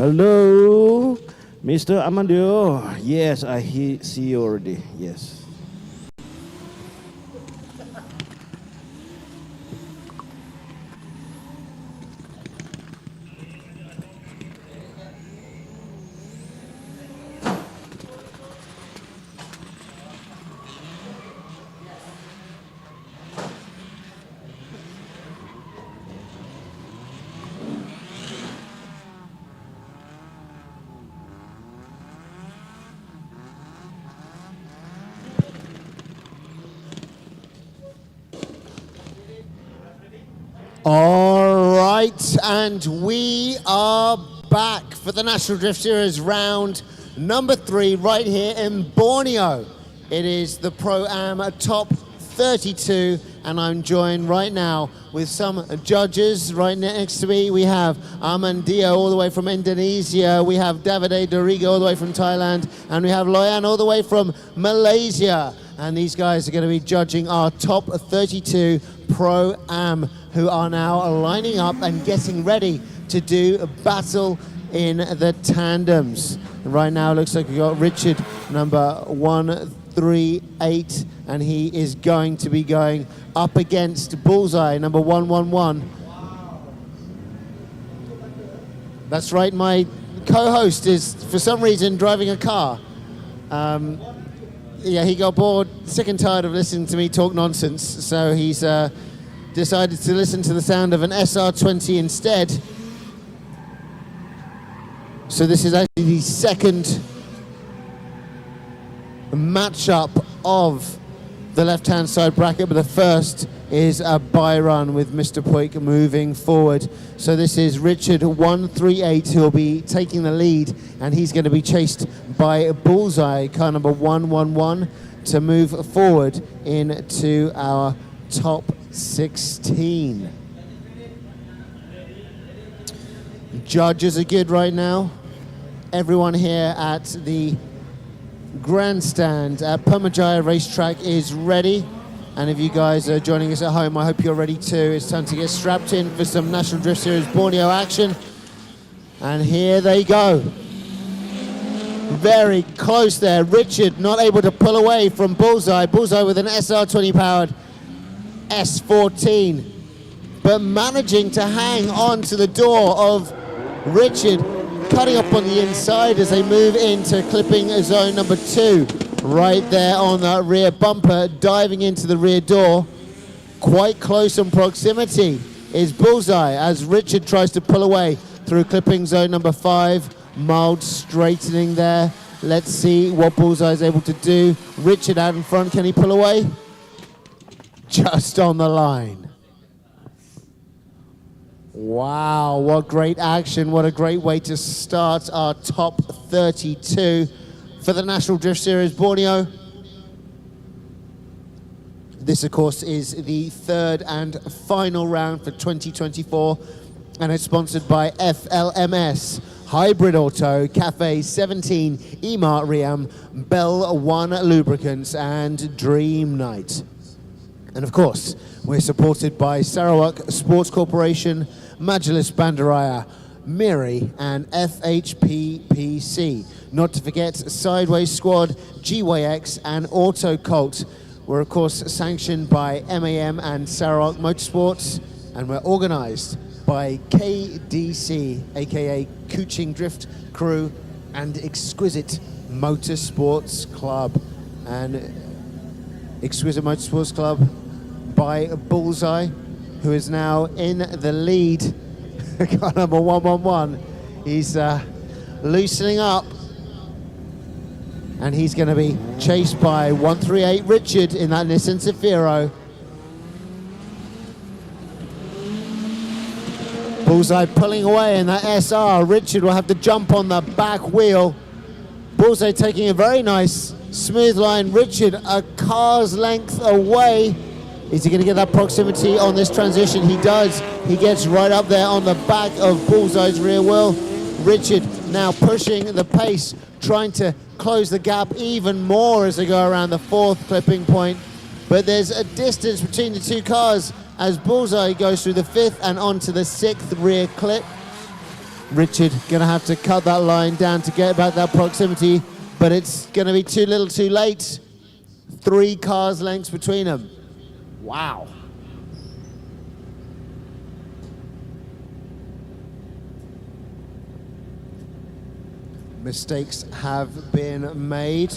Hello, Mr. Amandio. Yes, I see you already. Yes. All right, and we are back for the National Drift Series round number 3 right here in Borneo. It is the Pro-Am Top 32, and I'm joined right now with some judges. Right next to me, we have Armandio all the way from Indonesia, we have Davide Dorigo all the way from Thailand, and we have Wayan all the way from Malaysia. And these guys are going to be judging our top 32 Pro-Am, who are now lining up and getting ready to do a battle in the tandems. Right now, it looks like we've got Richard, number 138, and he is going to be going up against Bullseye, number 111. That's right, my co-host is, for some reason, driving a car. Yeah, he got bored, sick and tired of listening to me talk nonsense, so he's decided to listen to the sound of an SR20 instead. So this is actually the second matchup of the left-hand side bracket, but the first is a bye run with Mr. Puig moving forward. So this is Richard 138 who will be taking the lead, and he's going to be chased by Bullseye, car number 111, to move forward into our top 16. Judges are good right now. Everyone here at the grandstand at Pamajaya Racetrack is ready. And if you guys are joining us at home, I hope you're ready too. It's time to get strapped in for some National Drift Series Borneo action. And here they go. Very close there. Richard not able to pull away from Bullseye. Bullseye with an SR20 powered S14, but managing to hang on to the door of Richard, cutting up on the inside as they move into clipping zone number 2. Right there on that rear bumper, diving into the rear door. Quite close in proximity is Bullseye as Richard tries to pull away through clipping zone number 5. Mild straightening there. Let's see what Bullseye is able to do. Richard out in front, can he pull away? Just on the line. Wow, what great action. What a great way to start our top 32 for the National Drift Series Borneo. This, of course, is the third and final round for 2024, and it's sponsored by FLMS, Hybrid Auto, Cafe 17, Emart Riam, Bell One Lubricants, and Dream Night. And of course, we're supported by Sarawak Sports Corporation, Majelis Bandaraya, Miri, and FHPPC. Not to forget Sidewayzsquad, GYX, and AutoCult. We're of course sanctioned by MAM and Sarawak Motorsports, and we're organised by KDC, aka Kuching Drift Crew, and Exquisite Motorsports Club. And Exquisite Motorsports Club by Bullseye, who is now in the lead. Car number 111. He's loosening up, and he's going to be chased by 138 Richard in that Nissan Zafiro. Bullseye pulling away in that SR. Richard will have to jump on the back wheel. Bullseye taking a very nice smooth line. Richard a car's length away. Is he going to get that proximity on this transition? He does. He gets right up there on the back of Bullseye's rear wheel. Richard now pushing the pace, trying to close the gap even more as they go around the 4th clipping point. But there's a distance between the two cars as Bullseye goes through the 5th and onto the 6th rear clip. Richard gonna have to cut that line down to get back that proximity, but it's gonna be too little too late. 3 cars lengths between them. Wow. Mistakes have been made.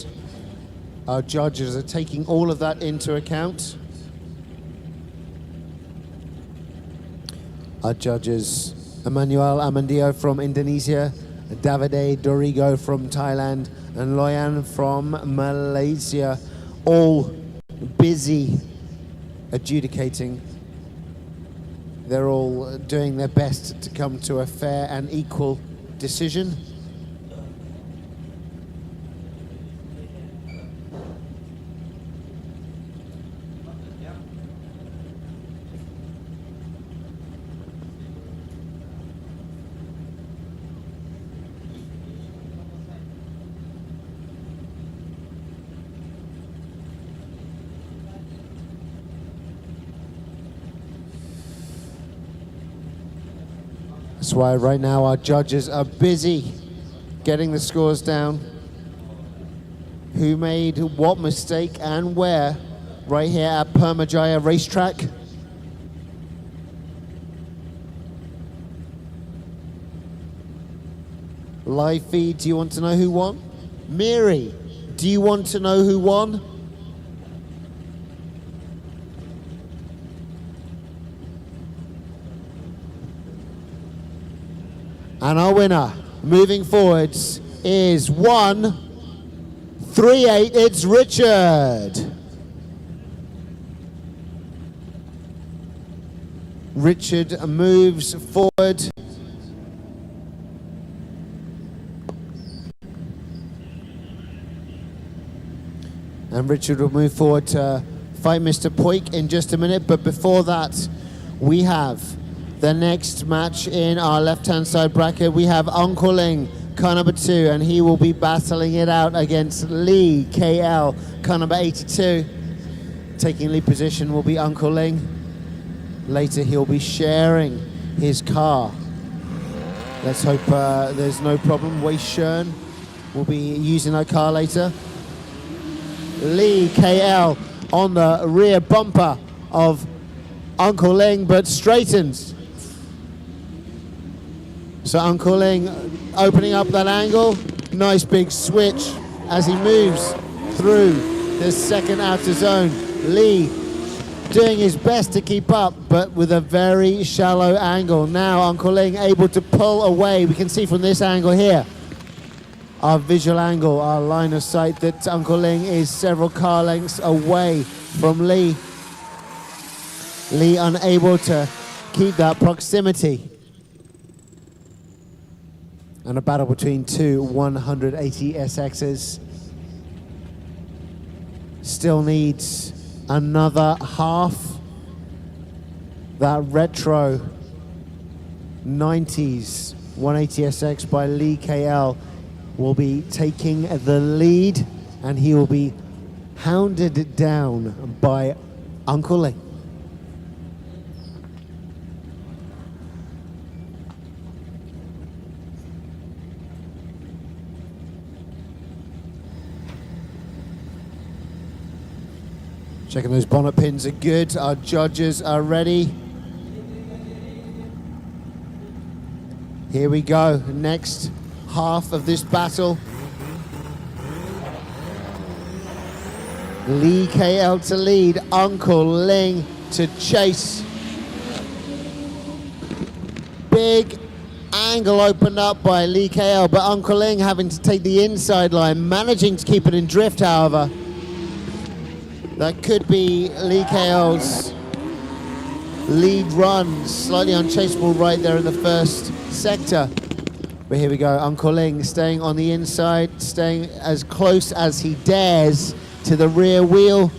Our judges are taking all of that into account. Our judges, Emmanuel Amandio from Indonesia, Davide Dorigo from Thailand, and Loyan from Malaysia, all busy adjudicating. They're all doing their best to come to a fair and equal decision. That's why right now our judges are busy getting the scores down. Who made what mistake and where, right here at Permajaya Racetrack. Live feed, do you want to know who won? Miri, do you want to know who won? And our winner, moving forwards, is 1-3-8. It's Richard. Richard moves forward. And Richard will move forward to fight Mr. Poik in just a minute. But before that, we have the next match in our left-hand side bracket. We have Uncle Ling, car number 2, and he will be battling it out against Lee KL, car number 82. Taking lead position will be Uncle Ling. Later he'll be sharing his car. Let's hope there's no problem. Wei Shern will be using that car later. Lee KL on the rear bumper of Uncle Ling, but straightens. So Uncle Ling opening up that angle. Nice big switch as he moves through the second outer zone. Lee doing his best to keep up, but with a very shallow angle. Now Uncle Ling able to pull away. We can see from this angle here, our visual angle, our line of sight, that Uncle Ling is several car lengths away from Lee. Lee unable to keep that proximity. And a battle between two 180 SXs. Still needs another half. That retro 90s 180 SX by Lee KL will be taking the lead, and he will be hounded down by Uncle Ling. Checking those bonnet pins are good. Our judges are ready. Here we go. Next half of this battle. Lee KL to lead. Uncle Ling to chase. Big angle opened up by Lee KL, but Uncle Ling having to take the inside line, managing to keep it in drift, however. That could be Lee KL's lead run, slightly unchaseable right there in the first sector. But here we go, Uncle Ling staying on the inside, staying as close as he dares to the rear wheel.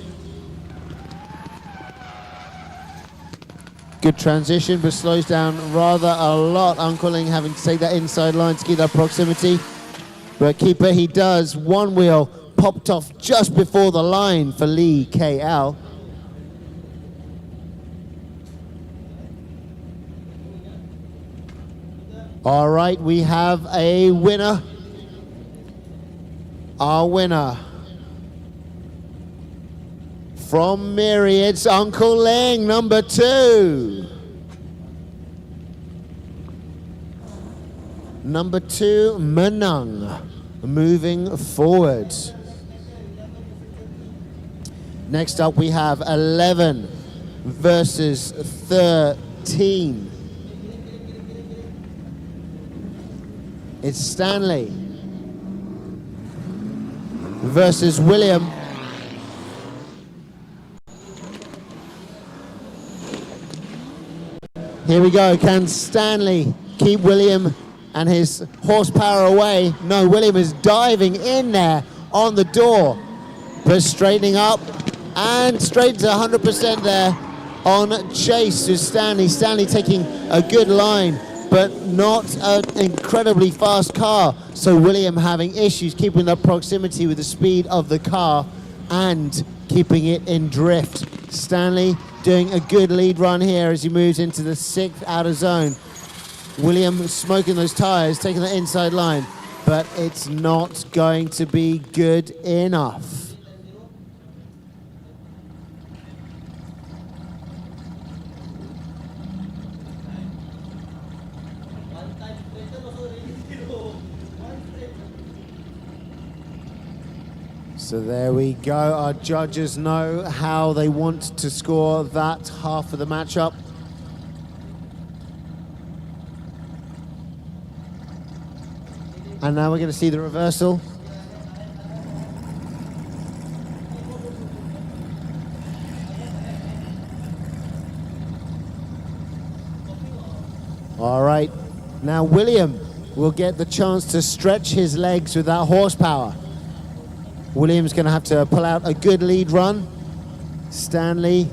Good transition, but slows down rather a lot. Uncle Ling having to take that inside line to keep that proximity. But keeper he does, one wheel popped off just before the line for Lee KL. All right, we have a winner. Our winner from Miri, it's Uncle Ling, number 2. Number 2, Manung, moving forward. Next up, we have 11 versus 13. It's Stanley versus William. Here we go. Can Stanley keep William and his horsepower away? No, William is diving in there on the door, but straightening up and straight to 100% there on chase to Stanley. Stanley taking a good line, but not an incredibly fast car. So William having issues keeping that proximity with the speed of the car and keeping it in drift. Stanley doing a good lead run here as he moves into the 6th outer zone. William smoking those tires, taking the inside line, but it's not going to be good enough. So there we go. Our judges know how they want to score that half of the matchup. And now we're going to see the reversal. All right. Now William will get the chance to stretch his legs with that horsepower. William's going to have to pull out a good lead run. Stanley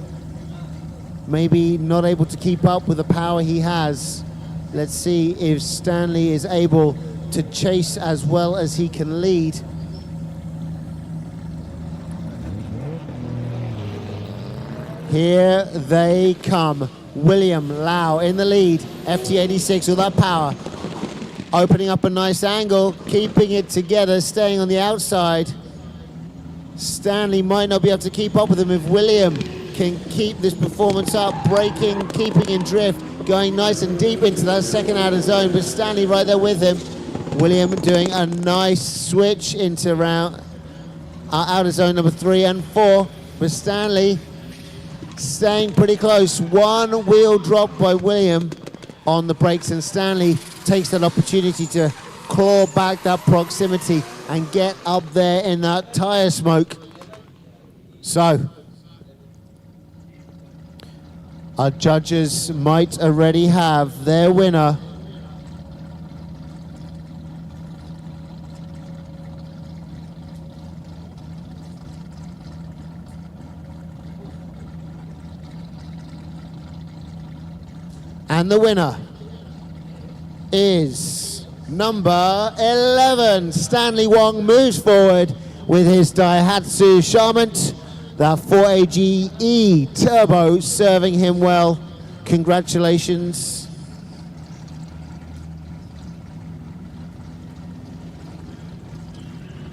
maybe not able to keep up with the power he has. Let's see if Stanley is able to chase as well as he can lead. Here they come. William Lau in the lead. FT86 with that power. Opening up a nice angle, keeping it together, staying on the outside. Stanley might not be able to keep up with him if William can keep this performance up, braking, keeping in drift, going nice and deep into that 2nd outer zone, but Stanley right there with him. William doing a nice switch into round outer zone number 3 and 4, but Stanley staying pretty close. One wheel drop by William on the brakes, and Stanley takes that opportunity to claw back that proximity and get up there in that tire smoke. So our judges might already have their winner. And the winner is number 11. Stanley Wong moves forward with his Daihatsu Charmant. That 4AGE Turbo serving him well. Congratulations.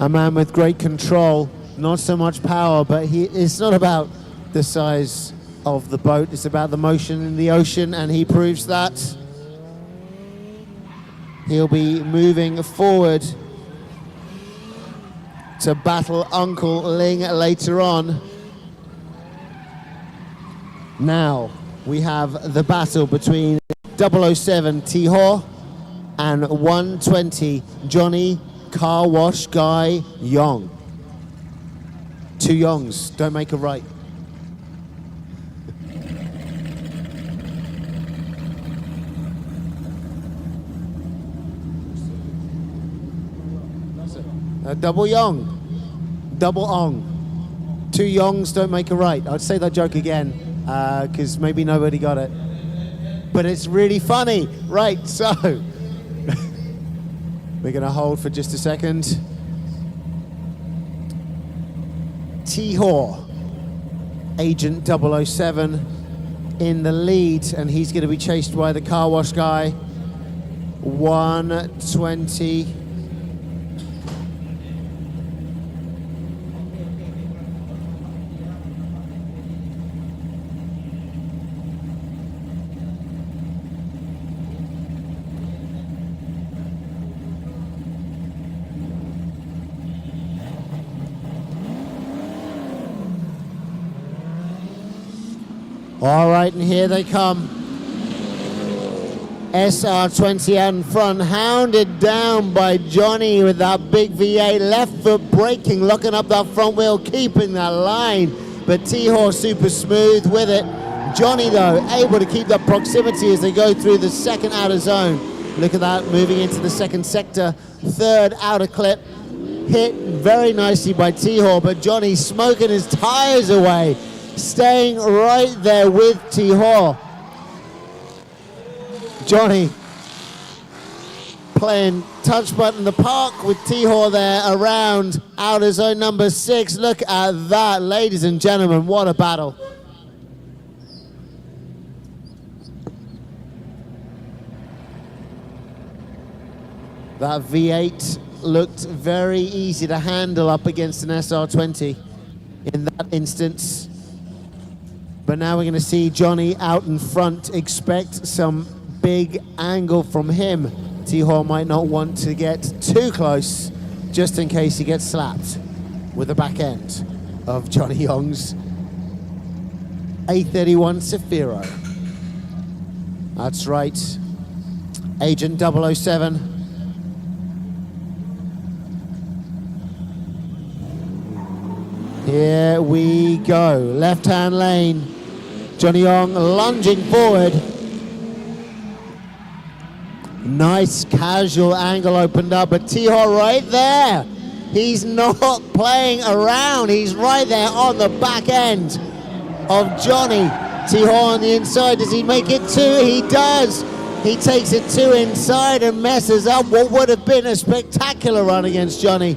A man with great control, not so much power, but it's not about the size of the boat, it's about the motion in the ocean, and he proves that. He'll be moving forward to battle Uncle Ling later on. Now we have the battle between 007 Tihor and 120 Johnny Car Wash Guy Yong. 2 Yongs don't make a right. Double Yong, double Ong. 2 Yongs don't make a right. I'd say that joke again, because maybe nobody got it. But it's really funny. Right, so we're going to hold for just a second. Tihor, Agent 007 in the lead, and he's going to be chased by the car wash guy. 120. All right, and here they come. SR20 out in front, hounded down by Johnny with that big V8, left foot braking, locking up that front wheel, keeping that line. But T-Horse super smooth with it. Johnny, though, able to keep that proximity as they go through the second outer zone. Look at that, moving into the second sector. Third outer clip, hit very nicely by T-Horse, but Johnny smoking his tires away, staying right there with T-Horse. Johnny playing touch button in the park with T-Horse there around outer zone number 6. Look at that, ladies and gentlemen, what a battle. That V8 looked very easy to handle up against an SR20 in that instance. But now we're going to see Johnny out in front. Expect some big angle from him. T-Horse might not want to get too close just in case he gets slapped with the back end of Johnny Young's A31 Zafiro. That's right. Agent 007. Here we go. Left-hand lane. Johnny Young lunging forward. Nice casual angle opened up, but T-Horse right there. He's not playing around. He's right there on the back end of Johnny. T-Horse on the inside. Does he make it 2? He does. He takes it 2 inside and messes up what would have been a spectacular run against Johnny.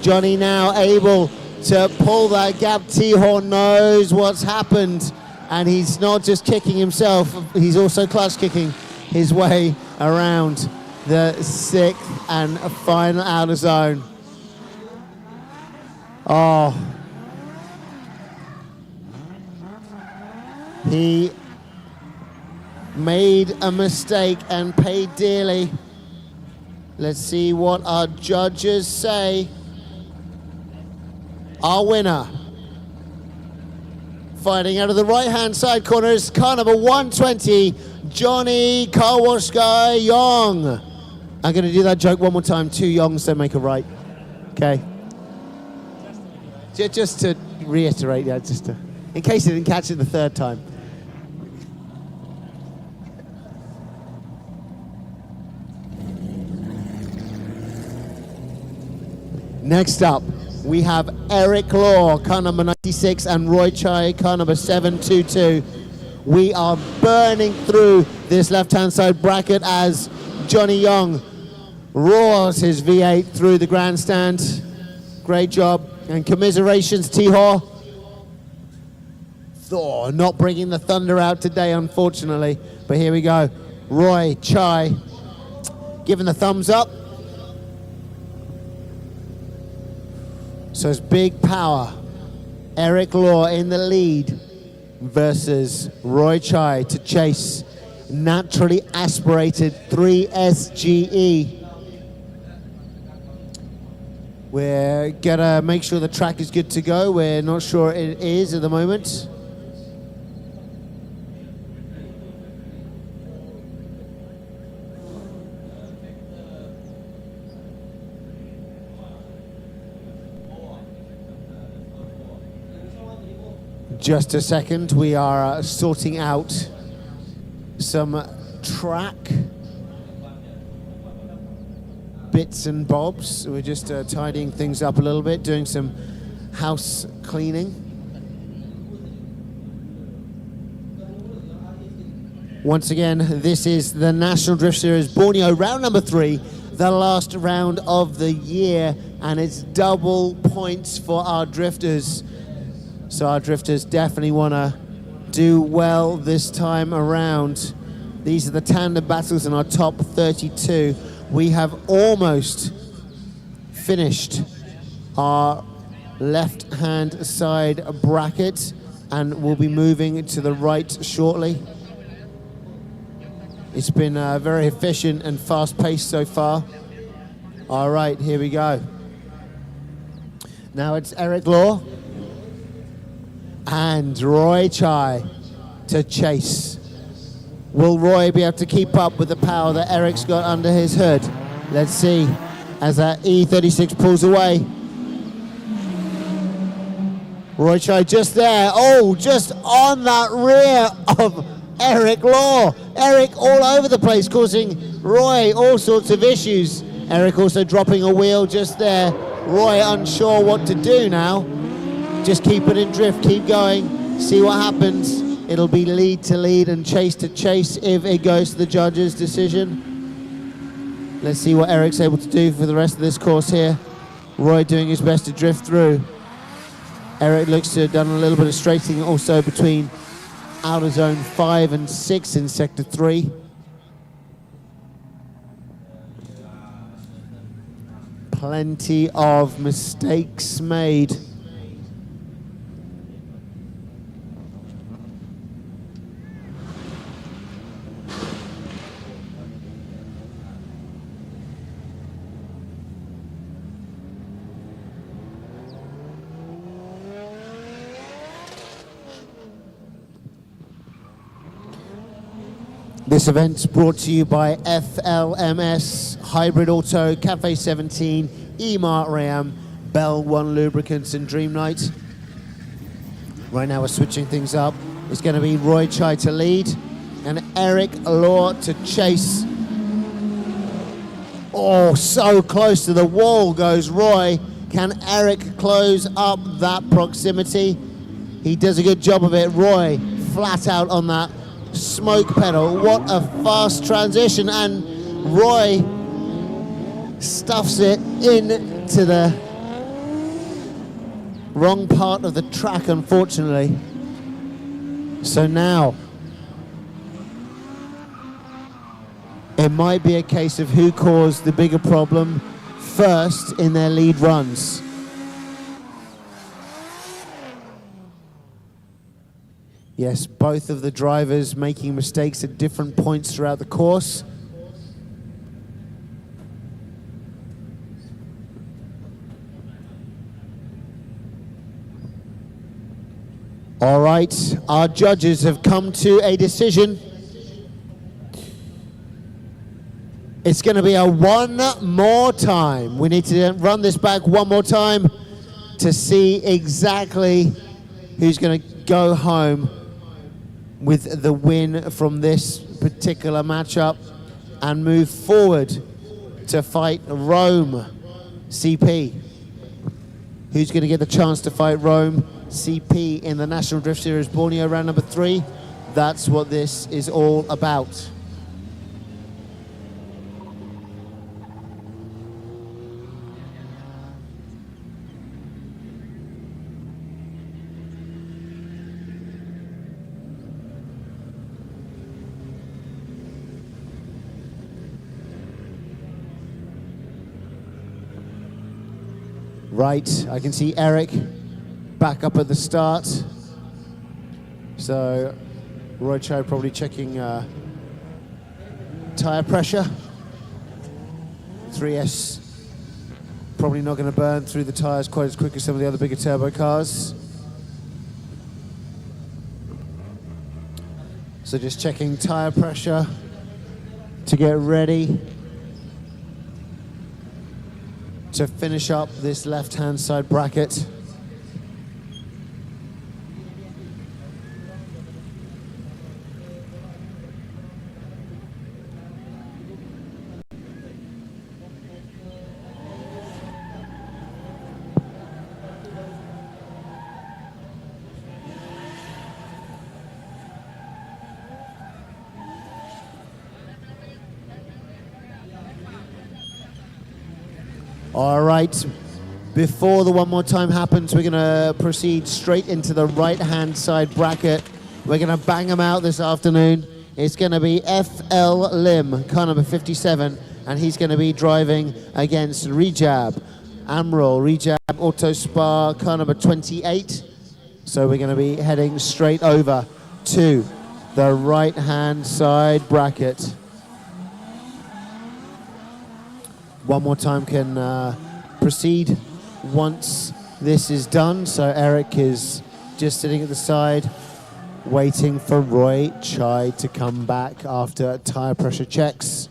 Johnny now able to pull that gap. T-Horse knows what's happened, and he's not just kicking himself, he's also clutch kicking his way around the 6th and final outer zone. Oh, he made a mistake and paid dearly. Let's see what our judges say. Our winner, fighting out of the right-hand side corner, is car number 120, Johnny Car Wash Guy Young. I'm going to do that joke one more time. 2 Youngs don't make a right. Okay. Just to reiterate, yeah, in case you didn't catch it the 3rd time. Next up, we have Eric Law, car number 96, and Roy Chai, car number 722. We are burning through this left-hand side bracket as Johnny Young roars his V8 through the grandstand. Great job, and commiserations, T-Horse. Thor not bringing the thunder out today, unfortunately, but here we go. Roy Chai giving the thumbs up. So it's big power. Eric Law in the lead versus Roy Chai to chase naturally aspirated 3 SGE. We're gonna make sure the track is good to go. We're not sure it is at the moment. Just a second, we are sorting out some track bits and bobs. We're just tidying things up a little bit, doing some house cleaning. Once again, this is the National Drift Series Borneo, round number 3, the last round of the year, and it's double points for our drifters. So our drifters definitely want to do well this time around. These are the tandem battles in our top 32. We have almost finished our left-hand side bracket and we'll be moving to the right shortly. It's been very efficient and fast-paced so far. All right, here we go. Now it's Eric Law and Roy Chai to chase. Will Roy be able to keep up with the power that Eric's got under his hood? Let's see as that E36 pulls away. Roy Chai just there. Oh, just on that rear of Eric Law. Eric all over the place, causing Roy all sorts of issues. Eric also dropping a wheel just there. Roy unsure what to do now. Just keep it in drift, keep going, see what happens. It'll be lead to lead and chase to chase if it goes to the judge's decision. Let's see what Eric's able to do for the rest of this course here. Roy doing his best to drift through. Eric looks to have done a little bit of straightening also between outer zone 5 and 6 in sector 3. Plenty of mistakes made. This event's brought to you by FLMS, Hybrid Auto, Cafe 17, Emart Ram, Bell One Lubricants and Dream Night. Right now we're switching things up. It's going to be Roy Chai to lead and Eric Law to chase. Oh, so close to the wall goes Roy. Can Eric close up that proximity? He does a good job of it. Roy flat out on that smoke pedal. What a fast transition, and Roy stuffs it into the wrong part of the track, unfortunately. So now it might be a case of who caused the bigger problem first in their lead runs. Yes, both of the drivers making mistakes at different points throughout the course. All right, our judges have come to a decision. It's going to be a one more time. We need to run this back one more time to see exactly who's going to go home with the win from this particular matchup and move forward to fight Rome CP. Who's going to get the chance to fight Rome CP in the National Drift Series Borneo round number 3? That's what this is all about. Right, I can see Eric back up at the start. So Roy Chai probably checking tire pressure. 3S probably not going to burn through the tires quite as quick as some of the other bigger turbo cars. So just checking tire pressure to get ready to finish up this left-hand side bracket. All right, before the one more time happens, we're gonna proceed straight into the right-hand side bracket. We're gonna bang them out this afternoon. It's going to be FL Lim, car number 57, and he's going to be driving against Rejab. Amirul Rejab, Autospar, car number 28. So we're going to be heading straight over to the right-hand side bracket. One more time can proceed once this is done. So Eric is just sitting at the side, waiting for Roy Chai to come back after tyre pressure checks.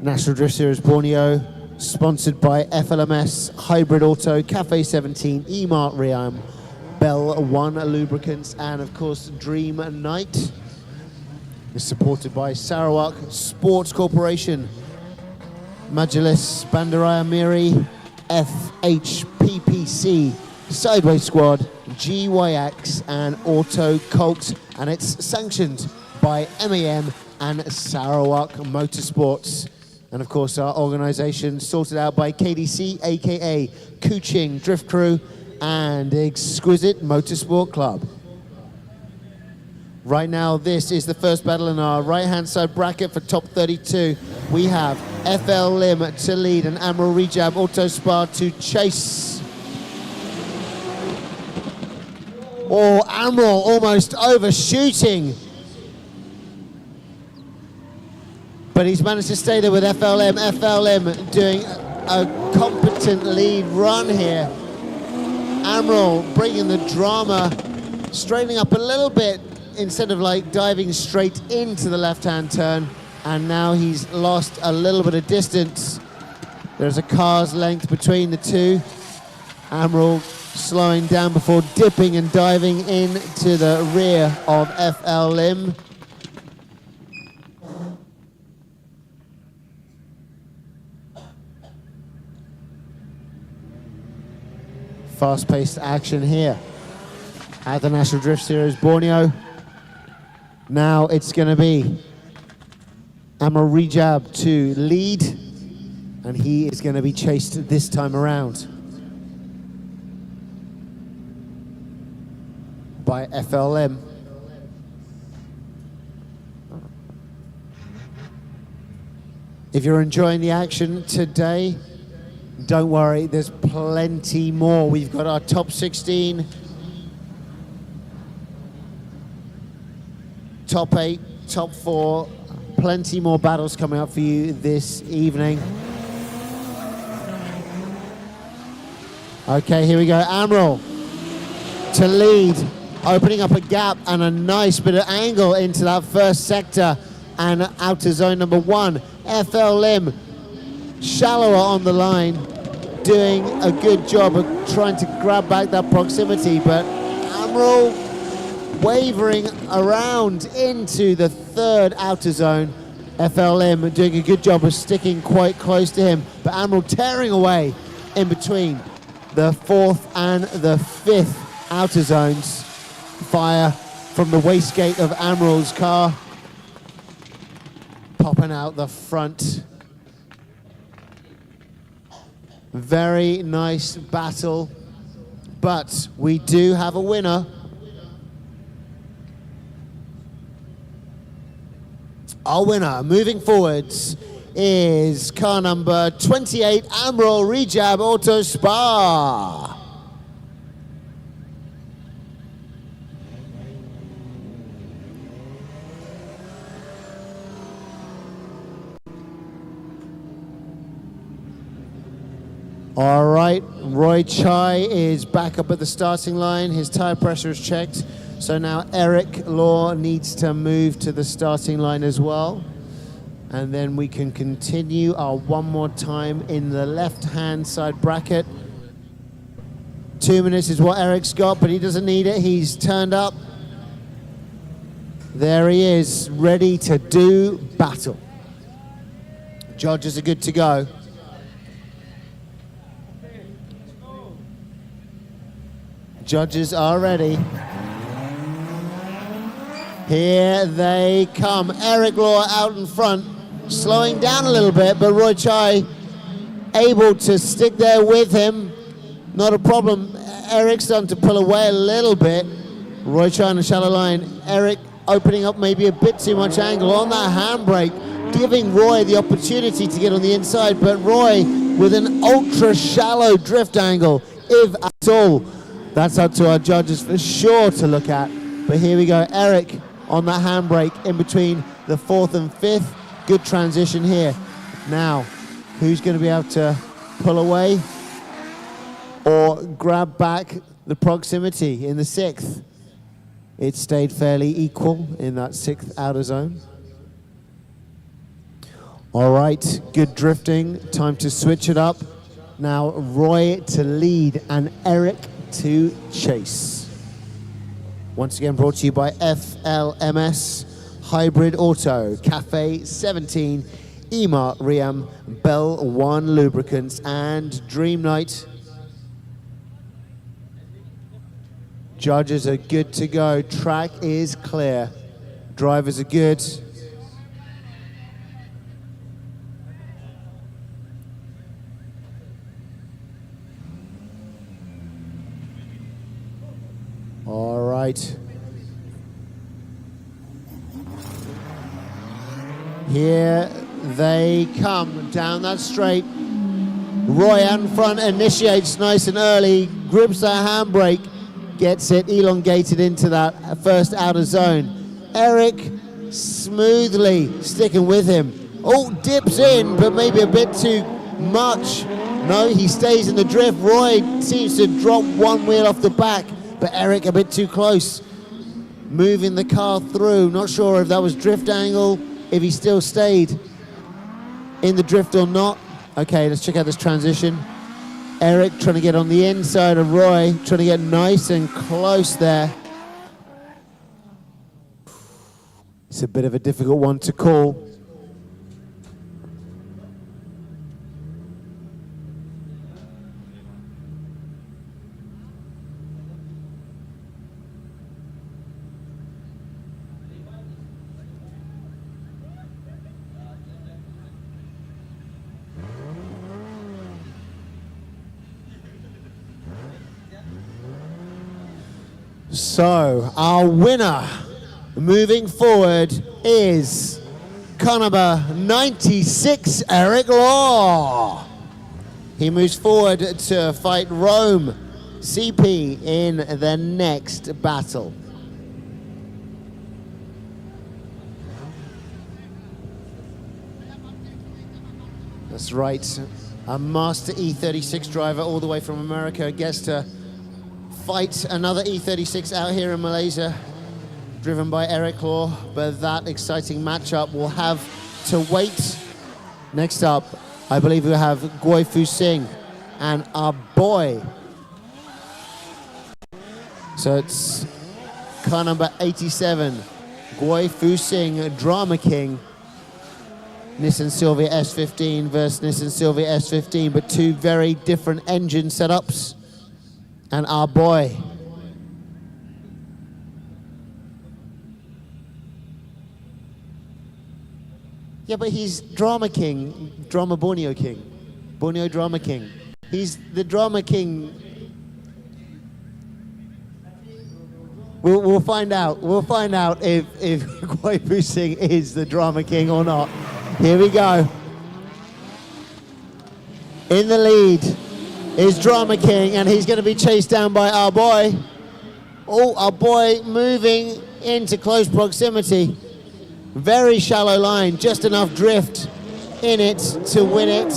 National Drift Series Borneo, sponsored by FLMS, Hybrid Auto, Cafe 17, Emart Riam, Bell 1 Lubricants, and of course Dream Night. Is supported by Sarawak Sports Corporation, Majalis Bandaraya Miri, FHPPC, Sidewayzsquad, GYX, and AutoCult, and it's sanctioned by MAM and Sarawak Motorsports. And of course our organisation sorted out by KDC, aka Kuching Drift Crew, and Exquisite Motorsport Club. Right now, this is the first battle in our right-hand side bracket for top 32. We have FL Lim to lead and Amirul Rejab Autospar to chase. Oh, Amirul almost overshooting. But he's managed to stay there with FLM. FLM doing a competent lead run here. Amirul bringing the drama, straightening up a little bit instead of like diving straight into the left-hand turn. And now he's lost a little bit of distance. There's a car's length between the two. Amirul slowing down before dipping and diving into the rear of FL Lim. Fast-paced action here at the National Drift Series Borneo. Now it's going to be Amirul Rejab to lead, and he is going to be chased this time around by FLM. If you're enjoying the action today, don't worry, there's plenty more. We've got our top 16, top 8, top 4, plenty more battles coming up for you this evening. Okay, here we go. Amirul to lead, opening up a gap and a nice bit of angle into that first sector and out to zone number 1. FL Lim shallower on the line, doing a good job of trying to grab back that proximity, but Amirul wavering around into the third outer zone. FL Lim doing a good job of sticking quite close to him, but Amirul tearing away in between the fourth and the fifth outer zones. Fire from the wastegate of Amirul's car, popping out the front. Very nice battle, but we do have a winner. Our winner moving forwards is car number 28, Amirul Rejab Autospar. All right, Roy Chai is back up at the starting line. His tire pressure is checked. So now Eric Law needs to move to the starting line as well. And then we can continue our one more time in the left-hand side bracket. 2 minutes is what Eric's got, but he doesn't need it. He's turned up. There he is, ready to do battle. Judges are good to go. Judges are ready. Here they come. Eric Law out in front, slowing down a little bit, but Roy Chai able to stick there with him. Not a problem. Eric's starting to pull away a little bit. Roy Chai on the shallow line. Eric opening up maybe a bit too much angle on that handbrake, giving Roy the opportunity to get on the inside, but Roy with an ultra shallow drift angle, if at all. That's up to our judges for sure to look at. But here we go, Eric on that handbrake in between the 4th and 5th. Good transition here. Now, who's going to be able to pull away or grab back the proximity in the 6th? It stayed fairly equal in that 6th outer zone. All right, good drifting. Time to switch it up. Now Roy to lead and Eric to chase. Once again brought to you by FLMS, Hybrid Auto, Cafe 17, EMA Riam, Bell One Lubricants, and Dream Night. Judges are good to go. Track is clear. Drivers are good. All right. Here they come down that straight. Wayan front initiates nice and early, grips that handbrake, gets it elongated into that first outer zone. Eric smoothly sticking with him. Oh, dips in, but maybe a bit too much. No, he stays in the drift. Roy seems to drop one wheel off the back, but Eric a bit too close. Moving the car through. Not sure if that was drift angle, if he still stayed in the drift or not. Okay, let's check out this transition. Eric trying to get on the inside of Roy, trying to get nice and close there. It's a bit of a difficult one to call. So, our winner moving forward is car number 96, Eric Law. He moves forward to fight Rome CP in the next battle. That's right, a master E36 driver all the way from America gets to fight another E36 out here in Malaysia, driven by Eric Law, but that exciting matchup will have to wait. Next up, I believe we have Foo Sing and our boy. So it's car number 87, Foo Sing, Drama King, Nissan Silvia S15 versus Nissan Silvia S15, but two very different engine setups. And our boy. Yeah, but he's Drama King, Drama Borneo King. Borneo Drama King. He's the Drama King. We'll find out. We'll find out if Foo Sing is the Drama King or not. Here we go. In the lead is Drama King, and he's going to be chased down by our boy. Oh, our boy moving into close proximity. Very shallow line, just enough drift in it to win it.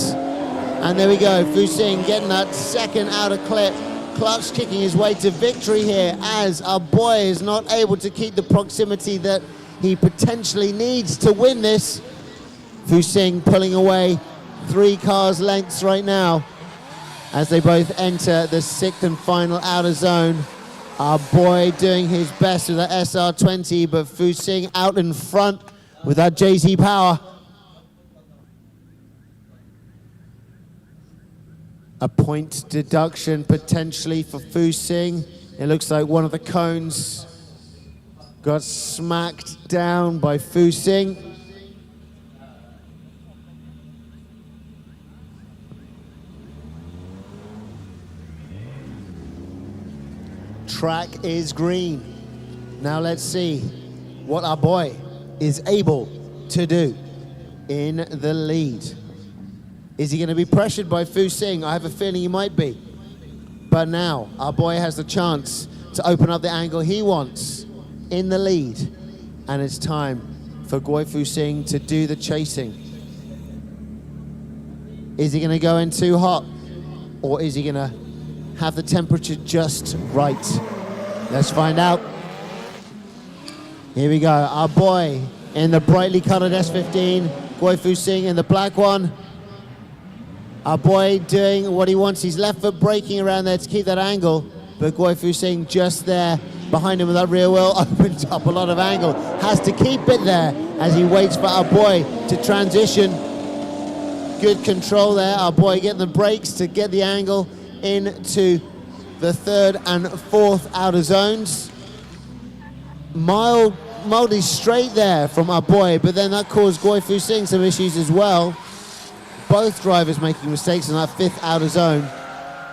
And there we go, Foo Sing getting that second outer clip. Clark's kicking his way to victory here as our boy is not able to keep the proximity that he potentially needs to win this. Foo Sing pulling away 3 cars lengths right now as they both enter the 6th and final outer zone. Our boy doing his best with that SR20, but Foo Sing out in front with that JZ power. A point deduction potentially for Foo Sing. It looks like one of the cones got smacked down by Foo Sing. Track is green. Now let's see. what our boy is able to do in the lead. Is he going to be pressured by Foo Sing? I have a feeling he might be. But now our boy has the chance to open up the angle he wants in the lead. And it's time for Foo Sing to do the chasing. Is he going to go in too hot? Or is he going to have the temperature just right? Let's find out. Here we go. Our boy in the brightly colored S15. Foo Sing in the black one. Our boy doing what he wants. He's left foot braking around there to keep that angle. But Foo Sing just there behind him with that rear wheel opens up a lot of angle. Has to keep it there as he waits for our boy to transition. Good control there. Our boy getting the brakes to get the angle into the third and fourth outer zones. Mildly straight there from our boy, but then that caused Foo Sing some issues as well. Both drivers making mistakes in that fifth outer zone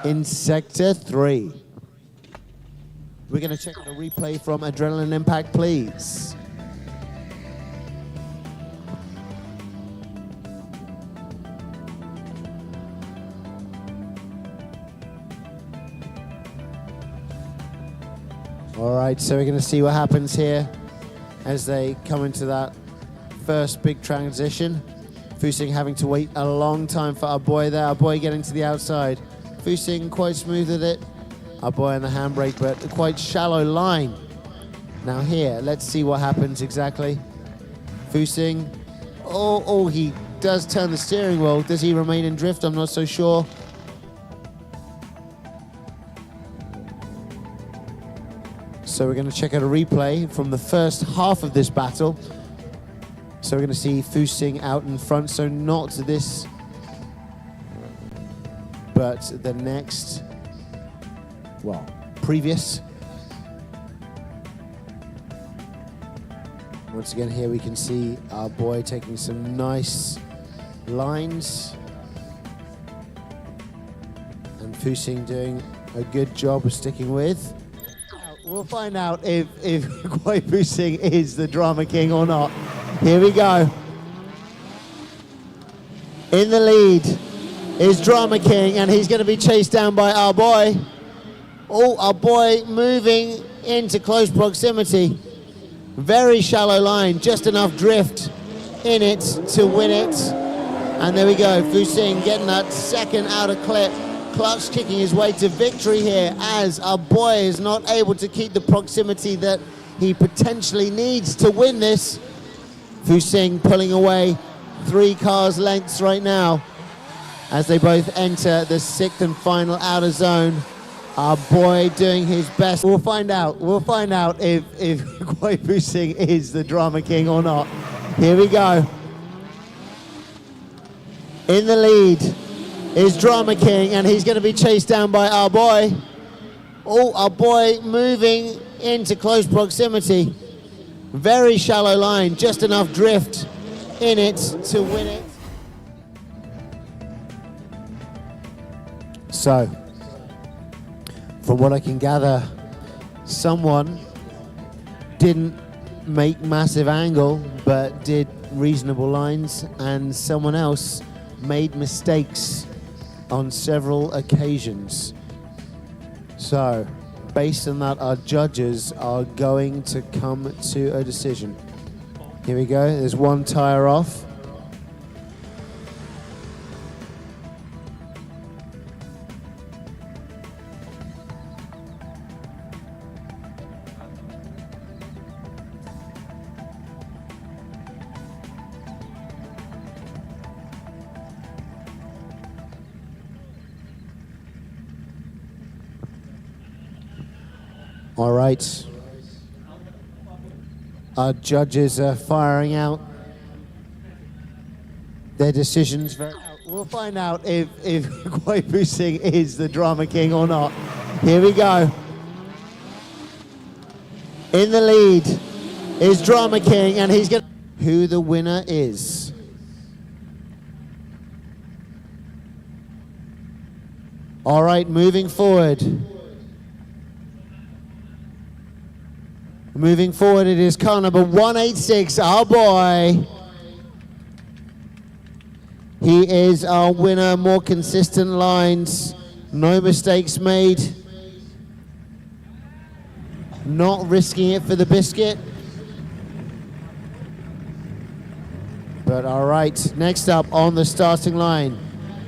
in Sector 3. We're going to check out a replay from Adrenaline Impact, please. All right, so we're going to see what happens here as they come into that first big transition. Foo Sing having to wait a long time for our boy there. Our boy getting to the outside. Foo Sing quite smooth with it. Our boy on the handbrake, but a quite shallow line. Now here, let's see what happens exactly. Foo Sing, oh, he does turn the steering wheel. Does he remain in drift? I'm not so sure. So we're going to check out a replay from the first half of this battle. So we're going to see Foo Sing out in front, so not this, but the next, well, previous. Once again here we can see our boy taking some nice lines. And Foo Sing doing a good job of sticking with. We'll find out if Foo Sing is the drama king or not. Here we go. In the lead is Drama King, and he's going to be chased down by our boy. Oh, our boy moving into close proximity. Very shallow line, just enough drift in it to win it. And there we go, Foo Sing getting that second outer clip. Clutch kicking his way to victory here as our boy is not able to keep the proximity that he potentially needs to win this. Foo Sing pulling away 3 cars lengths right now as they both enter the 6th and final outer zone. Our boy doing his best. We'll find out if Foo Sing is the drama king or not. Here we go. In the lead is Drama King, and he's going to be chased down by our boy. Oh, our boy moving into close proximity. Very shallow line, just enough drift in it to win it. So, from what I can gather, someone didn't make massive angle, but did reasonable lines, and someone else made mistakes on several occasions. So, based on that, our judges are going to come to a decision. Here we go, there's one tire off. All right. Our judges are firing out their decisions. We'll find out if Foo Sing is the drama king or not. Here we go. In the lead is Drama King, and he's going to... Who the winner is. All right, moving forward. Moving forward, it is car number 186, our boy. He is our winner, more consistent lines, no mistakes made. Not risking it for the biscuit. But all right, next up on the starting line,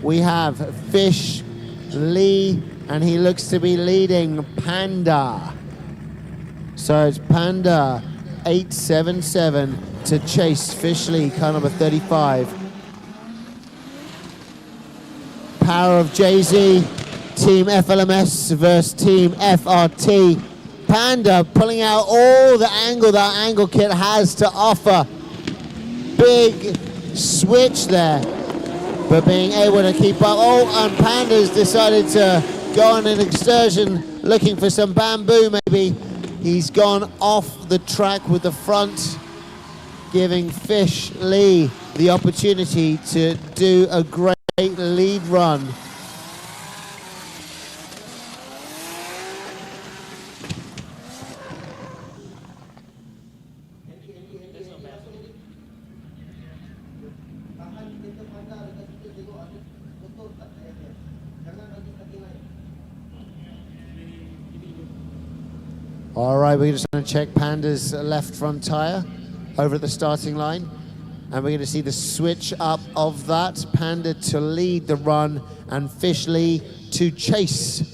we have Fish Lee, and he looks to be leading Panda. So it's Panda 877 to chase Fish Lee, car number 35. Power of Jay-Z, Team FLMS versus Team FRT. Panda pulling out all the angle that angle kit has to offer. Big switch there, but being able to keep up. Oh, and Panda's decided to go on an excursion looking for some bamboo maybe. He's gone off the track with the front, giving Fish Lee the opportunity to do a great lead run. All right, we're just going to check Panda's left front tire over at the starting line. And we're going to see the switch up of that. Panda to lead the run and Fish Lee to chase.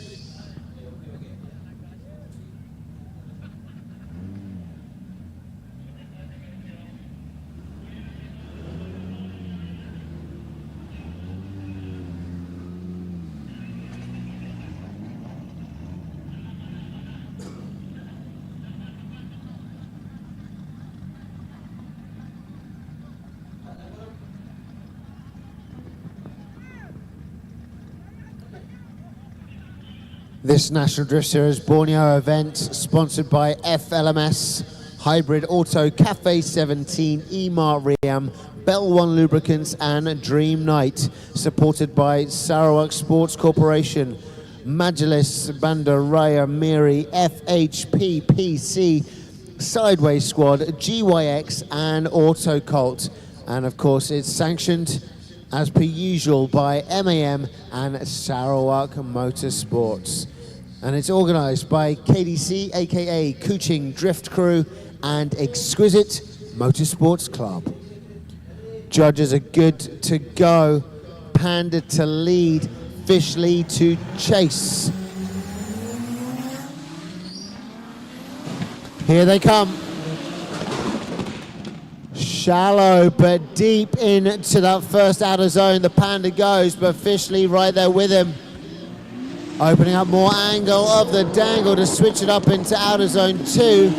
This National Drift Series Borneo event sponsored by FLMS, Hybrid Auto, Cafe 17, Emart Riam, Bell One Lubricants and Dream Night. Supported by Sarawak Sports Corporation, Majalis Bandaraya Miri, FHPPC, Sidewayzsquad, GYX and AutoCult. And of course it's sanctioned as per usual by MAM and Sarawak Motorsports. And it's organised by KDC, aka Kuching Drift Crew, and Exquisite Motorsports Club. Judges are good to go. Panda to lead, Fish Lee to chase. Here they come. Shallow but deep into that first outer zone. The Panda goes, but Fish Lee right there with him. Opening up more angle of the dangle to switch it up into outer zone 2.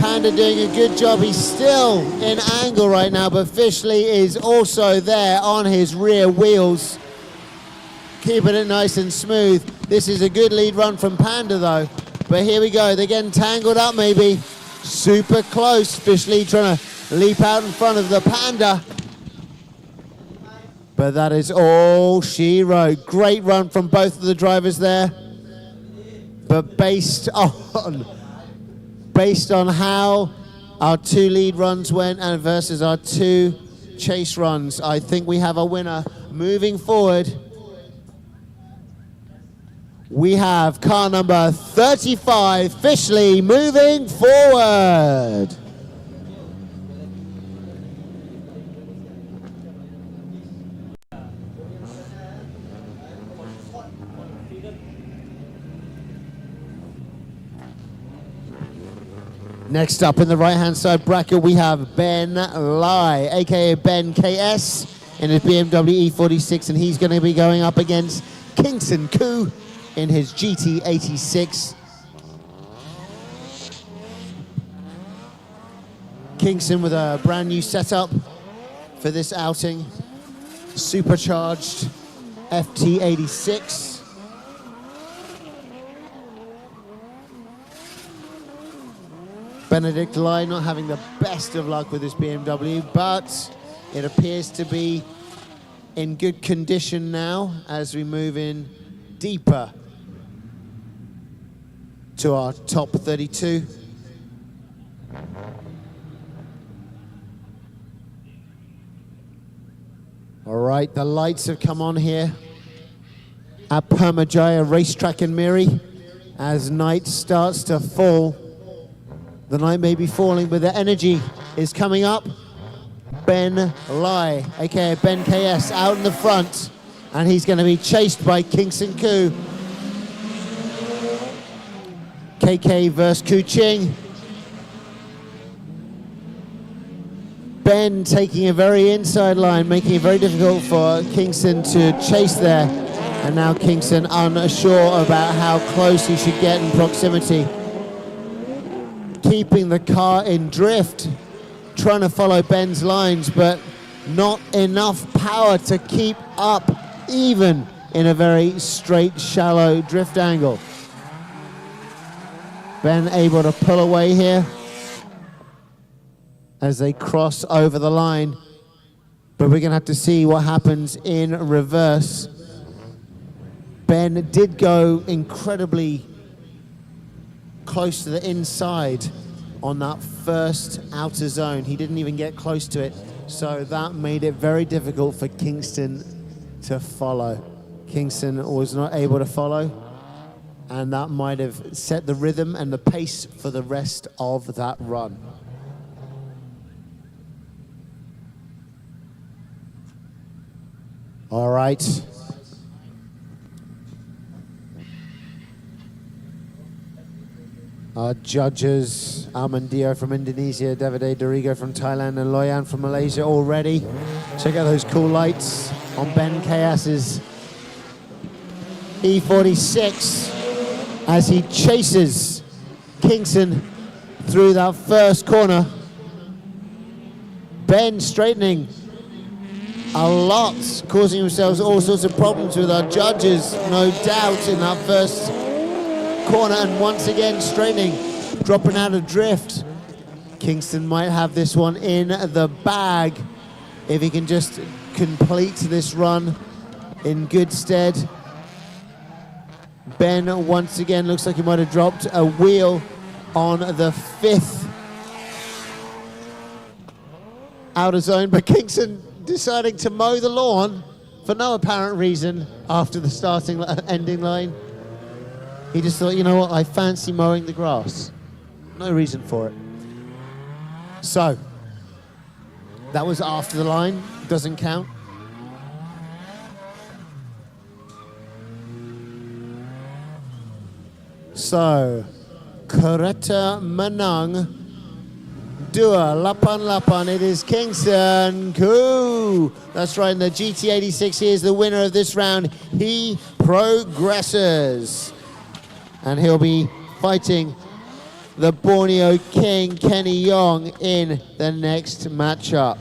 Panda doing a good job. He's still in angle right now, but Fish Lee is also there on his rear wheels, keeping it nice and smooth. This is a good lead run from Panda though. But here we go. They're getting tangled up maybe. Super close. Fish Lee trying to leap out in front of the Panda. But that is all she wrote. Great run from both of the drivers there. But based on how our two lead runs went and versus our two chase runs, I think we have a winner. Moving forward, we have car number 35, Fish Lee, moving forward. Next up in the right-hand side bracket, we have Ben Lai, aka Ben KS, in his BMW E46, and he's going to be going up against Kingson Coup in his GT86. Kingson with a brand new setup for this outing, supercharged FT86. Benedict Lai not having the best of luck with this BMW, but it appears to be in good condition now as we move in deeper to our top 32. All right, the lights have come on here at Permajaya Racetrack in Miri. As night starts to fall, the night may be falling, but the energy is coming up. Ben Lai, aka Ben KS, out in the front, and he's going to be chased by Kingson Coup. KK versus Ku Ching. Ben taking a very inside line, making it very difficult for Kingson to chase there. And now Kingson unsure about how close he should get in proximity. Keeping the car in drift, trying to follow Ben's lines, but not enough power to keep up, even in a very straight, shallow drift angle. Ben able to pull away here as they cross over the line, but we're going to have to see what happens in reverse. Ben did go incredibly close to the inside on that first outer zone. He didn't even get close to it, so that made it very difficult for Kingston to follow. Kingston was not able to follow, and that might have set the rhythm and the pace for the rest of that run. All right. Our judges, Armandio from Indonesia, Davide Dorigo from Thailand, and Loyan from Malaysia all ready. Check out those cool lights on Ben KS's E46 as he chases Kingson through that first corner. Ben straightening a lot, causing themselves all sorts of problems with our judges, no doubt, in that first corner, and once again straightening, dropping out of drift. Kingston might have this one in the bag if he can just complete this run in good stead. Ben once again looks like he might have dropped a wheel on the fifth outer zone, but Kingston deciding to mow the lawn for no apparent reason after the ending line. He just thought, you know what, I fancy mowing the grass. No reason for it. So, that was after the line, doesn't count. So, Kereta Menang, Dua Lapan Lapan, it is Kingson Coup. That's right, and the GT86 is the winner of this round. He progresses. And he'll be fighting the Borneo King, Kenny Yong, in the next matchup.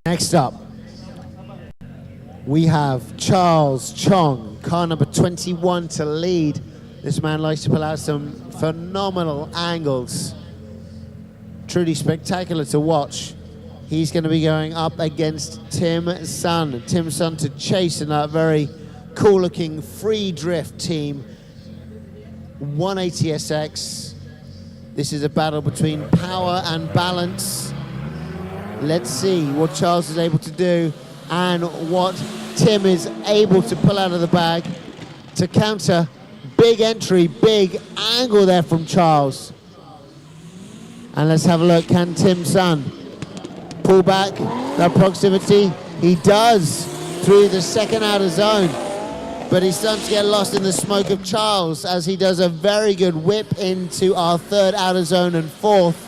Next up, we have Charles Chong, car number 21 to lead. This man likes to pull out some phenomenal angles. Truly spectacular to watch. He's going to be going up against Tim Sun. Tim Sun to chase in that very cool-looking free drift team. 180SX. This is a battle between power and balance. Let's see what Charles is able to do and what Tim is able to pull out of the bag to counter. Big entry, big angle there from Charles. And let's have a look, can Tim Sun pull back that proximity? He does through the second outer zone, but he's starting to get lost in the smoke of Charles as he does a very good whip into our third outer zone and fourth.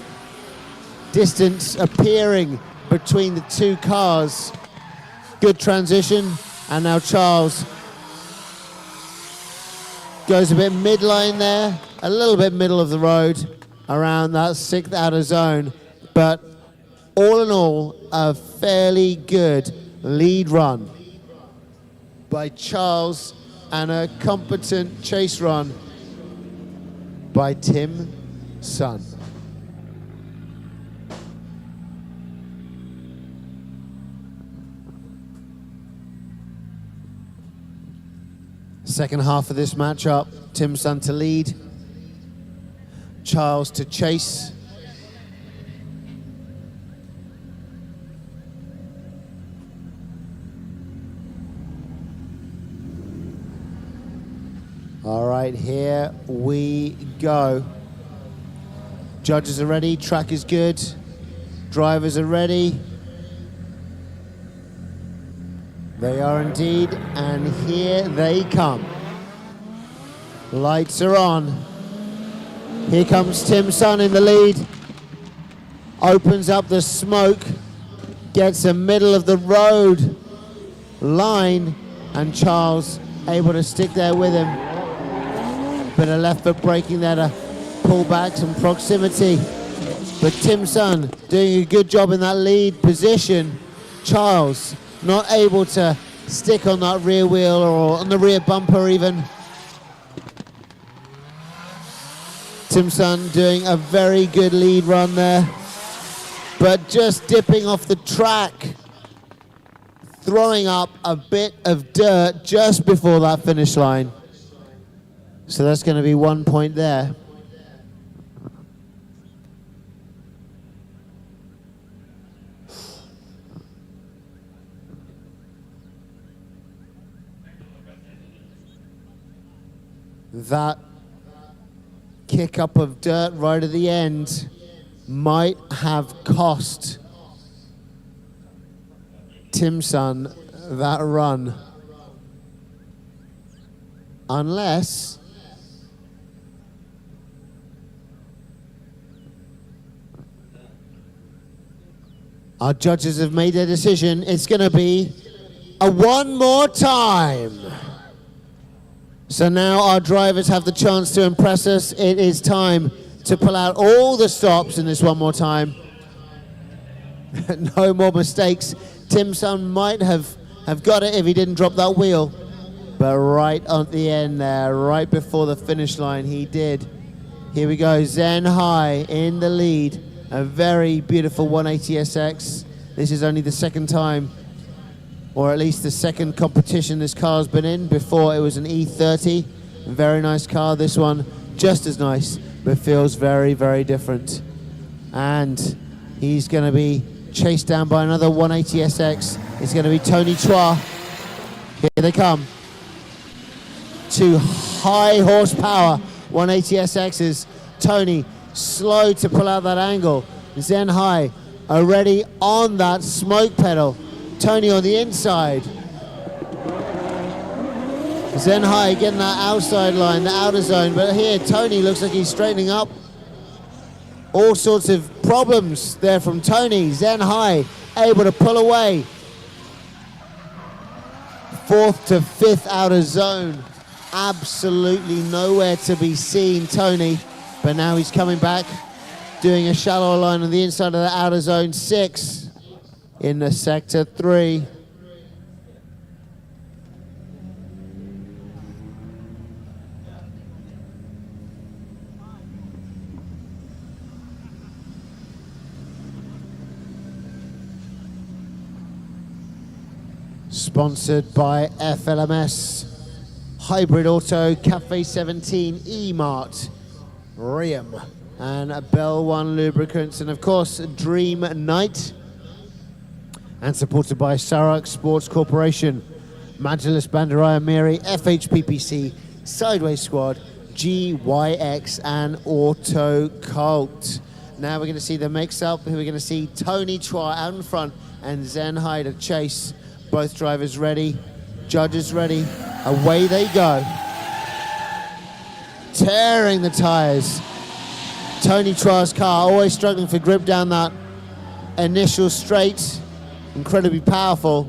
Distance appearing between the two cars. Good transition, and now Charles goes a bit midline there, a little bit middle of the road around that sixth outer zone, but all in all, a fairly good lead run by Charles and a competent chase run by Tim Sun. Second half of this matchup, Kingson to lead, Charles to chase. All right, here we go. Judges are ready, track is good, drivers are ready. They are indeed, and here they come. Lights are on. Here comes Kingson in the lead. Opens up the smoke, gets a middle of the road line, and Charles able to stick there with him. Bit of left foot braking there to pull back some proximity. But Kingson doing a good job in that lead position. Charles not able to stick on that rear wheel or on the rear bumper even. Kingson doing a very good lead run there, but just dipping off the track, throwing up a bit of dirt just before that finish line. So that's going to be 1 point there. That kick up of dirt right at the end might have cost Kingson that run. Unless our judges have made their decision. It's going to be a one more time. So now our drivers have the chance to impress us. It is time to pull out all the stops in this one more time. No more mistakes. Kingson might have got it if he didn't drop that wheel. But right at the end there, right before the finish line, he did. Here we go, Zen High in the lead. A very beautiful 180SX. This is only the second time, or at least the second competition this car's been in. Before it was an E30. Very nice car. This one just as nice, but feels very, very different. And he's going to be chased down by another 180SX. It's going to be Tony Chua. Here they come. Two high horsepower 180SXs. Tony slow to pull out that angle. Zen High already on that smoke pedal. Tony on the inside. Zen High getting that outside line, the outer zone, but here Tony looks like he's straightening up. All sorts of problems there from Tony. Zen High able to pull away. Fourth to fifth outer zone. Absolutely nowhere to be seen, Tony. But now he's coming back, doing a shallower line on the inside of the outer zone. 6 in the sector 3. Sponsored by FLMS, Hybrid Auto, Cafe 17, E-Mart, Riem, and Bell One Lubricants, and of course Dream Night, and supported by Sarawak Sports Corporation, Majalis Bandaraya Miri, FHPPC, Sidewayzsquad, GYX, and AutoCult. Now we're going to see the mix-up. We're going to see Tony Chua out in front and Zen High to chase. Both drivers ready, judges ready, away they go. Tearing the tires. Tony Chua's car always struggling for grip down that initial straight. Incredibly powerful.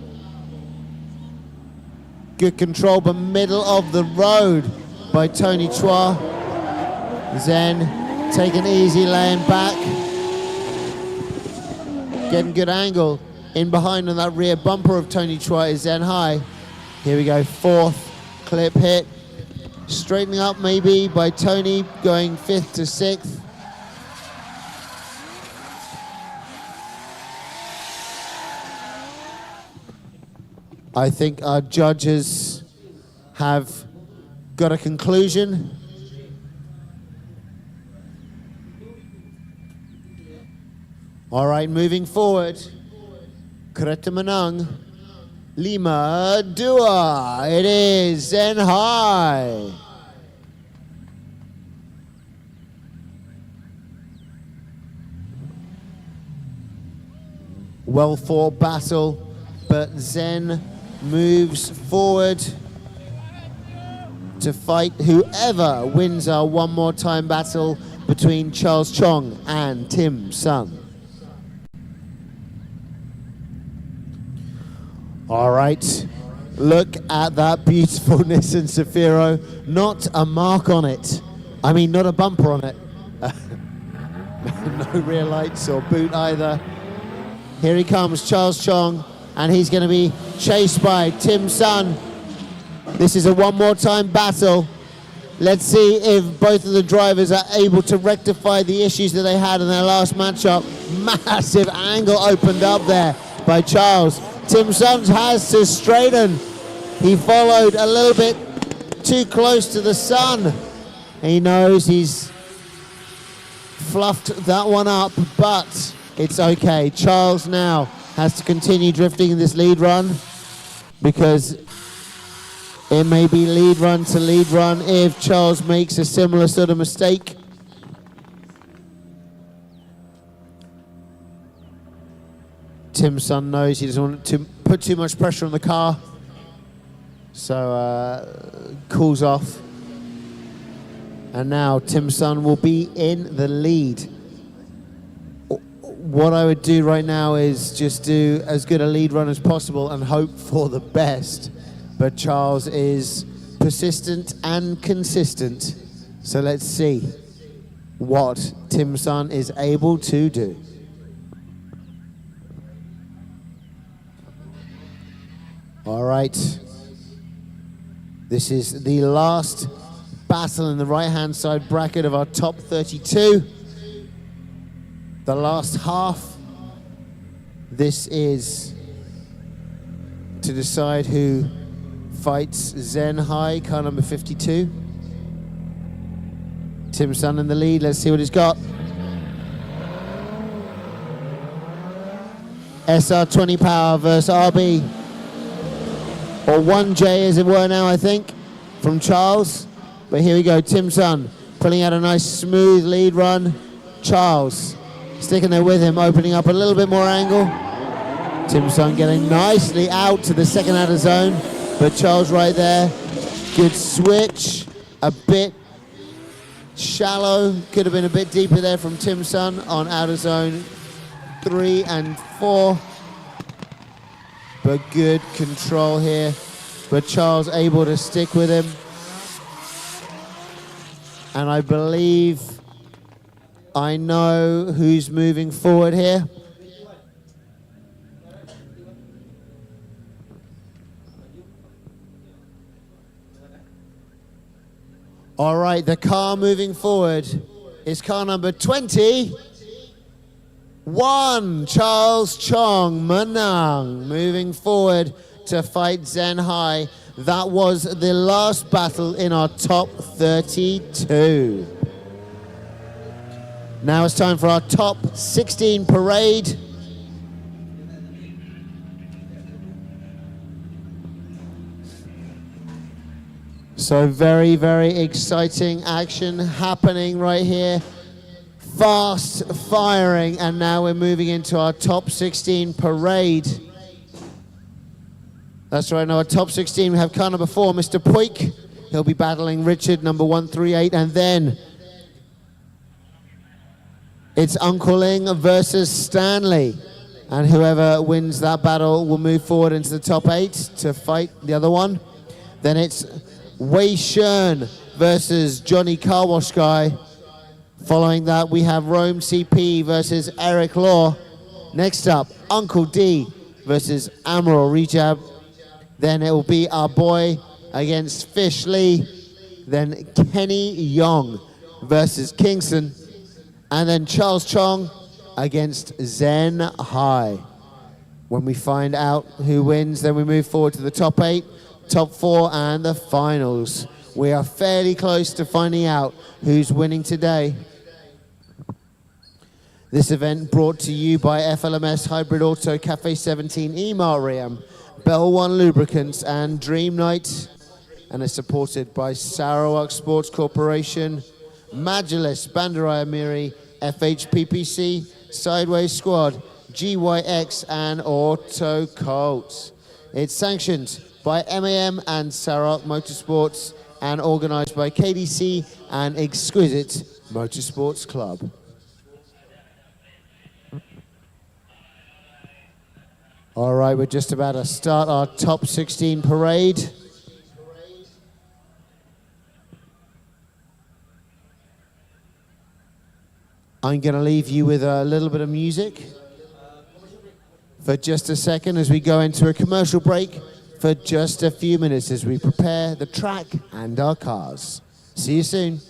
Good control, but middle of the road by Tony Chua. Zen taking easy, laying back. Getting good angle. In behind on that rear bumper of Tony Chua is Zen High. Here we go, 4th clip hit. Straightening up maybe by Tony, going 5th to 6th. I think our judges have got a conclusion. All right, moving forward. Kereta Menang, 5-2. It is Zen High. Well fought battle, but Zen moves forward to fight whoever wins our one more time battle between Charles Chong and Tim Sun. All right, look at that beautiful Nissan Safiro. Not a mark on it. I mean, not a bumper on it. No rear lights or boot either. Here he comes, Charles Chong, and he's going to be chased by Tim Sun. This is a one more time battle. Let's see if both of the drivers are able to rectify the issues that they had in their last matchup. Massive angle opened up there by Charles. Tim Sun has to straighten. He followed a little bit too close to the sun. He knows he's fluffed that one up, but it's okay. Charles now has to continue drifting in this lead run because it may be lead run to lead run if Charles makes a similar sort of mistake. Tim Sun knows he doesn't want to put too much pressure on the car, so cools off. And now Tim Sun will be in the lead. What I would do right now is just do as good a lead run as possible and hope for the best. But Charles is persistent and consistent. So let's see what Tim Sun is able to do. All right. This is the last battle in the right-hand side bracket of our top 32. The last half. This is to decide who fights Zen High, car number 52. Tim Sun in the lead. Let's see what he's got. SR20 power versus RB. Or 1J as it were now, I think, from Charles. But here we go, Tim Sun pulling out a nice smooth lead run. Charles sticking there with him, opening up a little bit more angle. Tim Sun getting nicely out to the second outer zone, but Charles right there. Good switch, a bit shallow, could have been a bit deeper there from Tim Sun on outer zone 3 and 4. But good control here, but Charles able to stick with him. And I believe I know who's moving forward here. All right, the car moving forward is car number 21, Charles Chong Menang, moving forward to fight Zen High. That was the last battle in our top 32. Now it's time for our top 16 parade. So very, very exciting action happening right here. Fast firing, and now we're moving into our top 16 parade. That's right, now our top 16, we have car number 4, Mr. Puig. He'll be battling Richard, number 138, and then it's Uncle Ling versus Stanley. And whoever wins that battle will move forward into the top 8 to fight the other one. Then it's Wayan versus Johnny Car Wash Guy. Following that, we have Rome CP versus Eric Law. Next up, Uncle D versus Amirul Rejab. Then it will be our boy against Fish Lee. Then Kenny Yong versus Kingson. And then Charles Chong against Zen High. When we find out who wins, then we move forward to the top 8, top 4, and the finals. We are fairly close to finding out who's winning today. This event brought to you by FLMS Hybrid Auto, Cafe 17, Emariam, Bell One Lubricants and Dream Night, and is supported by Sarawak Sports Corporation, Majalis, Bandaraya Miri, FHPPC, Sidewayzsquad, GYX and AutoCult. It's sanctioned by MAM and Sarawak Motorsports and organised by KDC and Exquisite Motorsports Club. All right, we're just about to start our top 16 parade. I'm going to leave you with a little bit of music for just a second as we go into a commercial break for just a few minutes as we prepare the track and our cars. See you soon.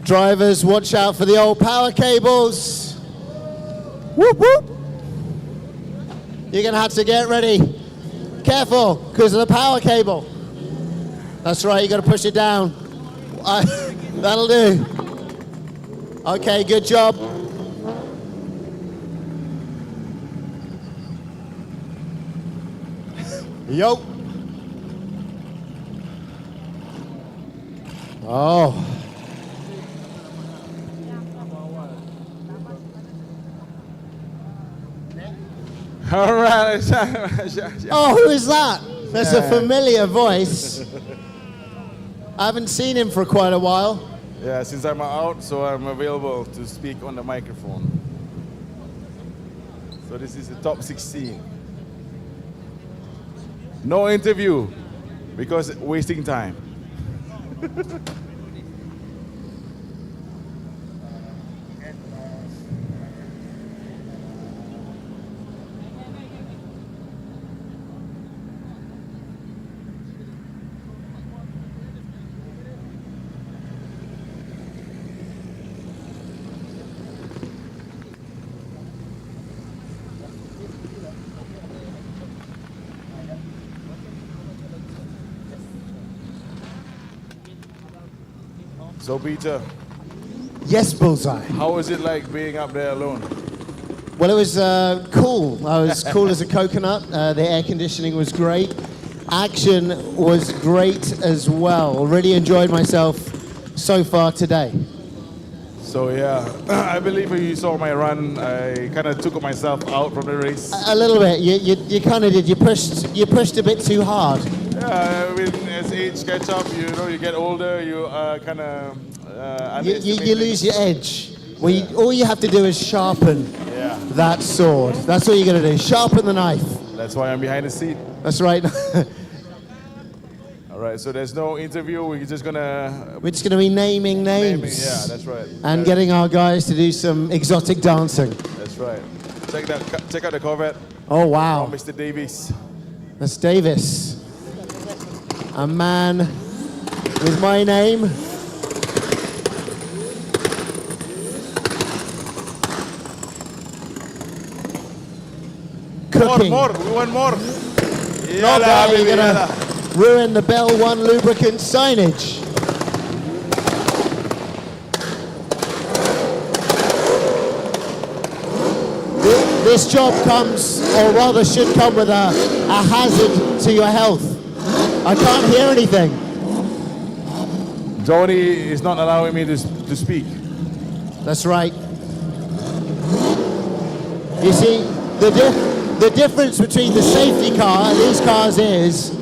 Drivers, watch out for the old power cables. Whoop, whoop. You're gonna have to get ready. Careful, because of the power cable. That's right, you gotta push it down. That'll do. Okay, good job. Yo. Oh. All right. Oh, who is that? That's a familiar voice. I haven't seen him for quite a while. Yeah, since I'm out, so I'm available to speak on the microphone. So this is the top 16. No interview, because wasting time. So Peter, Yes, Bullseye. how was it like being up there alone? Well, it was cool. I was cool as a coconut. The air conditioning was great. Action was great as well. Really enjoyed myself so far today. So yeah, I believe when you saw my run, I kind of took myself out from the race. A little bit. You kind of did. You pushed a bit too hard. Yeah, I mean, as age catch up, you know, you get older, you kind of You lose your edge. Well, all you have to do is sharpen Yeah, that sword. That's all you're going to do. Sharpen the knife. that's why I'm behind the seat. That's right. All right, so there's no interview. We're just gonna We're just going to be naming names. naming. Yeah, that's right. And getting our guys to do some exotic dancing. That's right. Check out the Corvette. Oh, Oh, wow. Mr. Davies. That's Davis. A man with my name. Cooking. More. We want more. Not Yalla, that you're baby, gonna yalla. ruin the Bell One lubricant signage. This job comes, or rather should come with a hazard to your health. I can't hear anything. Johnny is not allowing me to speak. That's right. You see, the difference between the safety car and these cars is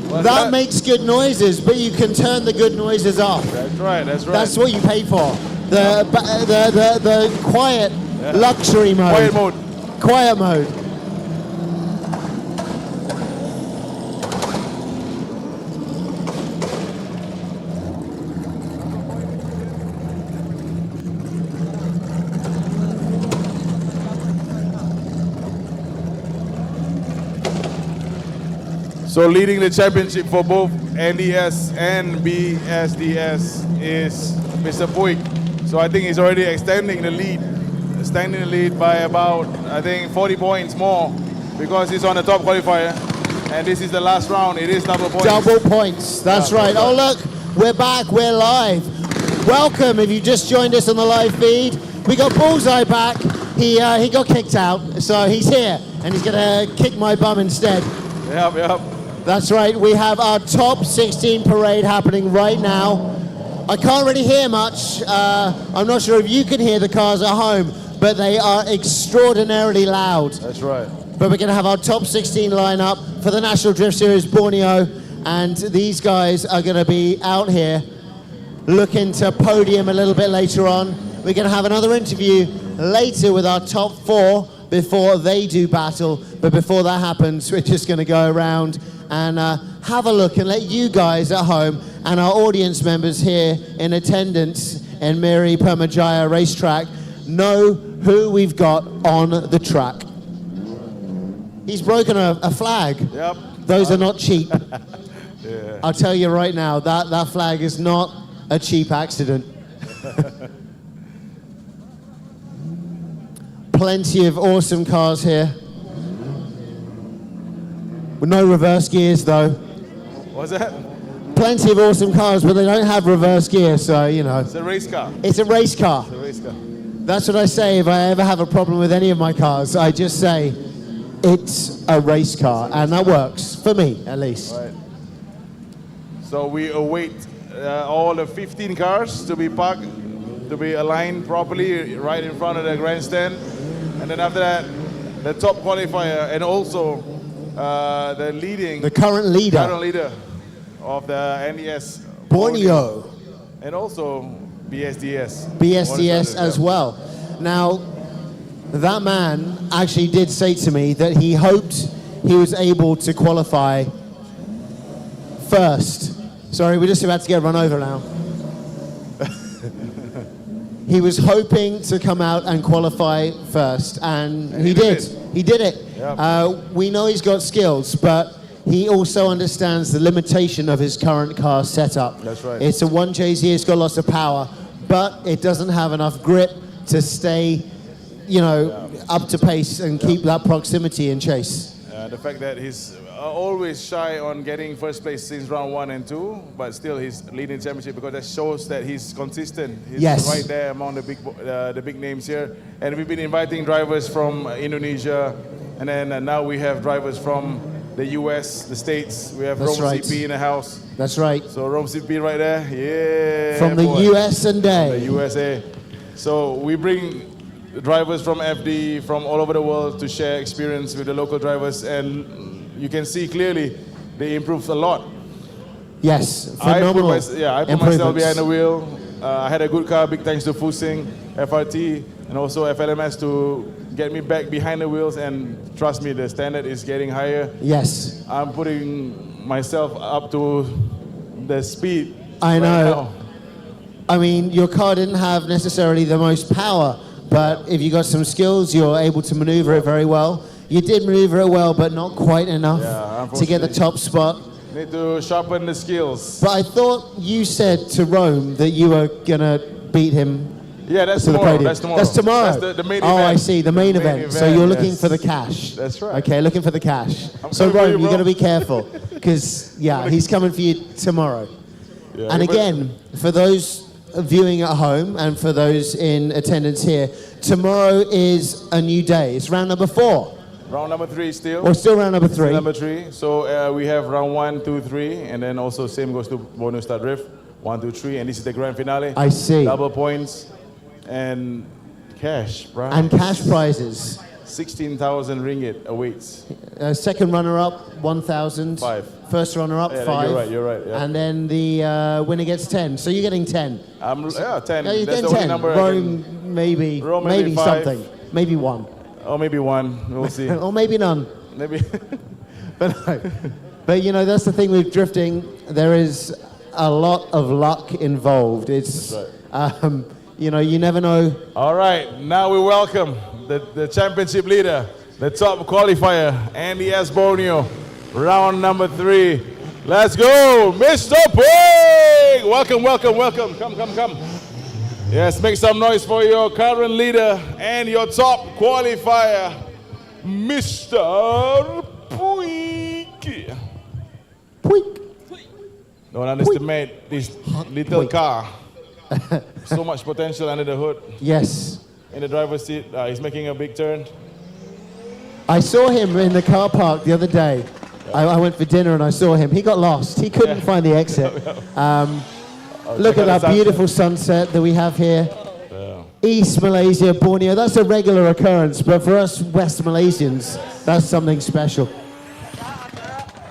Well, that makes good noises, but you can turn the good noises off. That's right. That's what you pay for. The quiet luxury mode. Quiet mode. Quiet mode. So leading the championship for both NDS and BSDS is Mr. Puig. So I think he's already extending the lead by about, I think, 40 points more because he's on the top qualifier. And this is the last round. It is double points. Double points. That's Yeah, right. that's Oh, look, we're back. We're live. Welcome if you just joined us on the live feed. We got Bullseye back. He got kicked out, so he's here, and he's going to kick my bum instead. Yep. That's right. We have our top 16 parade happening right now. I can't really hear much. I'm not sure if you can hear the cars at home, but they are extraordinarily loud. That's right. But we're going to have our top 16 lineup for the National Drift Series Borneo, and these guys are going to be out here looking to podium a little bit later on. We're going to have another interview later with our top 4 before they do battle. But before that happens, we're just going to go around and have a look and let you guys at home and our audience members here in attendance in Miri Permajaya racetrack know who we've got on the track. He's broken a flag. Yep. Those are not cheap. Yeah. I'll tell you right now, that flag is not a cheap accident. Plenty of awesome cars here. With no reverse gears though. What's that? Plenty of awesome cars, but they don't have reverse gear, so you know. It's a race car. It's a race car. It's a race car. That's what I say if I ever have a problem with any of my cars. I just say, it's a race car, and that works, for me at least. Right. So we await all the 15 cars to be parked, to be aligned properly right in front of the grandstand. And then after that, the top qualifier and also the current leader of the NDS Borneo. And also BSDS. BSDS as well. Now, that man actually did say to me that he hoped he was able to qualify first. Sorry, we're just about to get run over now. He was hoping to come out and qualify first, and he did. He did it. Yep. We know he's got skills, but he also understands the limitation of his current car setup. That's right. It's a 1JZ, it's got lots of power, but it doesn't have enough grip to stay, you know, up to pace and keep that proximity and chase. The fact that he's always shy on getting first place since round 1 and 2, but still he's leading championship because that shows that he's consistent. He's right there among the big names here. And we've been inviting drivers from Indonesia, and then now we have drivers from the US, the States. We have Rome CP in the house. That's right. So Rome CP right there, yeah. From the US and the USA. So we bring drivers from FD from all over the world to share experience with the local drivers, and you can see clearly they improved a lot. Yes, phenomenal. I put myself behind the wheel. I had a good car, big thanks to Foo Sing, FRT, and also FLMS to get me back behind the wheels, and trust me, the standard is getting higher. Yes. I'm putting myself up to the speed. I know. Now. I mean, your car didn't have necessarily the most power, but if you got some skills, you're able to maneuver it very well. You did maneuver it well, but not quite enough to get the top spot. Need to sharpen the skills. But I thought you said to Rome that you were going to beat him. Yeah, that's to tomorrow. The podium. That's tomorrow. That's tomorrow. That's the main event. event. I see, the main event. So you're looking for the cash. That's right. Okay, looking for the cash. So coming for you, Rome, bro. you got to be careful, because he's coming for you tomorrow. Yeah, and again, for those viewing at home and for those in attendance here, tomorrow is a new day. It's round number 4. Round number 3 still. Or still round number 3. Number 3. So we have round 1, 2, 3, and then also same goes to Borneo Star Drift. 1, 2, 3, and this is the grand finale. I see. Double points and cash, bro. And cash prizes. 16,000 ringgit awaits. Second runner-up, 1,000. 5. First runner-up, 5. You're right. Yeah. And then the winner gets 10. So you're getting 10. 10. No, you're That's getting the only 10. number. Rome, maybe 5. something. Maybe 1. Or maybe 1. We'll see. Or maybe none. Maybe. But no. But you know, that's the thing with drifting. There is a lot of luck involved. It's, you know, you never know. All right, now we welcome the championship leader, the top qualifier, NDS Borneo, round number 3. Let's go, Mr. Pig! Welcome. Come. Yes, make some noise for your current leader and your top qualifier, Mr. Puig. Don't underestimate this little car. So much potential under the hood. Yes. In the driver's seat, he's making a big turn. I saw him in the car park the other day. I went for dinner and I saw him. He got lost. He couldn't find the exit. Look at that beautiful sunset that we have here. East Malaysia, Borneo. That's a regular occurrence, but for us West Malaysians, that's something special.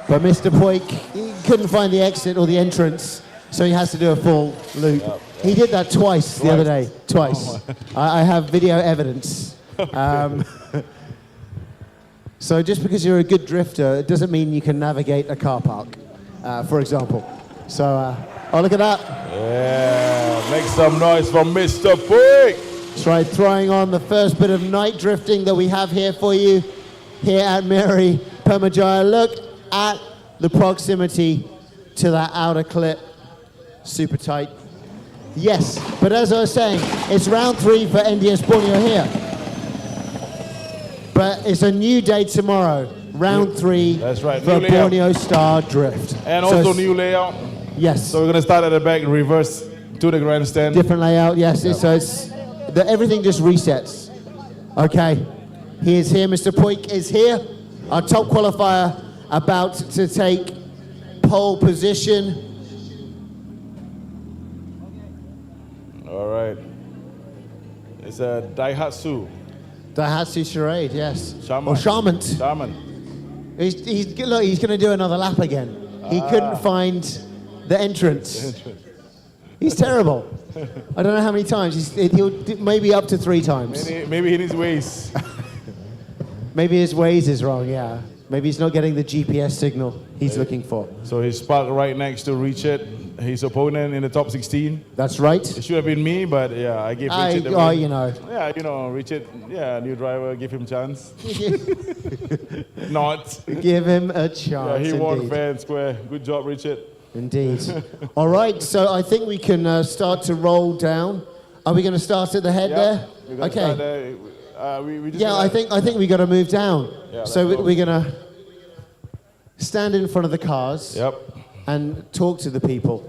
But Mr. Poik, he couldn't find the exit or the entrance, so he has to do a full loop. He did that twice the other day. Twice. I have video evidence. So just because you're a good drifter, it doesn't mean you can navigate a car park, for example. So, oh, look at that. Yeah, make some noise for Mr. Puig. Try trying on the first bit of night drifting that we have here for you. here at Miri, Permajaya. Look at the proximity to that outer clip. Super tight. Yes, but as I was saying, it's round 3 for NDS Borneo here. But it's a new day tomorrow. Round 3 That's right, for new layout. Borneo Star Drift. And So also it's- new layout. Yes. So we're gonna start at the back, reverse to the grandstand. Different layout, yes. So everything just resets. Okay, he is here. Mr. Puig is here. Our top qualifier about to take pole position. All right. It's a Daihatsu. Daihatsu Charade, yes. Shaman. Or Shaman. Shaman. Look, he's going to do another lap again. He couldn't find the entrance. He's terrible. I don't know how many times. He'll maybe up to 3 times. Maybe he needs ways. Maybe his Waze is wrong, yeah. Maybe he's not getting the GPS signal he's looking for. So he's parked right next to Richard, his opponent in the top 16. That's right. It should have been me, but yeah, I gave Richard the win. You know. Yeah, you know, Richard, new driver, give him chance. Not. Give him a Yeah, chance. he won Indeed. fair and square. Good job, Richard. Indeed. All right, so I think we can start to roll down. Are we going to start at the head there? We're gonna Okay. start there. We just Yeah, gonna- I think we got to move down. Yeah, So let's go. we're going to stand in front of the cars Yep. and talk to the people.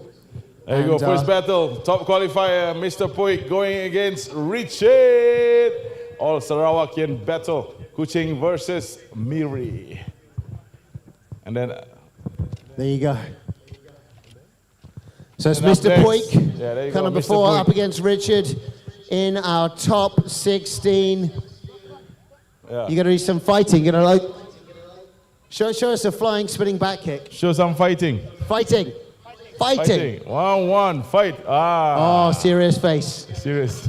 There you go, And, first battle. Top qualifier, Mr. Puig going against Richard. All Sarawakian battle. Kuching versus Miri. And then There you go. So it's And up Mr. next. Puig, Yeah, there you kind go, of Mr. before, Puig. up against Richard in our top 16. Yeah. You got to do some fighting. You got to show us a flying spinning back kick. Show some fighting. Fighting. 1-1, fight. Ah. Oh, serious face. Serious.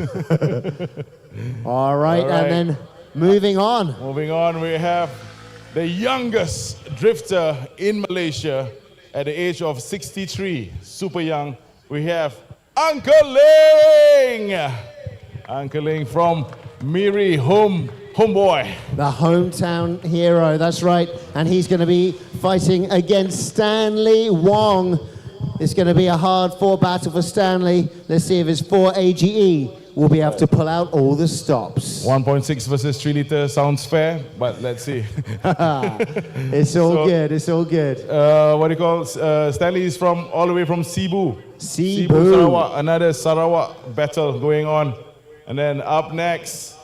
All right, All right. and then moving on. Moving on, we have the youngest drifter in Malaysia at the age of 63, super young. We have Uncle Ling. Uncle Ling from Miri, homeboy. The hometown hero, that's right. And he's going to be fighting against Stanley Wong. It's going to be a hard-fought battle for Stanley. Let's see if his 4 AGE will be able to pull out all the stops. 1.6 versus 3 liter sounds fair, but let's see. It's all So- good, it's all good. What do you call? Stanley is from all the way from Cebu. Cebu. Sarawak. Another Sarawak battle going on. And then up next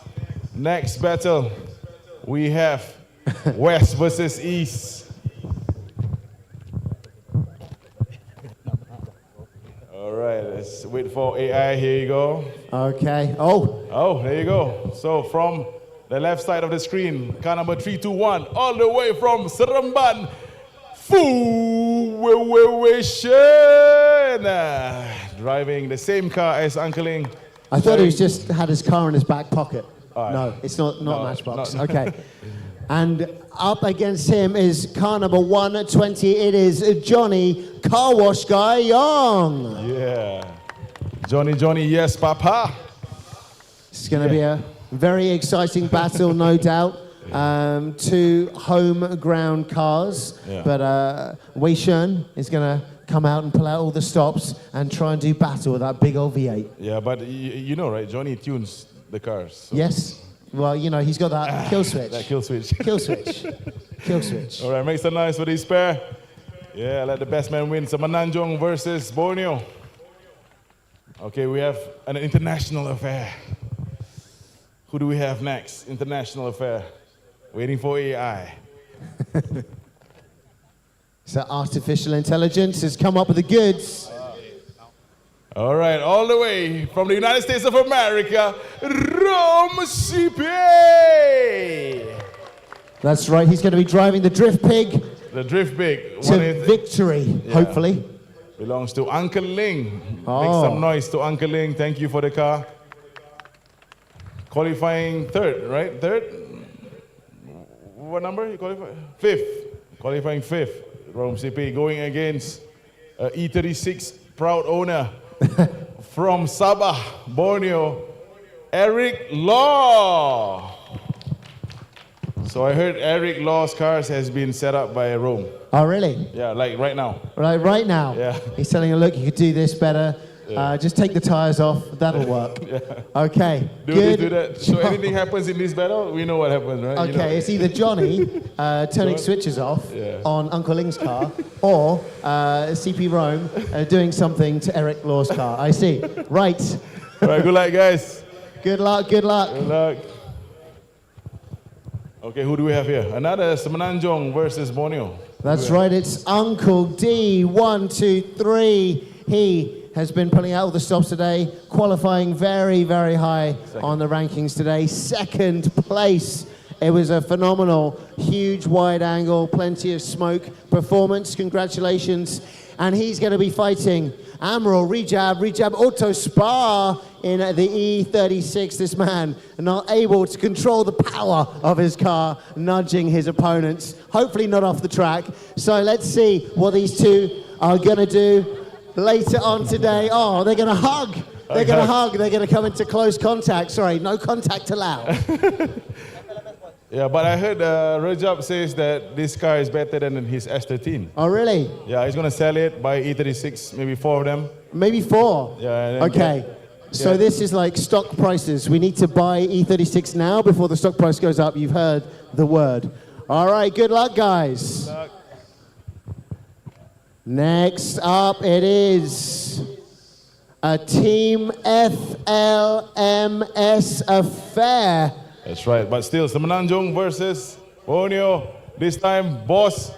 battle, we have West versus East. All right, let's wait for AI. Here you go. Okay. Oh, Oh, there you go. So from the left side of the screen, car number 321, all the way from Seremban, Foo Sing, driving the same car as Uncle Ling. I thought he was just had his car in his back pocket. All right. No, it's not No, Matchbox. no. Okay. And up against him is car number 120. It is Johnny Car Wash Guy Young. Yeah. Johnny, yes, Papa. It's going to be a very exciting battle, no doubt. 2 home ground cars. Yeah. But Wayan is going to come out and pull out all the stops and try and do battle with that big old V8. Yeah, but you know, right? Johnny tunes the cars. So. Yes. Well, you know, he's got that kill switch. That kill switch. Kill switch. Kill switch. All right, make some noise for this pair. Yeah, let the best man win. Semenanjung versus Borneo. Okay, we have an international affair. Who do we have next? International affair. Waiting for AI. So artificial intelligence has come up with the goods. All right, all the way from the United States of America, Rome CP. That's right, he's going to be driving the Drift Pig The Drift Big. to victory, hopefully. Belongs to Uncle Ling. Oh. Make some noise to Uncle Ling. Thank you for the car. Qualifying third, right? Third? What number you qualify? Fifth. Qualifying fifth. Rome CP going against E36 proud owner from Sabah, Borneo, Eric Law. So I heard Eric Law's cars has been set up by Rome. Oh, really? Yeah, like right now. Right now? Yeah. He's telling you, look, you could do this better. Just take the tires off. That'll work. Okay. Do Good. this, do that. So anything happens in this battle, we know what happens, right? Okay, You know. it's either Johnny turning switches off on Uncle Ling's car, or CP Rome doing something to Eric Law's car. I see. Right. All right, good luck, guys. Good luck, good luck. Good luck. Okay, who do we have here? Another Semenanjung versus Borneo. That's right, it's Uncle D. 1, 2, 3. He has been pulling out all the stops today, qualifying very, very high on the rankings today. Second place. It was a phenomenal, huge wide angle, plenty of smoke performance. Congratulations. And he's going to be fighting Amirul Rejab Auto Spa in the E36. This man not able to control the power of his car, nudging his opponents, hopefully not off the track. So let's see what these two are going to do later on today. Oh, they're going to hug. They're going to hug. They're going to come into close contact. Sorry, no contact allowed. Yeah, but I heard Rejab says that this car is better than his S13. Oh, really? Yeah, he's going to sell it, buy E36, maybe 4 of them. Maybe 4? Yeah. And then Okay. So this is like stock prices. We need to buy E36 now before the stock price goes up. You've heard the word. All right, good luck, guys. Good luck. Next up, it is a Team FLMS affair. That's right, but still, Semenanjung versus Borneo. This time, Boss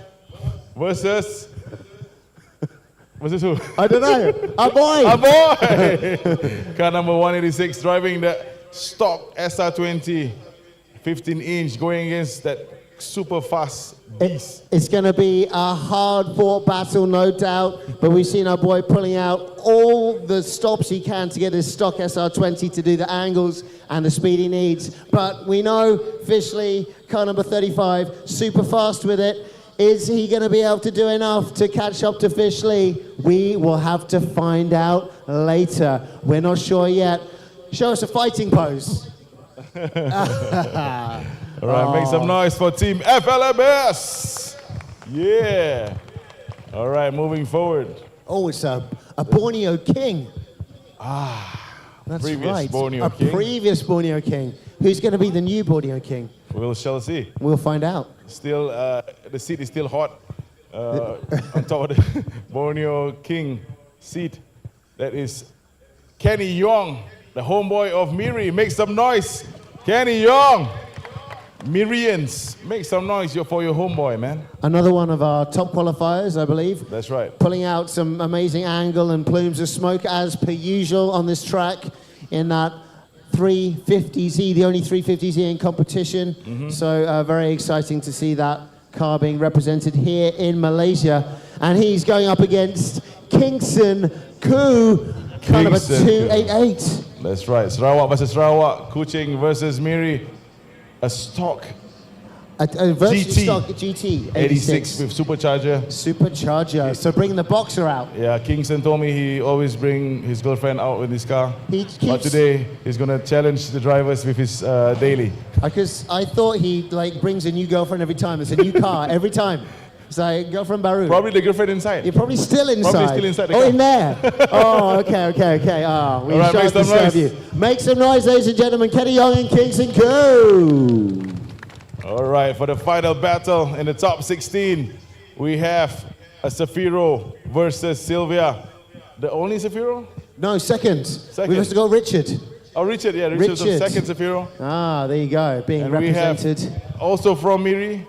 versus who? I don't know. A boy. A boy! Car number 186, driving the stock SR20, 15-inch, going against that super fast beast. It's going to be a hard-fought battle, no doubt, but we've seen our boy pulling out all the stops he can to get his stock SR20 to do the angles and the speed he needs. But we know Fishley, car number 35, super fast with it. Is he going to be able to do enough to catch up to Fishley? We will have to find out later. We're not sure yet. Show us a fighting pose. All right, make some noise for Team FLMS. Yeah. All right, moving forward. Oh, it's a Borneo King. That's Previous right. Borneo a King. previous Borneo King. Who's going to be the new Borneo King? We shall see. We'll find out. Still, the seat is still hot on top of the Borneo King seat. That is Kenny Yong, the homeboy of Miri. Make some noise. Kenny Yong. Mirians, make some noise for your homeboy, man. Another one of our top qualifiers, I believe. That's right. Pulling out some amazing angle and plumes of smoke as per usual on this track in that 350Z, the only 350Z in competition. So very exciting to see that car being represented here in Malaysia. And he's going up against Kingson Coup, car number 288. That's right. Sarawak versus Sarawak. Kuching versus Miri. A stock A virtually GT. stock GT 86 with supercharger. Supercharger. So bringing the boxer out. Yeah, Kingson told me he always bring his girlfriend out with his car. He But keeps, today he's gonna challenge the drivers with his daily. because I thought he like brings a new girlfriend every time. It's a new car every time. It's like girlfriend Baru. Probably the girlfriend inside. You're probably still inside. Probably still inside the oh, car. in there. Oh, okay. Oh, we All right, shall make some disturb noise. you. Make some noise, ladies and gentlemen. Kenny Young and Kingson Coup. All right, for the final battle in the top 16, we have a Safiro versus Sylvia. The only Safiro? No, second. Second. We must have got Richard. Oh, Richard, yeah, Richard's the Richard. second Safiro. Ah, there you go. Being And we have represented. also from Miri,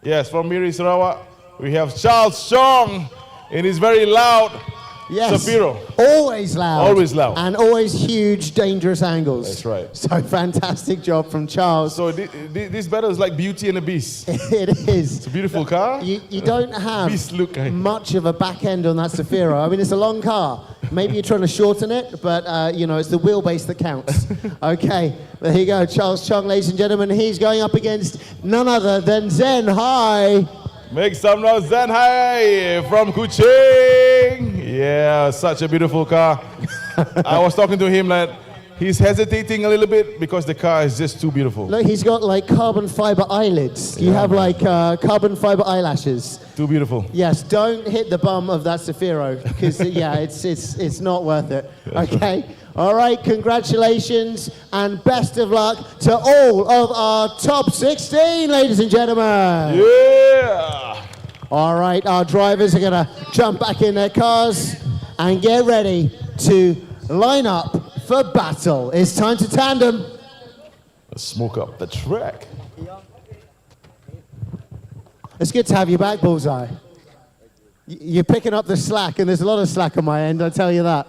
yes, from Miri, Sarawak, we have Charles Chong in his very loud Yes. Safiro. Always loud. Always loud. And always huge, dangerous angles. That's right. So fantastic job from Charles. So this battle is like Beauty and the Beast. It is. It's a beautiful car. You don't have Beast look, eh? much of a back end on that Safiro. I mean, it's a long car. Maybe you're trying to shorten it, but it's the wheelbase that counts. Okay, there you go. Charles Chong, ladies and gentlemen. He's going up against none other than Zen High. Make some noise, Zen High from Kuching. Yeah, such a beautiful car. I was talking to him that He's hesitating a little bit because the car is just too beautiful. Look, he's got like carbon fiber eyelids. You have like carbon fiber eyelashes. Too beautiful. Yes, don't hit the bum of that Zafiro because yeah, it's not worth it. Okay. All right, congratulations and best of luck to all of our top 16, ladies and gentlemen. Yeah. All right, our drivers are gonna jump back in their cars and get ready to line up for battle. It's time to tandem. Let's smoke up the track. It's good to have you back, Bullseye. You're picking up the slack, and there's a lot of slack on my end, I'll tell you that.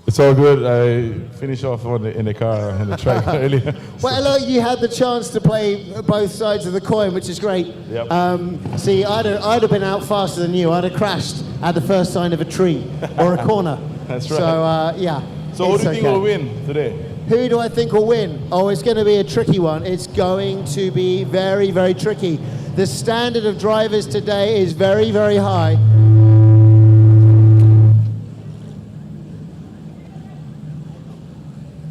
It's all good. I finished off in the car and the track earlier. Well, look, you had the chance to play both sides of the coin, which is great. Yep. See, I'd have been out faster than you. I'd have crashed at the first sign of a tree or a corner. That's right. So, yeah. So who do you think will win today? Who do I think will win? Oh, it's going to be a tricky one. It's going to be very, very tricky. The standard of drivers today is very, very high.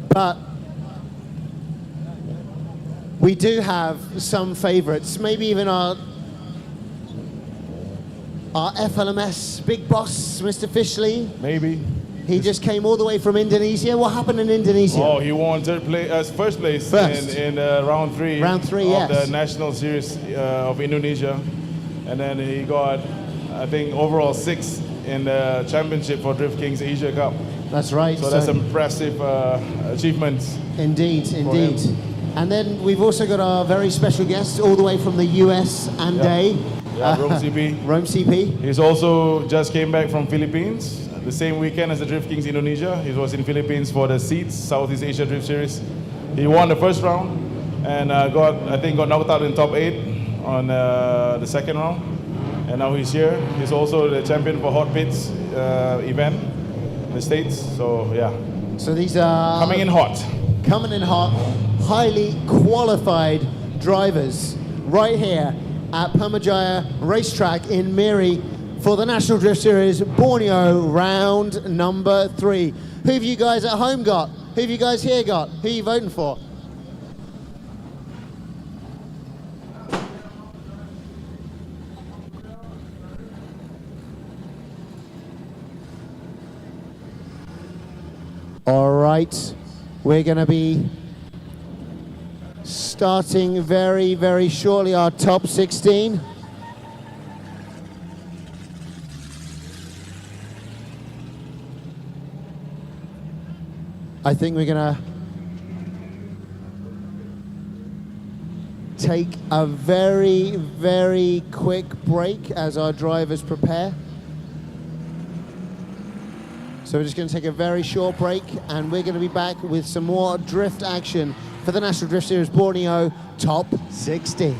But we do have some favorites, maybe even our FLMS big boss, Mr. Fishley. Maybe. He just came all the way from Indonesia. What happened in Indonesia? Oh, he won first place in round three. Round three, of yes. the national series of Indonesia, and then he got, I think, overall 6th in the championship for Drift Kings Asia Cup. That's right. So that's impressive achievements. Indeed, indeed. And then we've also got our very special guest all the way from the US and Rome CP. Rome CP. He's also just came back from Philippines, the same weekend as the Drift Kings Indonesia. He was in Philippines for the Seeds Southeast Asia Drift Series. He won the first round and got knocked out in top 8 on the second round. And now he's here. He's also the champion for Hot Pits event in the States. So yeah. So these are coming in hot. Coming in hot, highly qualified drivers right here at Pamajaya Racetrack in Miri for the National Drift Series Borneo round number 3. Who have you guys at home got? Who have you guys here got? Who are you voting for? All right, we're going to be starting very, very shortly our top 16. I think we're going to take a very, very quick break as our drivers prepare. So we're just going to take a very short break and we're going to be back with some more drift action for the National Drift Series Borneo Top 16.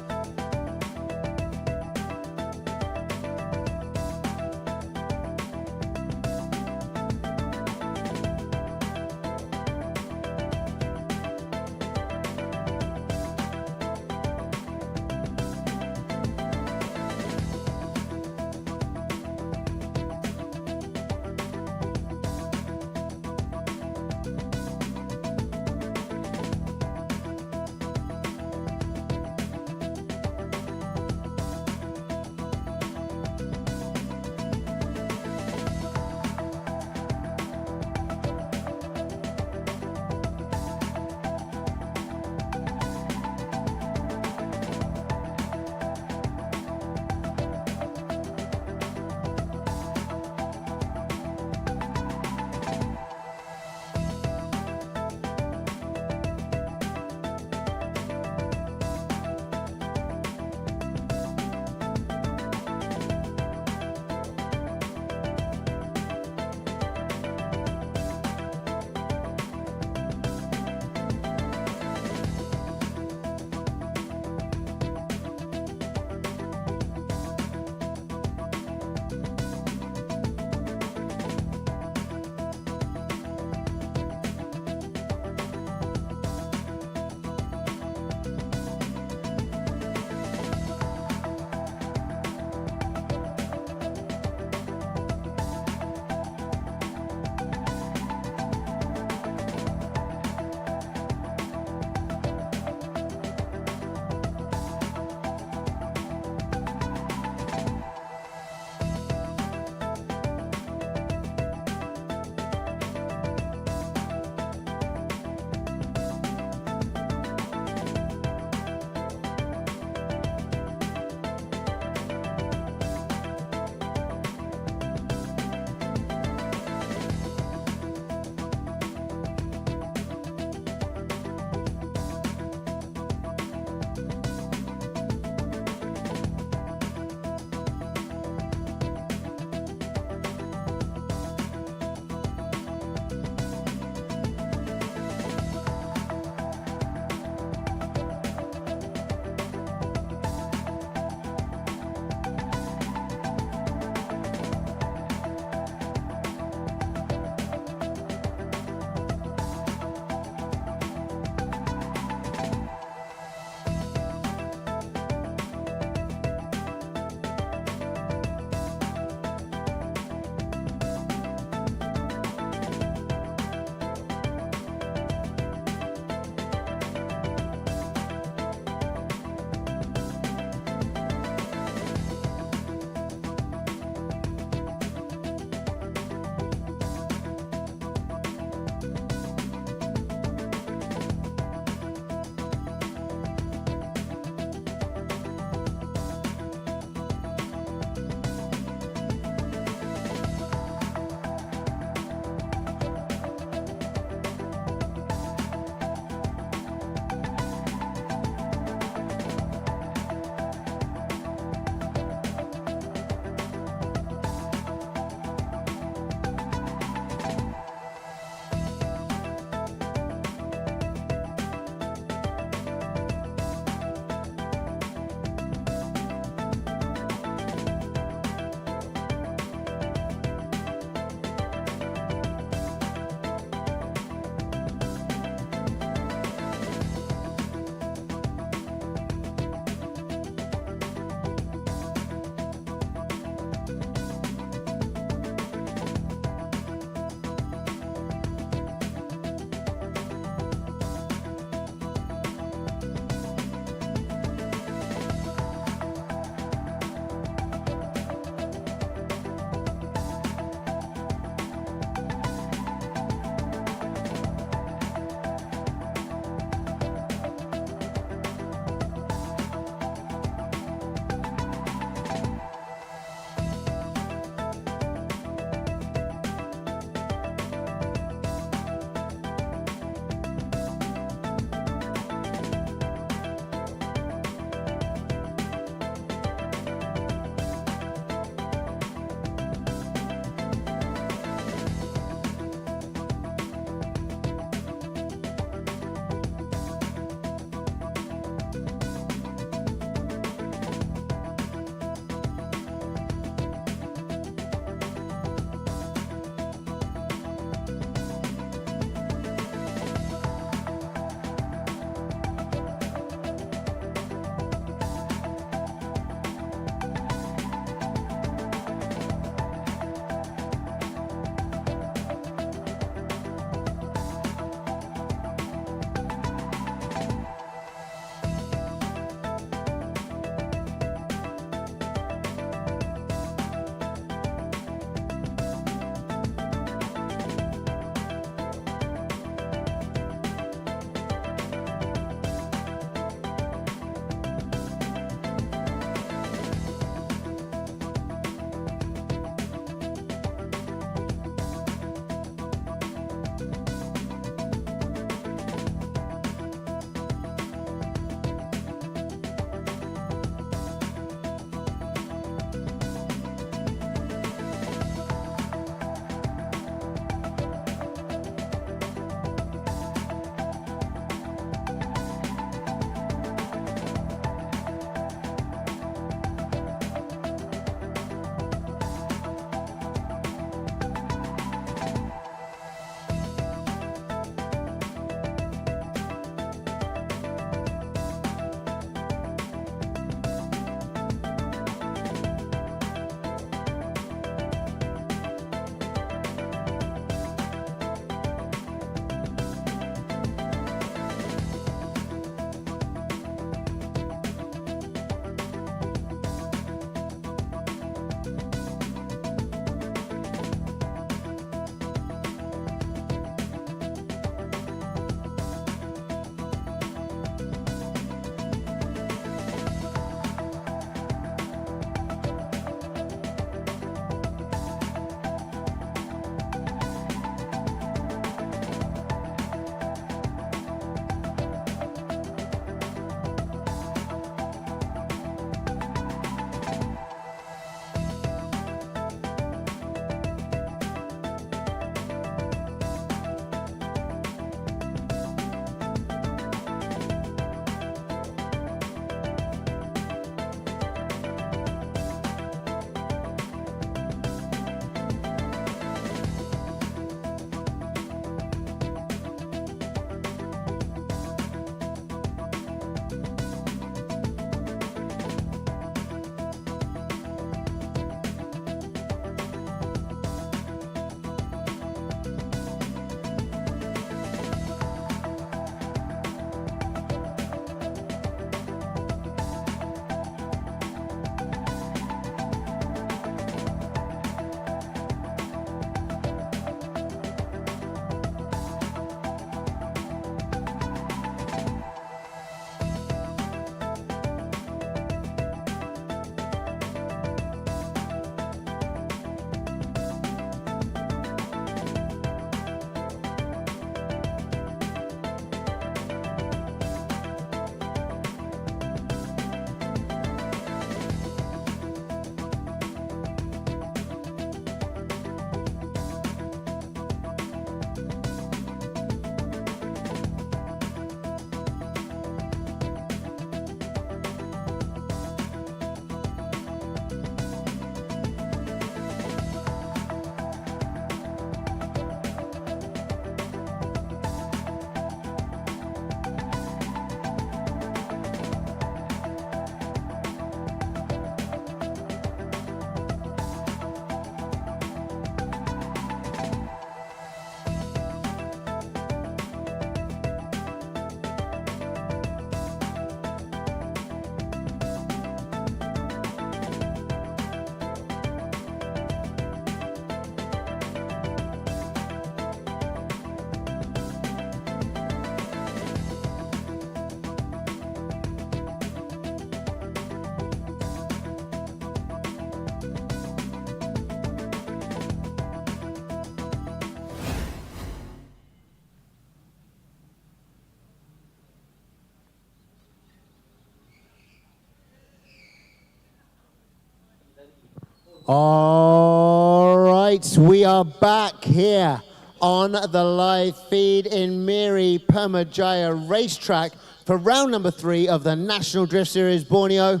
All right, we are back here on the live feed in Miri Permajaya Racetrack for round number 3 of the National Drift Series Borneo.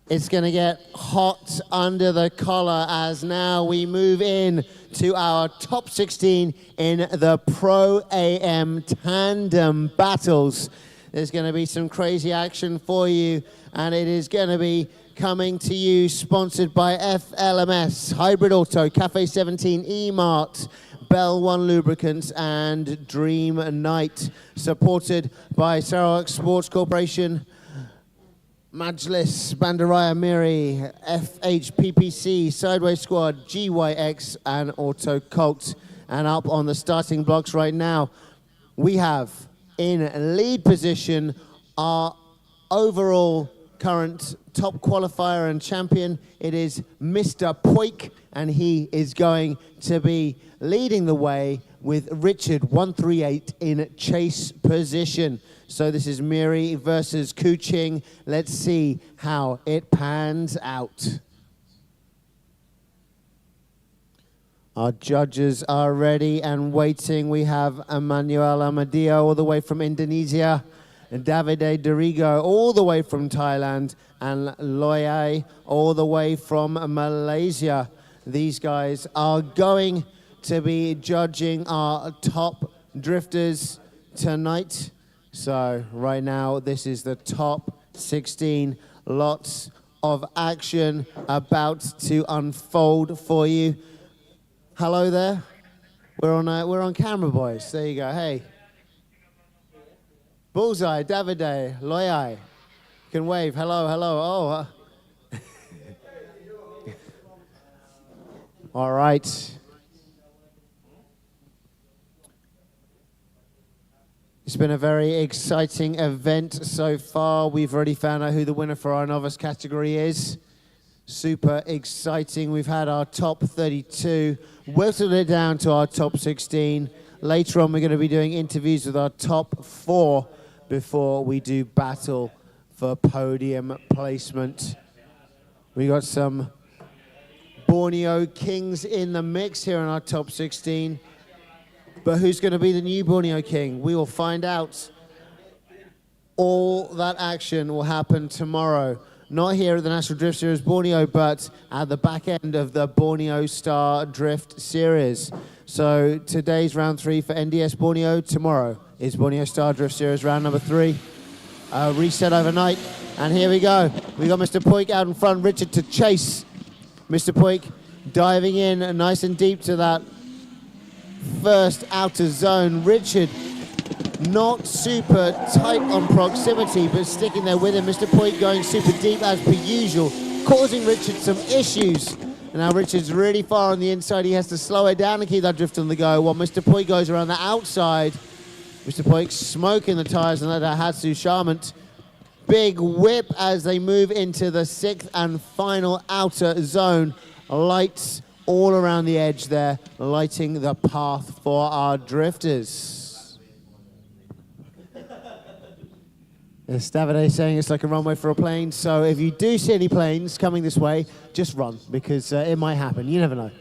It's going to get hot under the collar as now we move in to our top 16 in the Pro AM Tandem battles. There's going to be some crazy action for you, and it is going to be coming to you sponsored by FLMS, Hybrid Auto, Cafe 17, E-Mart, Bell One Lubricants, and Dream Night. Supported by Sarawak Sports Corporation, Majlis, Bandaraya Miri, FHPPC, Sidewayzsquad, GYX, and AutoCult. And up on the starting blocks right now, we have in lead position our overall current top qualifier and champion. It is Mr. Poik, and he is going to be leading the way with Richard 138 in chase position. So this is Miri versus Kuching. Let's see how it pans out. Our judges are ready and waiting. We have Emmanuel Amadio all the way from Indonesia, Davide Dorigo all the way from Thailand, and Loyai all the way from Malaysia. These guys are going to be judging our top drifters tonight. So right now, this is the top 16. Lots of action about to unfold for you. Hello there. We're on camera, boys. There you go. Hey. Bullseye, Davide, Loyai. You can wave. Hello, hello. Oh. All right. It's been a very exciting event so far. We've already found out who the winner for our novice category is. Super exciting. We've had our top 32, whittled it down to our top 16. Later on, we're going to be doing interviews with our top 4 before we do battle for podium placement. We got some Borneo Kings in the mix here in our top 16. But who's going to be the new Borneo King? We will find out. All that action will happen tomorrow. Not here at the National Drift Series Borneo, but at the back end of the Borneo Star Drift Series. So today's round 3 for NDS Borneo. Tomorrow is Borneo Star Drift Series round number 3. Reset overnight. And here we go. We got Mr. Poik out in front, Richard to chase. Mr. Poik diving in nice and deep to that first outer zone. Richard not super tight on proximity, but sticking there with him. Mr. Poik going super deep as per usual, causing Richard some issues. And now Richard's really far on the inside. He has to slow it down and keep that drift on the go, while Mr. Poik goes around the outside. Mr. Poik smoking the tires on that Daihatsu Charmant. Big whip as they move into the 6th and final outer zone. Lights all around the edge there, lighting the path for our drifters. As Davide saying it's like a runway for a plane, so if you do see any planes coming this way, just run, because it might happen. You never know.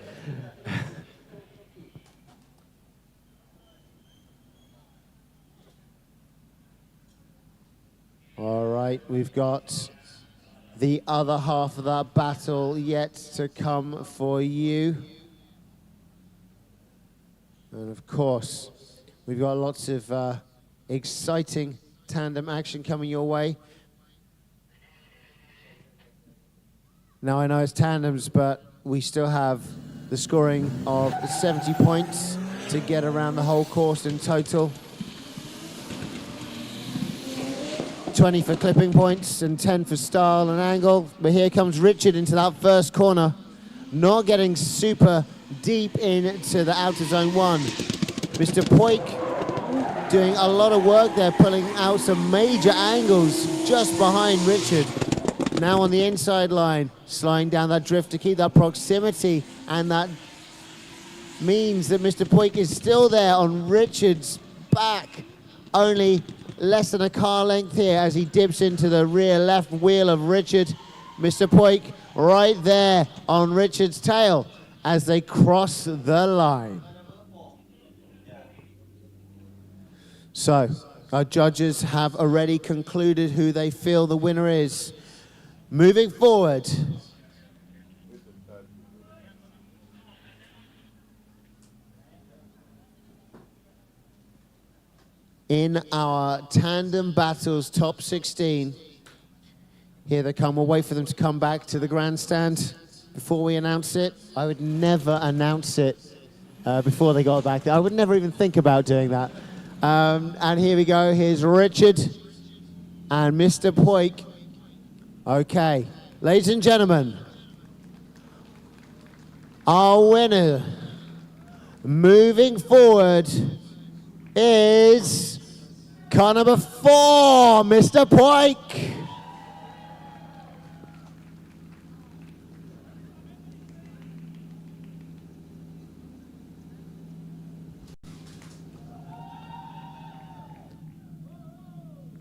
All right, we've got the other half of that battle yet to come for you. And of course, we've got lots of exciting tandem action coming your way. Now I know it's tandems, but we still have the scoring of 70 points to get around the whole course in total. 20 for clipping points and 10 for style and angle. But here comes Richard into that first corner, not getting super deep into the outer zone 1. Mr. Poik doing a lot of work there, pulling out some major angles just behind Richard. Now on the inside line, sliding down that drift to keep that proximity, and that means that Mr. Poik is still there on Richard's back. Only less than a car length here as he dips into the rear left wheel of Richard. Mr. Poik right there on Richard's tail as they cross the line. So, our judges have already concluded who they feel the winner is. Moving forward, in our tandem battles top 16, here they come. We'll wait for them to come back to the grandstand before we announce it. I would never announce it before they got back there. I would never even think about doing that. And here we go. Here's Richard and Mr. Poik. Okay, ladies and gentlemen, our winner moving forward is car number 4, Mr. Poik.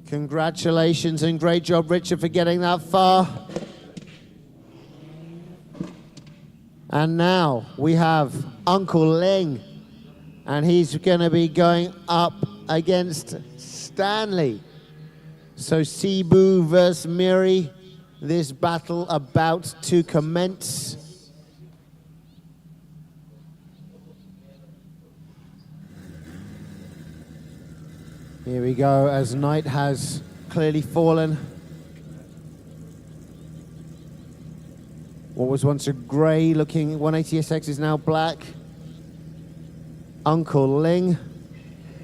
Congratulations and great job, Richard, for getting that far. And now we have Uncle Ling, and he's going to be going up against Stanley. So Cebu versus Miri, this battle about to commence. Here we go, as night has clearly fallen. What was once a grey looking 180SX is now black. Uncle Ling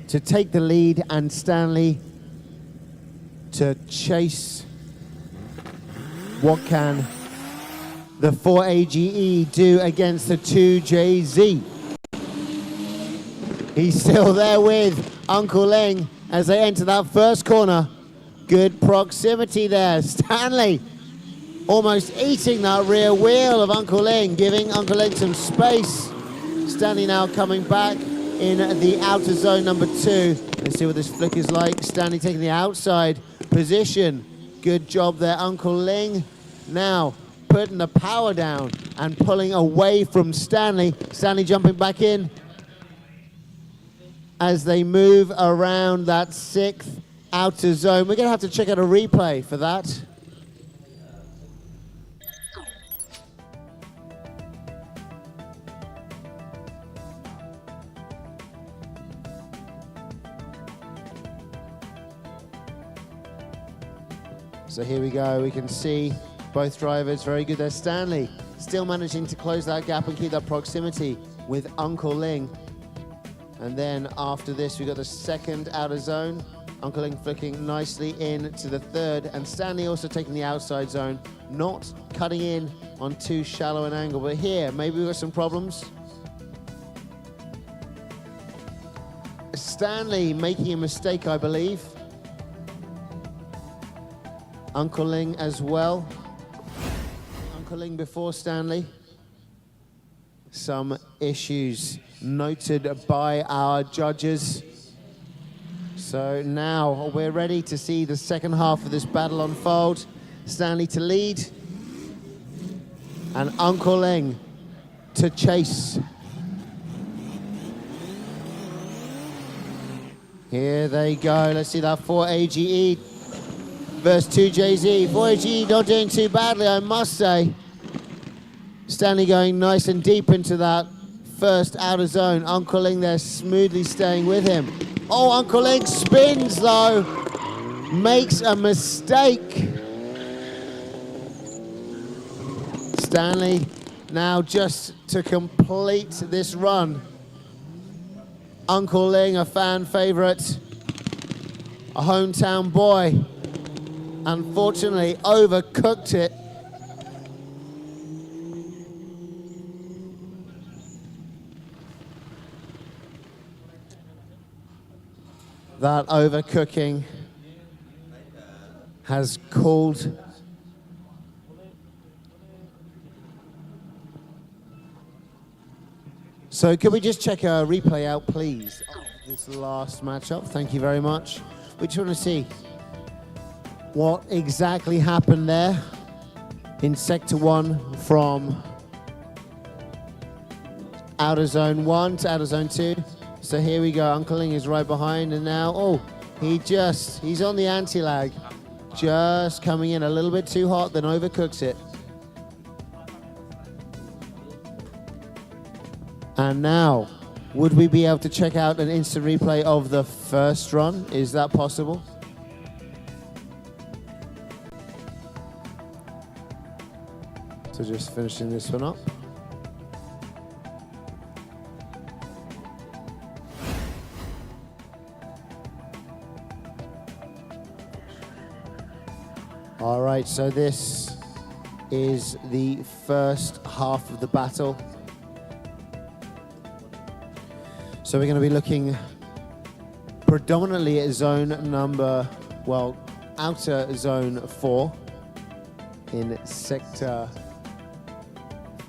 to take the lead and Stanley to chase. What can the 4AGE do against the 2JZ? He's still there with Uncle Ling as they enter that first corner. Good proximity there. Stanley almost eating that rear wheel of Uncle Ling, giving Uncle Ling some space. Stanley now coming back in the outer zone number 2. Let's see what this flick is like. Stanley taking the outside position. Good job there, Uncle Ling. Now putting the power down and pulling away from Stanley. Stanley jumping back in as they move around that 6th outer zone. We're going to have to check out a replay for that. So here we go, we can see both drivers very good there. Stanley still managing to close that gap and keep that proximity with Uncle Ling. And then after this, we got the 2nd outer zone. Uncle Ling flicking nicely into the 3rd, and Stanley also taking the outside zone, not cutting in on too shallow an angle. But here, maybe we've got some problems. Stanley making a mistake, I believe. Uncle Ling as well. Uncle Ling before Stanley. Some issues noted by our judges. So now we're ready to see the second half of this battle unfold. Stanley to lead and Uncle Ling to chase. Here they go. Let's see that 4AGE versus 2JZ. 4AGE not doing too badly, I must say. Stanley going nice and deep into that first outer zone. Uncle Ling there smoothly staying with him. Oh, Uncle Ling spins though. Makes a mistake. Stanley now just to complete this run. Uncle Ling, a fan favorite, a hometown boy, unfortunately overcooked it. That overcooking has called So could we just check a replay out, please, of this last matchup? Thank you very much. We just want to see what exactly happened there. in Sector 1 from outer zone 1 to outer zone 2. So here we go, Uncle Ling is right behind, and now, oh, he's on the anti-lag. Just coming in a little bit too hot, then overcooks it. And now, would we be able to check out an instant replay of the first run? Is that possible? So just finishing this one up. All right, so this is the first half of the battle. So we're going to be looking predominantly at zone number, well, outer zone 4 in sector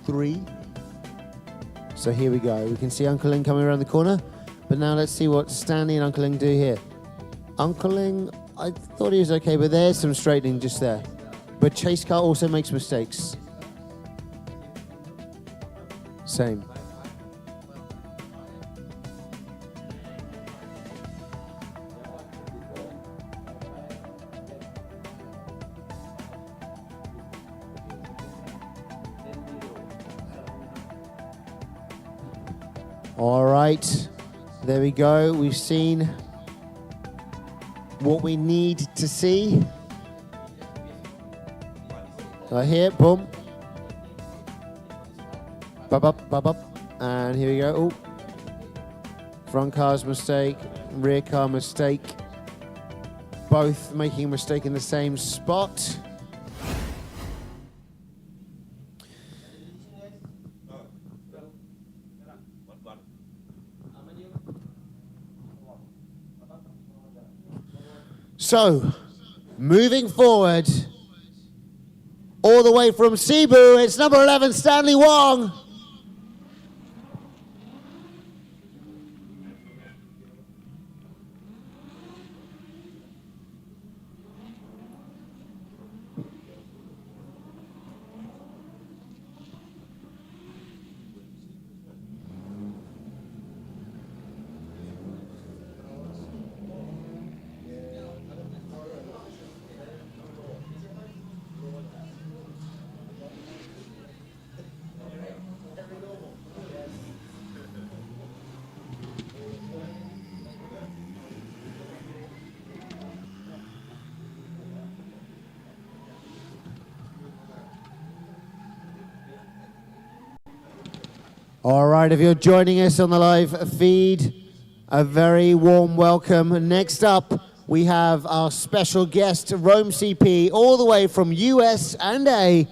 3. So here we go. We can see Uncle Ling coming around the corner, but now let's see what Stanley and Uncle Ling do here. Uncle Ling, I thought he was okay, but there's some straightening just there. But Chase Car also makes mistakes. Same. All right, there we go. We've seen what we need to see. Right here, boom. Bub up, bub up. And here we go. Oh. Front car's mistake, rear car mistake. Both making a mistake in the same spot. So, moving forward, all the way from Cebu, it's number 11, Stanley Wong. All right, if you're joining us on the live feed, a very warm welcome. Next up, we have our special guest, Rome CP, all the way from US and A.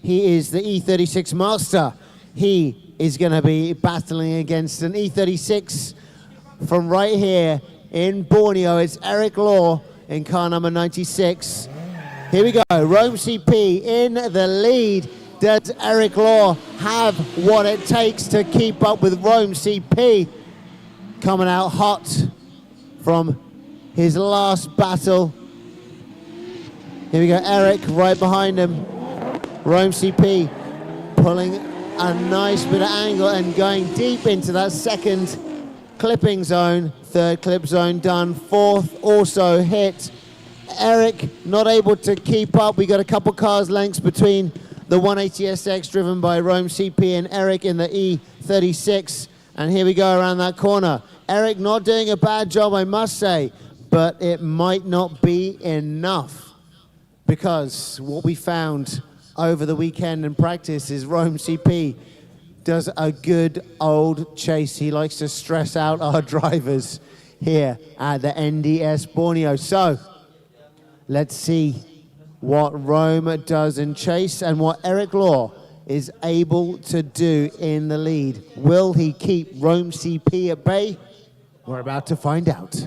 He is the E36 master. He is going to be battling against an E36 from right here in Borneo. It's Eric Law in car number 96. Here we go, Rome CP in the lead. Does Eric Law have what it takes to keep up with Rome CP? Coming out hot from his last battle. Here we go, Eric right behind him. Rome CP pulling a nice bit of angle and going deep into that second clipping zone. Third clip zone done, fourth also hit. Eric not able to keep up. We got a couple cars lengths between the 180SX driven by Rome CP and Eric in the E36. And here we go around that corner. Eric not doing a bad job, I must say, but it might not be enough, because what we found over the weekend in practice is Rome CP does a good old chase. He likes to stress out our drivers here at the NDS Borneo. So let's see what Rome does in chase and what Eric Law is able to do in the lead. Will he keep Rome CP at bay? We're about to find out.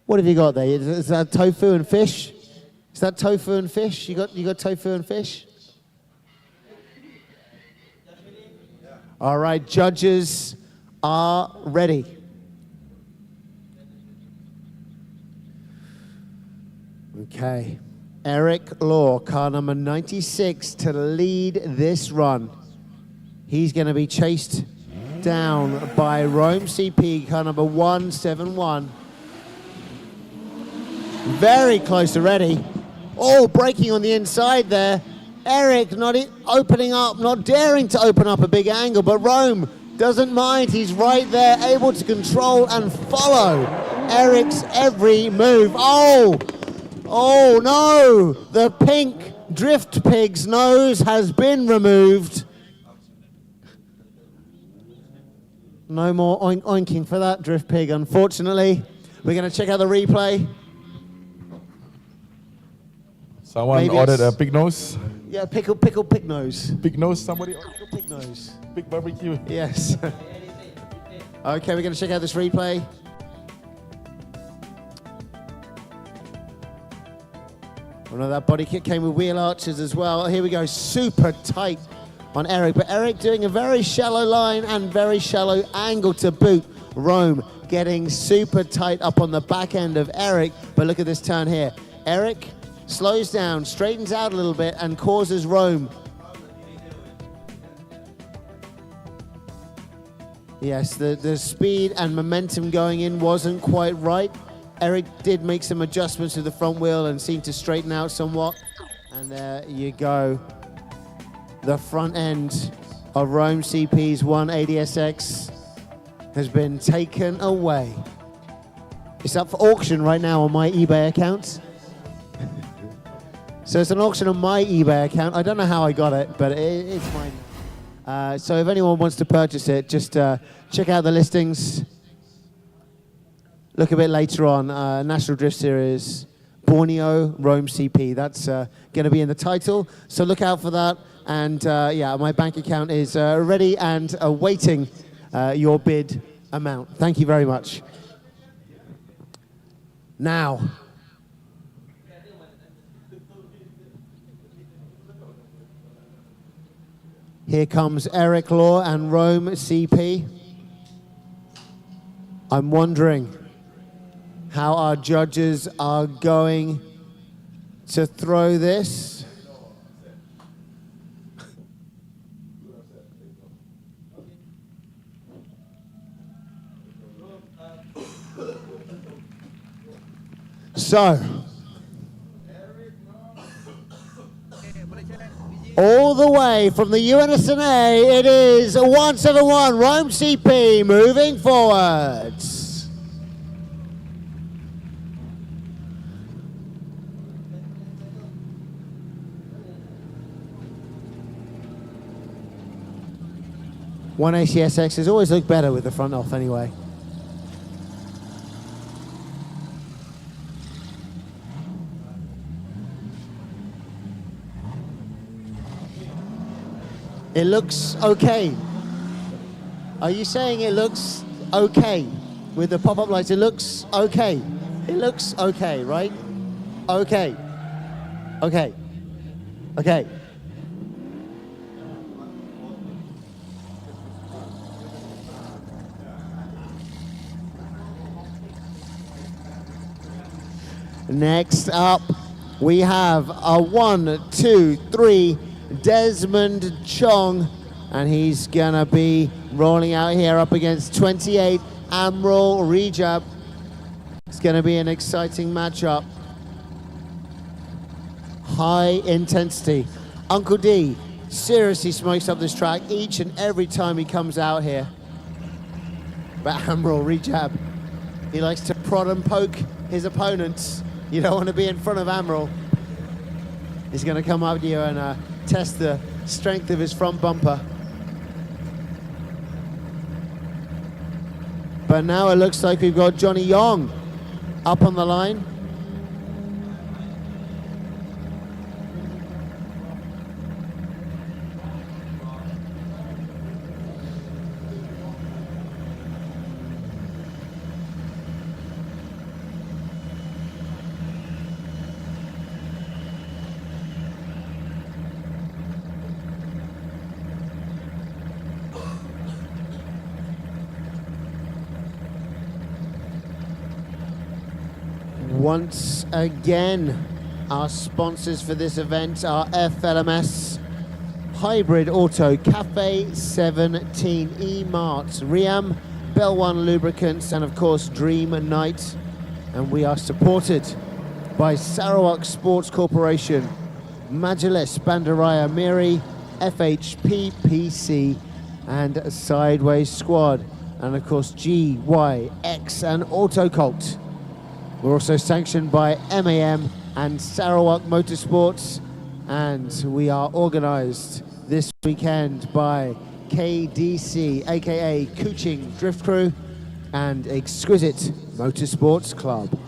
What have you got there? Is that tofu and fish? Is that tofu and fish? You got tofu and fish? All right, judges are ready. Okay. Eric Law, car number 96 to lead this run. He's going to be chased down by Rome CP, car number 171. Very close already. Oh, braking on the inside there. Eric not opening up, not daring to open up a big angle, but Rome doesn't mind. He's right there, able to control and follow Eric's every move. Oh no! The pink drift pig's nose has been removed. No more oinking for that drift pig, unfortunately. We're going to check out the replay. Someone Maybe ordered a it's- pig nose. Yeah, pickle pig nose. Pig nose, somebody ordered Pickle pig nose. pig barbecue. Yes. Okay, we're going to check out this replay. Oh no, that body kit came with wheel arches as well. Here we go, super tight on Eric, but Eric doing a very shallow line and very shallow angle to boot. Rome getting super tight up on the back end of Eric, but look at this turn here. Eric slows down, straightens out a little bit, and causes Rome. Yes, the speed and momentum going in wasn't quite right. Eric did make some adjustments to the front wheel and seemed to straighten out somewhat. And there you go. The front end of Rome CP's 180SX has been taken away. It's up for auction right now on my eBay account. So it's an auction on my eBay account. I don't know how I got it, but it's mine. So if anyone wants to purchase it, just check out the listings. Look a bit later on, National Drift Series, Borneo, Rome CP. That's going to be in the title, so look out for that. And yeah, my bank account is ready and awaiting your bid amount. Thank you very much. Now, here comes Eric Law and Rome CP. I'm wondering how our judges are going to throw this. So, all the way from the UNSNA, it is 171 Rome CP moving forwards. One ACSXs always look better with the front off anyway. It looks okay. Are you saying it looks okay? With the pop-up lights, it looks okay. It looks okay, right? Okay. Okay. Okay. Next up, we have a 1, 2, 3 Desmond Chong, and he's gonna be rolling out here up against 28 Amirul Rejab. It's gonna be an exciting matchup. High intensity. Uncle D seriously smokes up this track each and every time he comes out here. But Amirul Rejab, he likes to prod and poke his opponents. You don't want to be in front of Amirul. He's going to come up to you and test the strength of his front bumper. But now it looks like we've got Johnny Yong up on the line. Once again, Our sponsors for this event are FLMS, Hybrid Auto, Cafe 17, E-Mart, Riam, Bell One Lubricants, and of course Dream Night. And we are supported by Sarawak Sports Corporation, Majalis Bandaraya Miri, FHPPC, and Sidewayzsquad, and of course GYX and AutoCult. We're also sanctioned by MAM and Sarawak Motorsports, and we are organised this weekend by KDC, aka Kuching Drift Crew, and Exquisite Motorsports Club.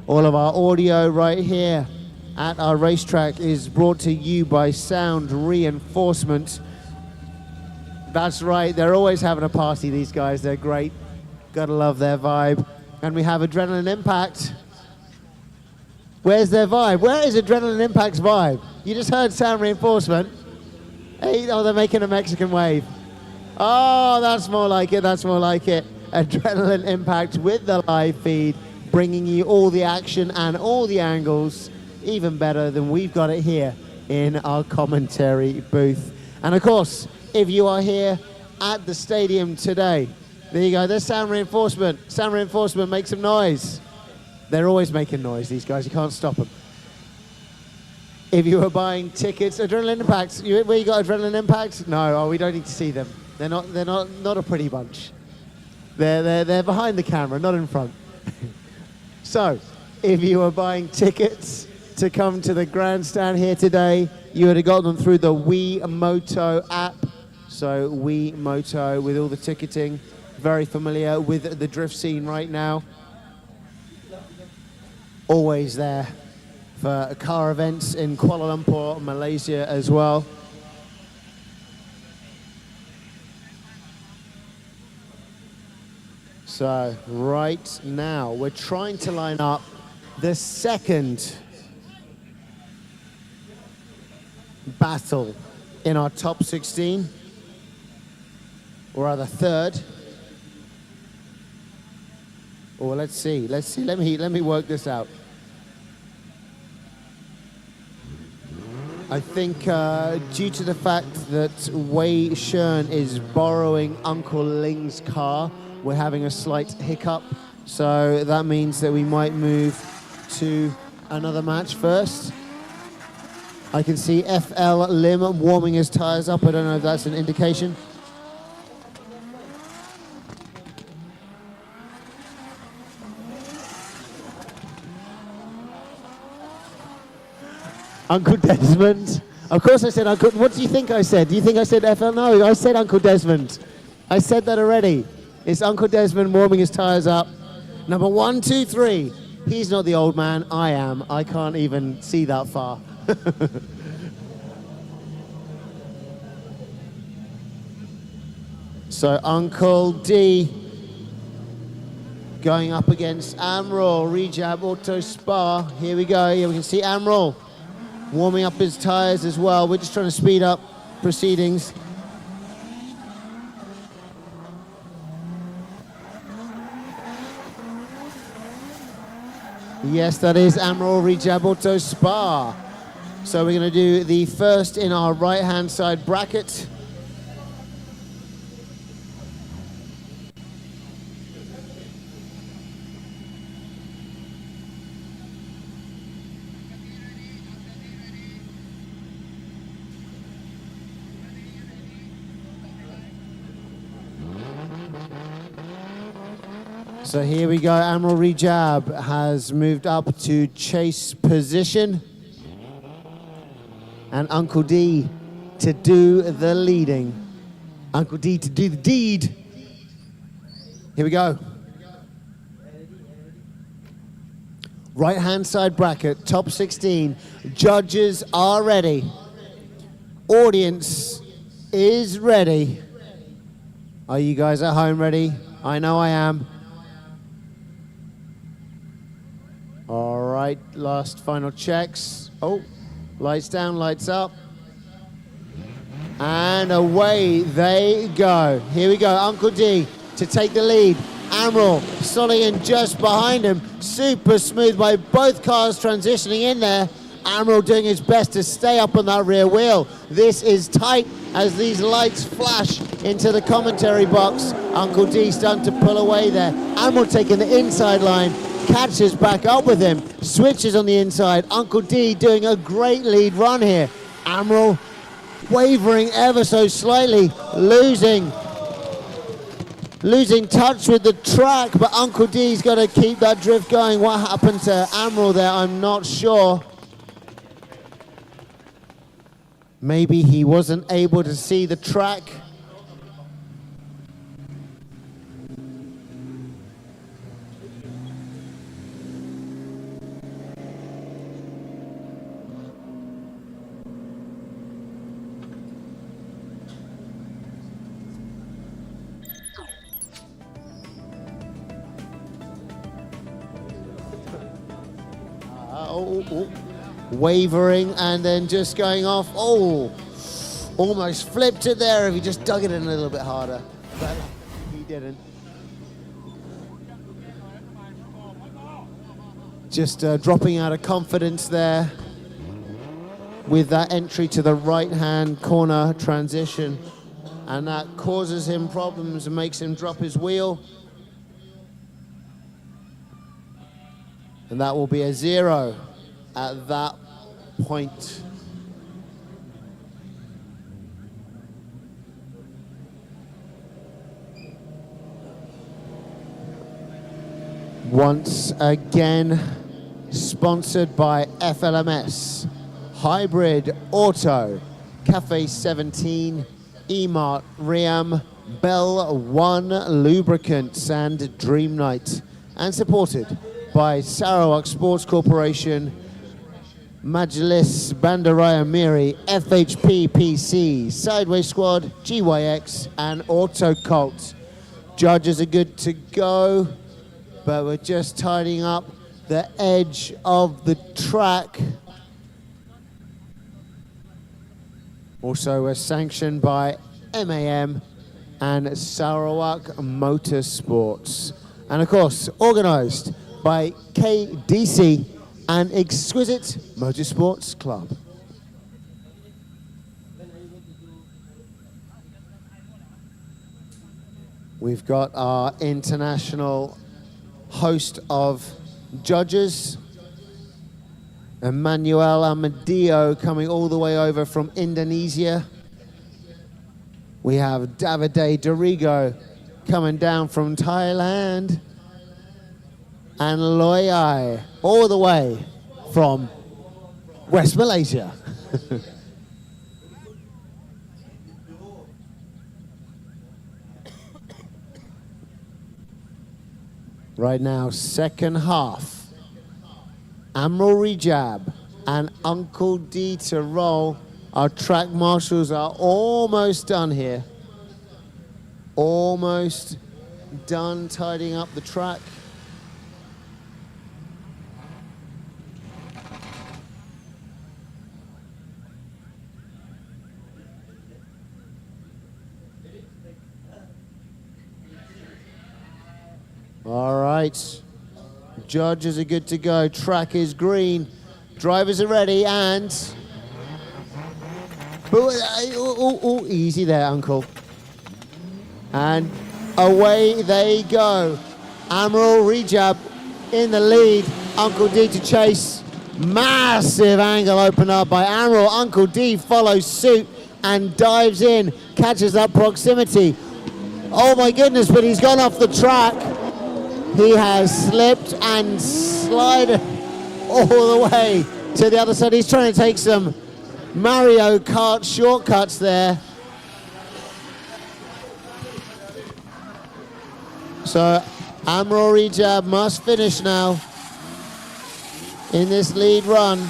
All of our audio right here at our racetrack is brought to you by Sound Reinforcement. That's right, they're always having a party, these guys. They're great. Gotta love their vibe. And we have Adrenaline Impact. Where's their vibe? Where is Adrenaline Impact's vibe? You just heard Sound Reinforcement. Hey, oh, they're making a Mexican wave. Oh, that's more like it, that's more like it. Adrenaline Impact with the live feed, bringing you all the action and all the angles, even better than we've got it here in our commentary booth. And of course, if you are here at the stadium today, there you go, there's Sound Reinforcement. Sound Reinforcement, make some noise. They're always making noise, these guys, you can't stop them. If you were buying tickets, Adrenaline Impact, where you got Adrenaline Impact? No, oh, we don't need to see them. They're not a pretty bunch. They're behind the camera, not in front. So, if you were buying tickets to come to the grandstand here today, you would have got them through the Wemotoo app. So Wemotoo with all the ticketing, very familiar with the drift scene right now. Always there for car events in Kuala Lumpur, Malaysia as well. So right now, we're trying to line up the second battle in our top 16, or rather third. Or let's see, let me work this out. I think due to the fact that Wei Shern is borrowing Uncle Ling's car, we're having a slight hiccup. So that means that we might move to another match first. I can see FL Lim warming his tires up. I don't know if that's an indication. Uncle Desmond. Of course I said Uncle. What do you think I said? Do you think I said FL? No, I said Uncle Desmond. I said that already. It's Uncle Desmond warming his tires up. Number 1, 2, 3. He's not the old man, I am. I can't even see that far. So Uncle D going up against Amirul Rejab Auto Spa. Here we go. Here we can see Amirul warming up his tires as well. We're just trying to speed up proceedings. Yes, that is Amirul Rejab Auto Spa. So we're going to do the first in our right-hand side bracket. So here we go, Amirul Rejab has moved up to chase position. And Uncle D to do the leading. Uncle D to do the deed. Here we go. Right-hand side bracket, top 16. Judges are ready. Audience is ready. Are you guys at home ready? I know I am. All right, last final checks. Oh, lights down, lights up. And away they go. Here we go, Uncle D to take the lead. Amirul slotting in just behind him. Super smooth by both cars transitioning in there. Amirul doing his best to stay up on that rear wheel. This is tight as these lights flash into the commentary box. Uncle D starting to pull away there. Amirul taking the inside line, catches back up with him, switches on the inside. Uncle D doing a great lead run here. Amirul wavering ever so slightly, losing touch with the track, but Uncle D's got to keep that drift going. What happened to Amirul there, I'm not sure. Maybe he wasn't able to see the track. Wavering and then just going off. Oh, almost flipped it there if he just dug it in a little bit harder. But he didn't. Just dropping out of confidence there with that entry to the right-hand corner transition. And that causes him problems and makes him drop his wheel. And that will be a 0 at that point. Once again, sponsored by FLMS, Hybrid Auto, Cafe 17, Emart Riam, Bell One Lubricants and Dream Night, and supported by Sarawak Sports Corporation, Majlis Bandaraya Miri, FHPPC, Sidewayzsquad, GYX, and AutoCult. Judges are good to go, but we're just tidying up the edge of the track. Also, we're sanctioned by MAM and Sarawak Motorsports. And of course, organised by KDC and Exquisite Motorsports Club. We've got our international host of judges, Emmanuel Amadeo, coming all the way over from Indonesia. We have Davide Dorigo coming down from Thailand. And Loyai, all the way from West Malaysia. Right now, second half. Amirul Rejab and Uncle D to roll. Our track marshals are almost done here. Almost done tidying up the track. All right, judges are good to go. Track is green. Drivers are ready and... easy there, Uncle. And away they go. Amirul Rejab in the lead. Uncle D to chase. Massive angle opened up by Amirul. Uncle D follows suit and dives in. Catches that proximity. Oh my goodness, but he's gone off the track. He has slipped and slided all the way to the other side. He's trying to take some Mario Kart shortcuts there. So Amirul Rejab must finish now in this lead run.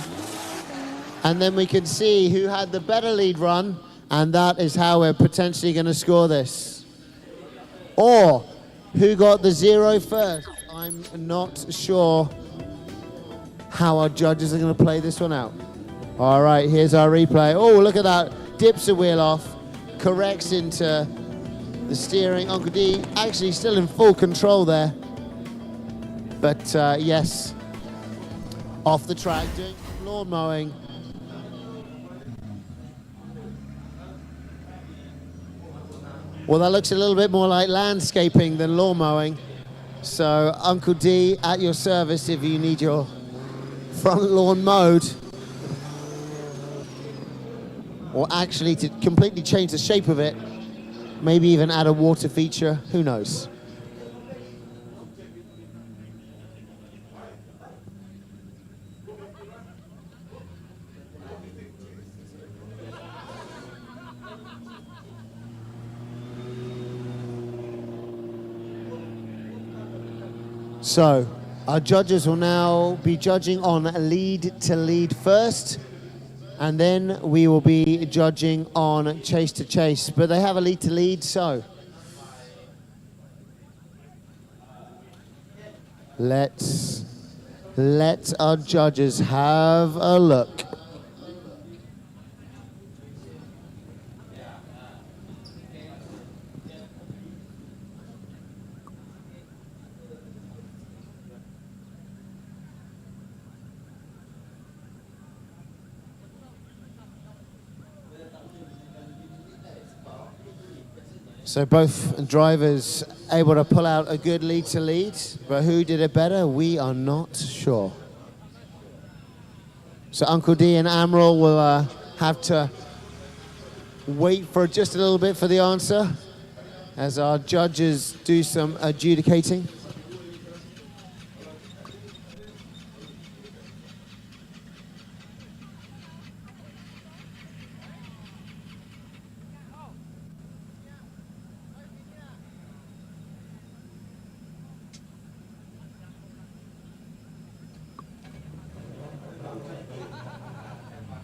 And then we can see who had the better lead run. And that is how we're potentially going to score this. Or who got the 0 first? I'm not sure how our judges are going to play this one out. All right, here's our replay. Oh, look at that. Dips the wheel off, corrects into the steering. Uncle D actually still in full control there. But yes, off the track, doing lawn mowing. Well, that looks a little bit more like landscaping than lawn mowing. So, Uncle D, at your service if you need your front lawn mowed. Or actually to completely change the shape of it. Maybe even add a water feature, who knows? So, our judges will now be judging on lead to lead first, and then we will be judging on chase to chase. But they have a lead to lead, so let's let our judges have a look. So both drivers able to pull out a good lead to lead, but who did it better, we are not sure. So Uncle D and Amirul will have to wait for just a little bit for the answer as our judges do some adjudicating.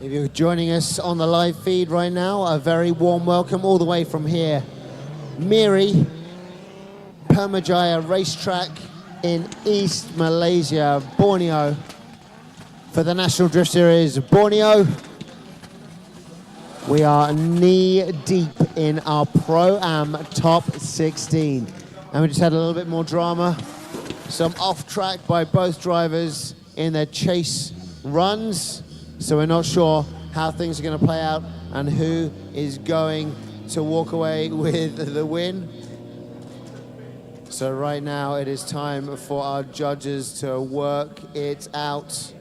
If you're joining us on the live feed right now, a very warm welcome all the way from here. Miri, Permajaya Racetrack in East Malaysia, Borneo, for the National Drift Series Borneo. We are knee deep in our Pro-Am Top 16. And we just had a little bit more drama. Some off track by both drivers in their chase runs. So we're not sure how things are going to play out and who is going to walk away with the win. So right now it is time for our judges to work it out.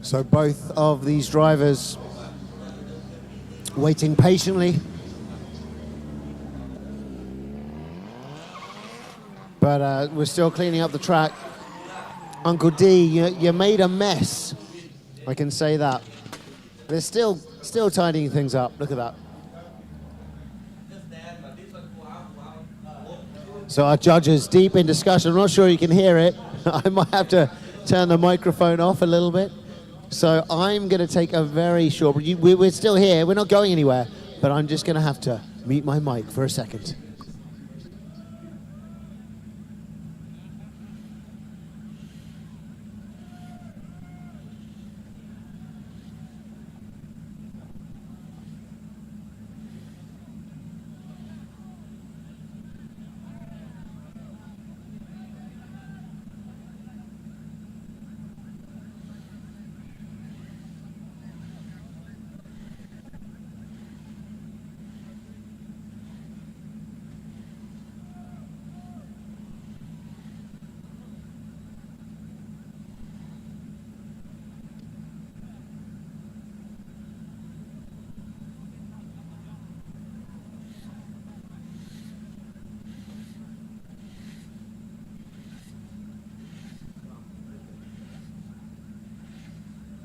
So both of these drivers waiting patiently. But we're still cleaning up the track. Uncle D, you made a mess. I can say that. They're still tidying things up. Look at that. So our judges deep in discussion. I'm not sure you can hear it. I might have to turn the microphone off a little bit. So I'm going to take a very short... We're still here. We're not going anywhere. But I'm just going to have to mute my mic for a second.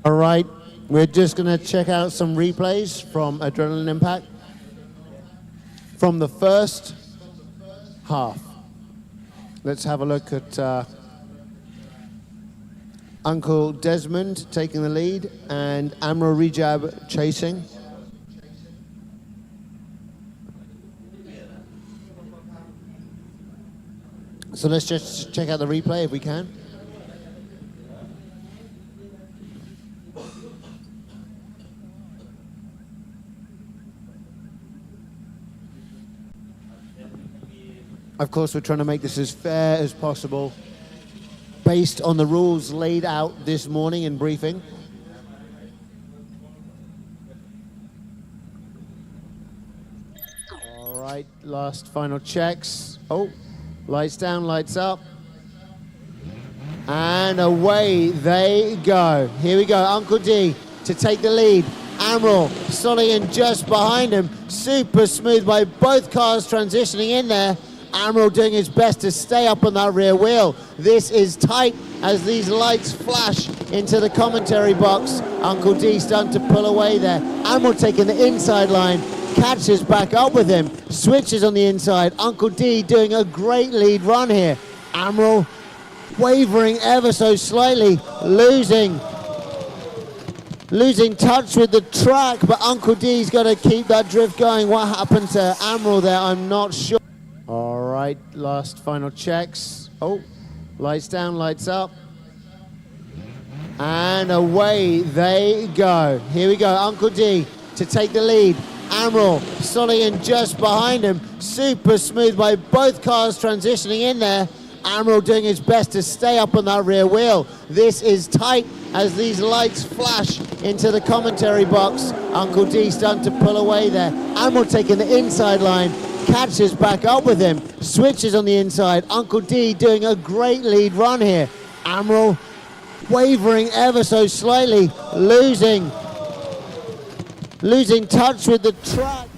All right, we're just going to check out some replays from Adrenaline Impact. from the first half. Let's have a look at Uncle Desmond taking the lead and Amirul Rejab chasing. So let's just check out the replay if we can. Of course, we're trying to make this as fair as possible based on the rules laid out this morning in briefing. All right, last final checks. Oh, lights down, lights up. And away they go. Here we go, Uncle D to take the lead. Amirul, Solian just behind him. Super smooth by both cars transitioning in there. Amirul doing his best to stay up on that rear wheel. This is tight as these lights flash into the commentary box. Uncle D starting to pull away there. Amirul taking the inside line, catches back up with him, switches on the inside. Uncle D doing a great lead run here. Amirul wavering ever so slightly, losing touch with the track, but Uncle D's got to keep that drift going. What happened to Amirul there, I'm not sure. All right, last final checks. Oh, lights down, lights up. And away they go. Here we go, Uncle D to take the lead. Amirul, Solian just behind him. Super smooth by both cars transitioning in there. Amirul doing his best to stay up on that rear wheel. This is tight as these lights flash into the commentary box. Uncle D starting to pull away there. Amirul taking the inside line, catches back up with him, switches on the inside. Uncle D doing a great lead run here. Amirul wavering ever so slightly, losing touch with the track.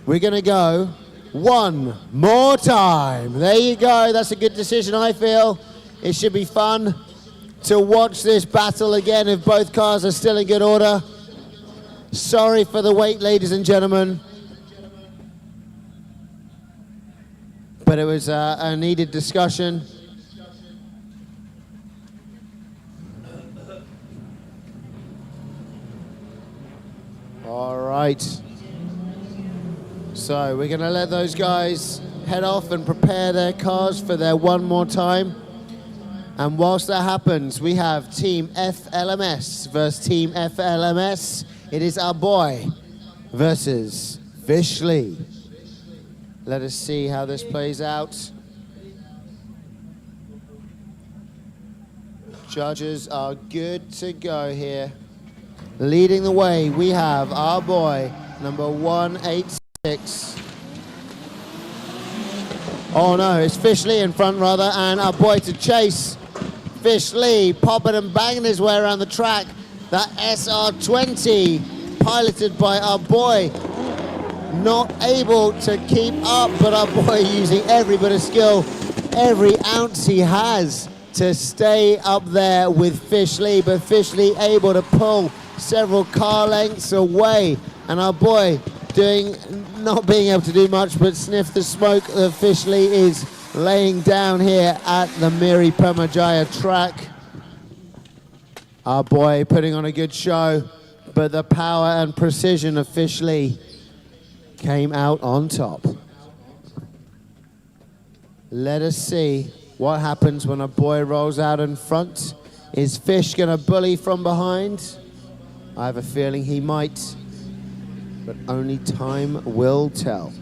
We're gonna go one more time. There you go, that's a good decision, I feel. It should be fun to watch this battle again if both cars are still in good order. Sorry for the wait, ladies and gentlemen. But it was a needed discussion. All right. So we're gonna let those guys head off and prepare their cars for their one more time. And whilst that happens, we have Team FLMS versus Team FLMS. It is our boy versus Fish Lee. Let us see how this plays out. Judges are good to go here. Leading the way, we have our boy, number 186. Oh no, it's Fish Lee in front rather, and our boy to chase. Fish Lee popping and banging his way around the track. That SR20 piloted by our boy, not able to keep up, but our boy using every bit of skill, every ounce he has to stay up there with Fish Lee, but Fish Lee able to pull several car lengths away, and our boy not being able to do much but sniff the smoke that Fish Lee is laying down here at the Miri Permajaya track. Our boy putting on a good show, but the power and precision of Fish Lee came out on top. Let us see what happens when a boy rolls out in front. Is Fish gonna bully from behind? I have a feeling he might, but only time will tell.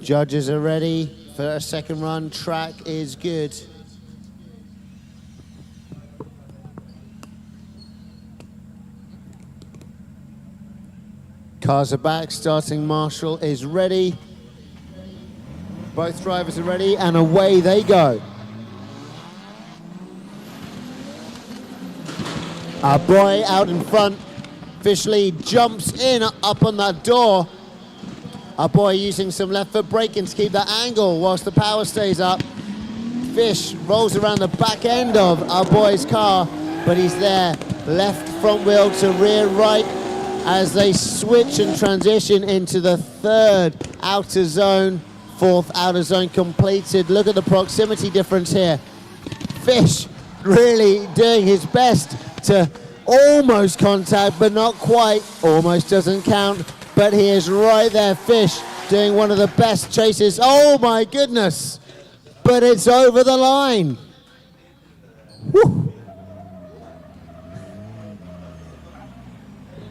Judges are ready for a second run. Track is good. Cars are back. Starting marshal is ready. Both drivers are ready, and away they go. Our boy out in front. Fish Lee jumps in up on that door. Our boy using some left foot braking to keep that angle whilst the power stays up. Fish rolls around the back end of our boy's car, but he's there. Left front wheel to rear right as they switch and transition into the third outer zone. Fourth outer zone completed. Look at the proximity difference here. Fish really doing his best to almost contact, but not quite. Almost doesn't count, but he is right there. Fish doing one of the best chases. Oh my goodness, but it's over the line. Woo.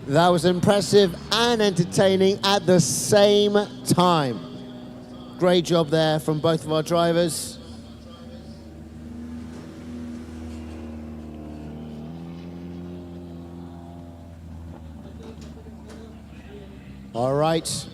That was impressive and entertaining at the same time. Great job there from both of our drivers. All right.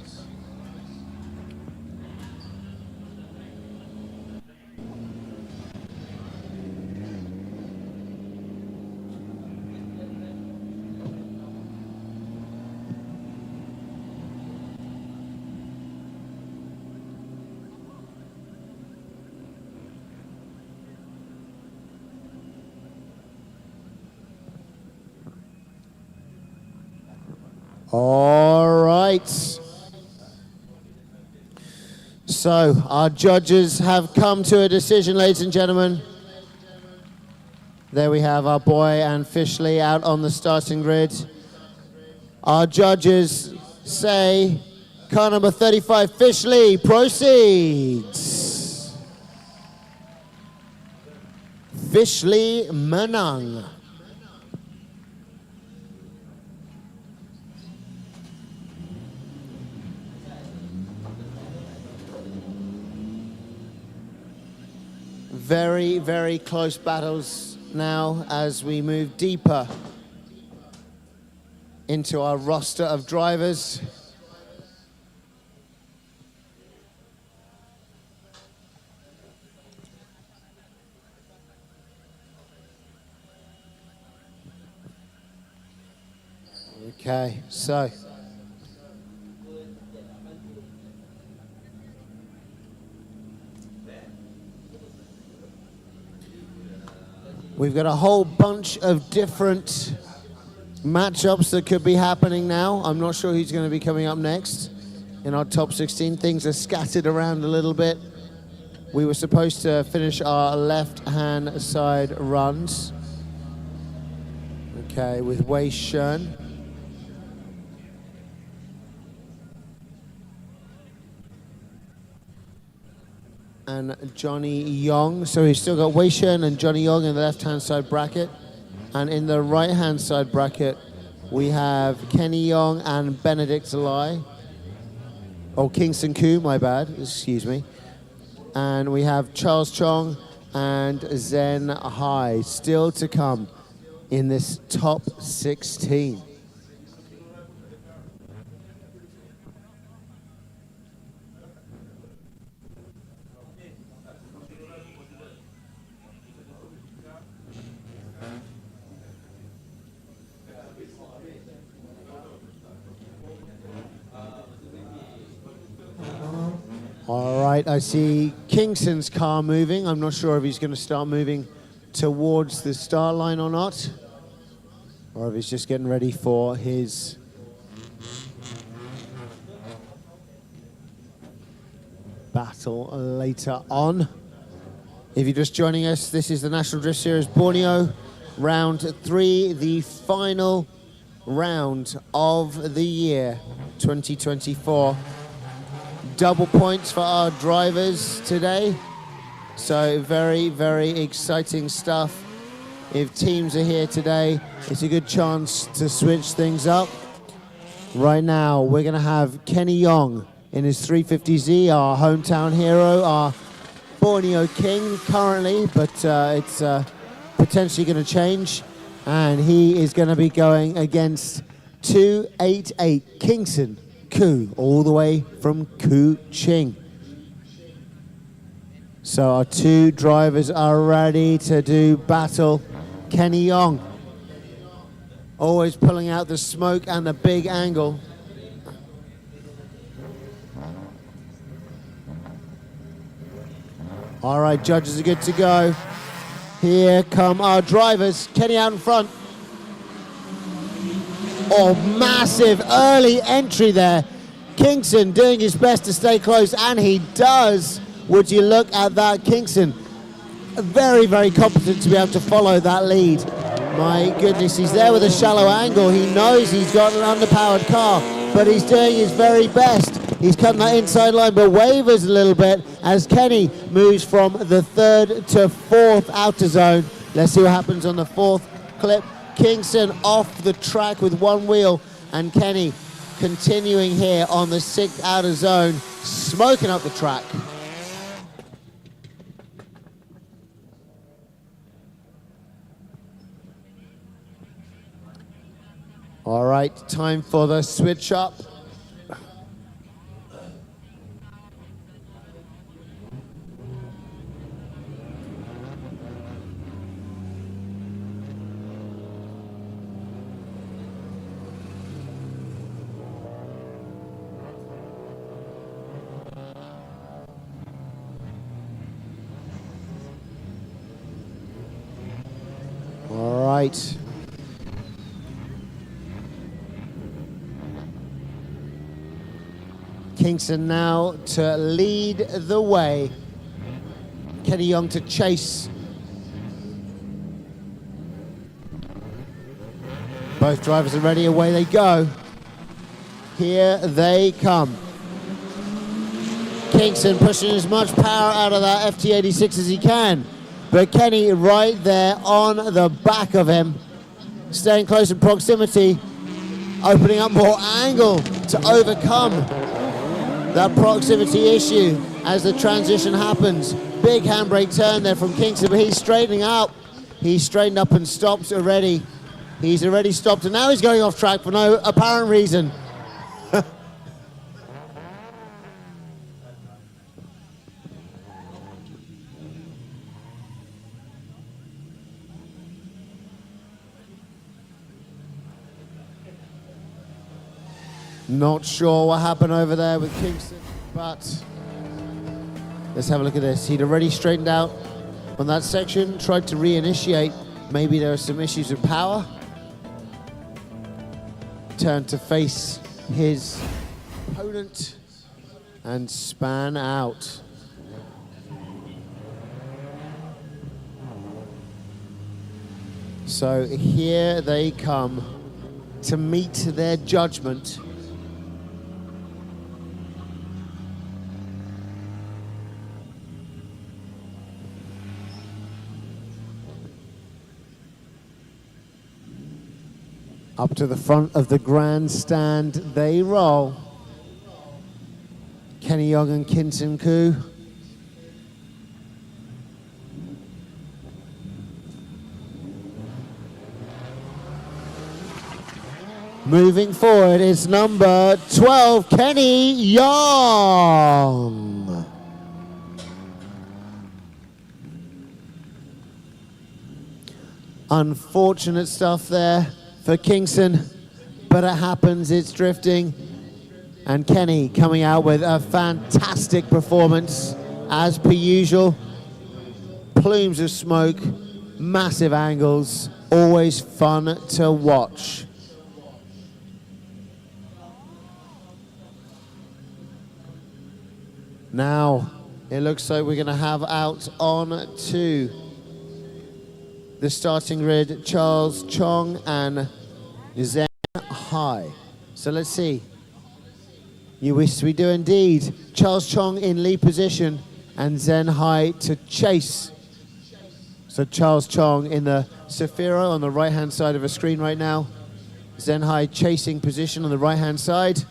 All right. So our judges have come to a decision, ladies and gentlemen. There we have our boy and Fishley out on the starting grid. Our judges say car number 35, Fishley, proceeds. Fishley menang. Very, very close battles now as we move deeper into our roster of drivers. Okay, so we've got a whole bunch of different matchups that could be happening now. I'm not sure who's going to be coming up next in our top 16. Things are scattered around a little bit. We were supposed to finish our left-hand side runs. Okay, with Wei Shun. And Johnny Yong. So he's still got Wei Shun and Johnny Yong in the left-hand side bracket. And in the right-hand side bracket, we have Kenny Yong and Benedict Lai. Oh, Kingson Coup, my bad, excuse me. And we have Charles Chong and Zen High still to come in this top 16. All right, I see Kingson's car moving. I'm not sure if he's going to start moving towards the start line or not, or if he's just getting ready for his battle later on. If you're just joining us, this is the National Drift Series Borneo, round 3, the final round of the year 2024. Double points for our drivers today. So very, very exciting stuff. If teams are here today, it's a good chance to switch things up. Right now, we're gonna have Kenny Yong in his 350Z, our hometown hero, our Borneo King currently, but it's potentially gonna change. And he is gonna be going against 288 Kingson Coup, all the way from Kuching. So our two drivers are ready to do battle. Kenny Yong, always pulling out the smoke and the big angle. All right, judges are good to go. Here come our drivers. Kenny out in front. Oh, massive early entry there. Kingson doing his best to stay close, and he does. Would you look at that, Kingson? Very, very competent to be able to follow that lead. My goodness, he's there with a shallow angle. He knows he's got an underpowered car, but he's doing his very best. He's cutting that inside line, but wavers a little bit as Kenny moves from the 3rd to 4th outer zone. Let's see what happens on the 4th clip. Kingson off the track with one wheel, and Kenny continuing here on the 6th outer zone, smoking up the track. All right, time for the switch up. All right. Kingson now to lead the way. Kenny Young to chase. Both drivers are ready, away they go. Here they come. Kingson pushing as much power out of that FT86 as he can. But Kenny right there on the back of him, staying close in proximity, opening up more angle to overcome that proximity issue as the transition happens. Big handbrake turn there from Kingson, but he's straightening out. He's straightened up and stopped already. He's already stopped, and now he's going off track for no apparent reason. Not sure what happened over there with Kingson, but let's have a look at this. He'd already straightened out on that section, tried to reinitiate. Maybe there are some issues with power. Turned to face his opponent and span out. So here they come to meet their judgment. Up to the front of the grandstand they roll. Kenny Young and Kingson Coup. Moving forward is number 12, Kenny Young. Unfortunate stuff there for Kingson, but it happens, it's drifting. And Kenny coming out with a fantastic performance, as per usual. Plumes of smoke, massive angles, always fun to watch. Now, it looks like we're gonna have out on to the starting grid, Charles Chong and Zen High. So let's see. You wish we do indeed. Charles Chong in lead position and Zen High to chase. So Charles Chong in the Safira on the right-hand side of the screen right now. Zen High chasing position on the right-hand side.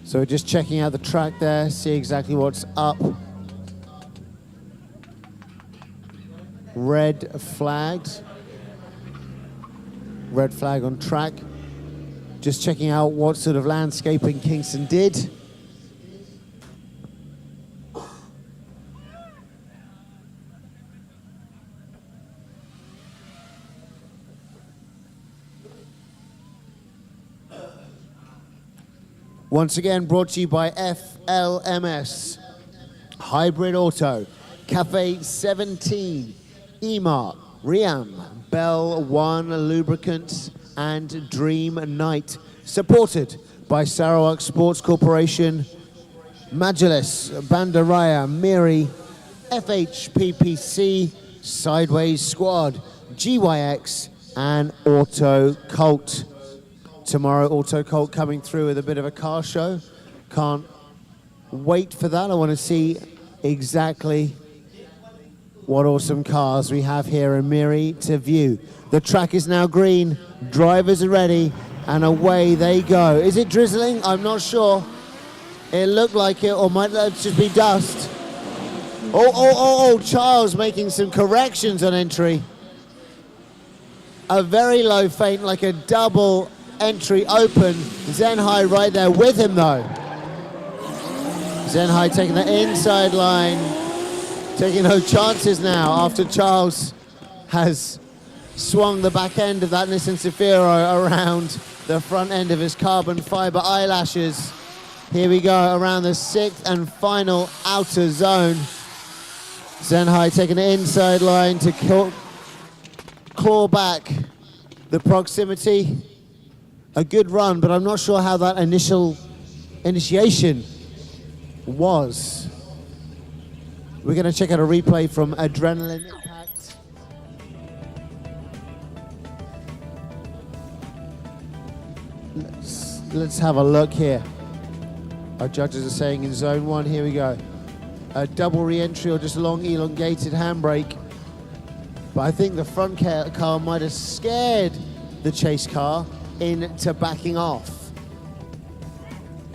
So we're just checking out the track there, see exactly what's up. Red flagged. Red flag on track. Just checking out what sort of landscaping Kingson did. Once again, brought to you by FLMS, Hybrid Auto, Cafe 17, EMAR, Riam, Bell One Lubricants, and Dream Night. Supported by Sarawak Sports Corporation, Majalis, Bandaraya, Miri, FHPPC, Sidewayzsquad, GYX, and AutoCult. Tomorrow, AutoCult coming through with a bit of a car show. Can't wait for that. I want to see exactly what awesome cars we have here in Miri to view. The track is now green, drivers are ready, and away they go. Is it drizzling? I'm not sure. It looked like it, or might that just be dust? Oh, Charles making some corrections on entry. A very low feint, like a double entry open. Zen High right there with him though. Zen High taking the inside line, taking no chances now after Charles has swung the back end of that Nissan Safiro around the front end of his carbon fiber eyelashes. Here we go around the 6th and final outer zone. Zen High taking the inside line to claw back the proximity. A good run, but I'm not sure how that initiation was. We're going to check out a replay from Adrenaline Impact. Let's have a look here. Our judges are saying in zone 1, here we go. A double re-entry or just a long elongated handbrake. But I think the front car might have scared the chase car into backing off.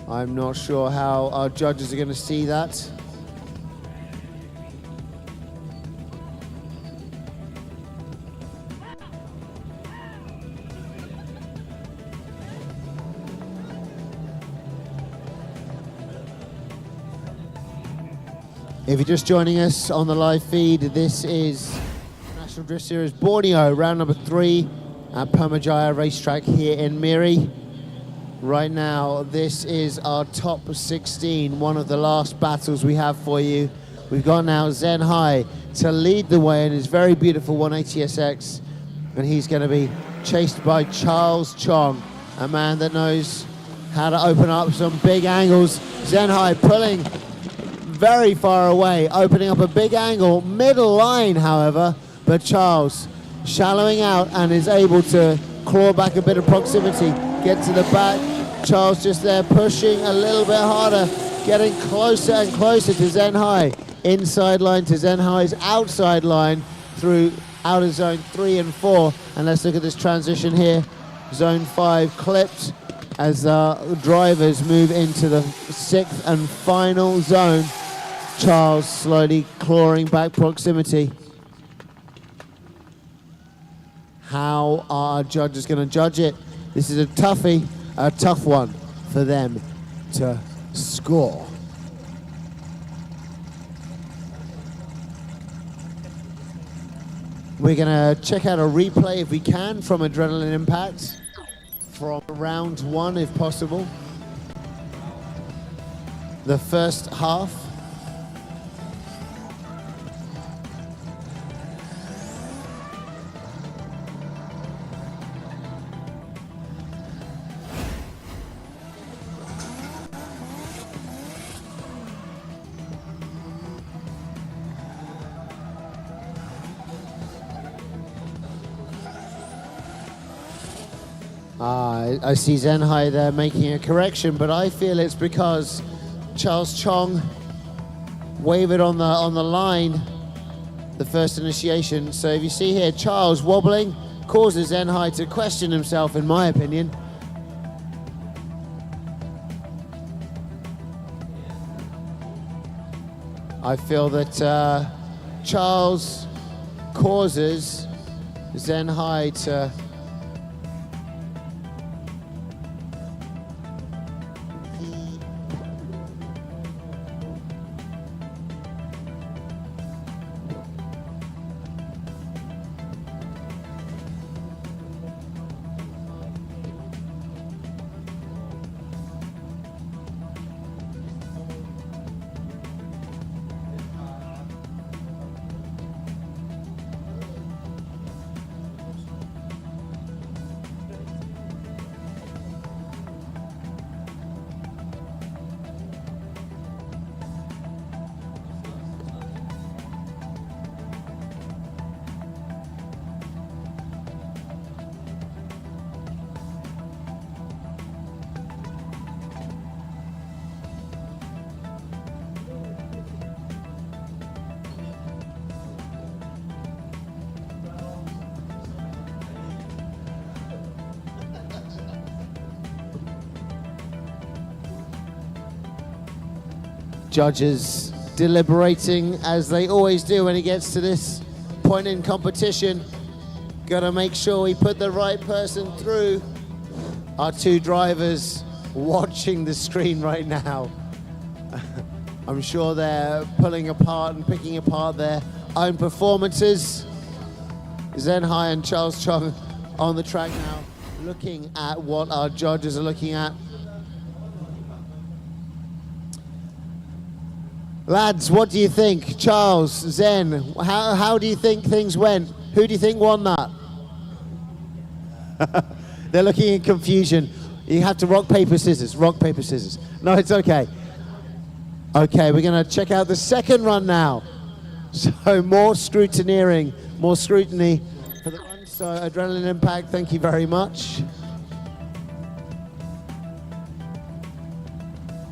I'm not sure how our judges are going to see that. If you're just joining us on the live feed, this is National Drift Series Borneo, round number 3 at Pamajaya Racetrack here in Miri. Right now, this is our top 16, one of the last battles we have for you. We've got now Zen High to lead the way in his very beautiful 180SX, and he's going to be chased by Charles Chong, a man that knows how to open up some big angles. Zen High pulling very far away, opening up a big angle, middle line, however, but Charles shallowing out and is able to claw back a bit of proximity, get to the back. Charles just there pushing a little bit harder, getting closer and closer to Zen High. Inside line to Zen High's outside line through outer zone 3 and 4. And let's look at this transition here. Zone 5 clipped as the drivers move into the 6th and final zone. Charles slowly clawing back proximity. How are our judges going to judge it? This is a toughie, a tough one for them to score. We're going to check out a replay if we can from Adrenaline Impact from round 1 if possible. The first half. I see Zen High there making a correction, but I feel it's because Charles Chong wavered on the line, the first initiation. So if you see here, Charles wobbling causes Zen High to question himself, in my opinion. I feel that Charles causes Zen High to Judges deliberating as they always do when it gets to this point in competition. Gotta make sure we put the right person through. Our two drivers watching the screen right now. I'm sure they're pulling apart and picking apart their own performances. Zen High and Charles Chong on the track now, looking at what our judges are looking at. Lads, what do you think? Charles, Zen, how do you think things went? Who do you think won that? They're looking in confusion. You have to rock, paper, scissors. Rock, paper, scissors. No, it's okay. Okay, we're going to check out the second run now. So more scrutineering, more scrutiny for the run. So Adrenaline Impact, thank you very much.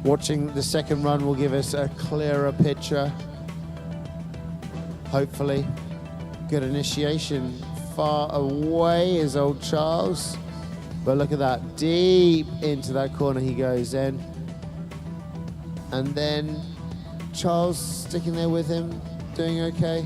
Watching the second run will give us a clearer picture. Hopefully. Good initiation. Far away is old Charles. But look at that. Deep into that corner he goes then. And then Charles sticking there with him, doing okay.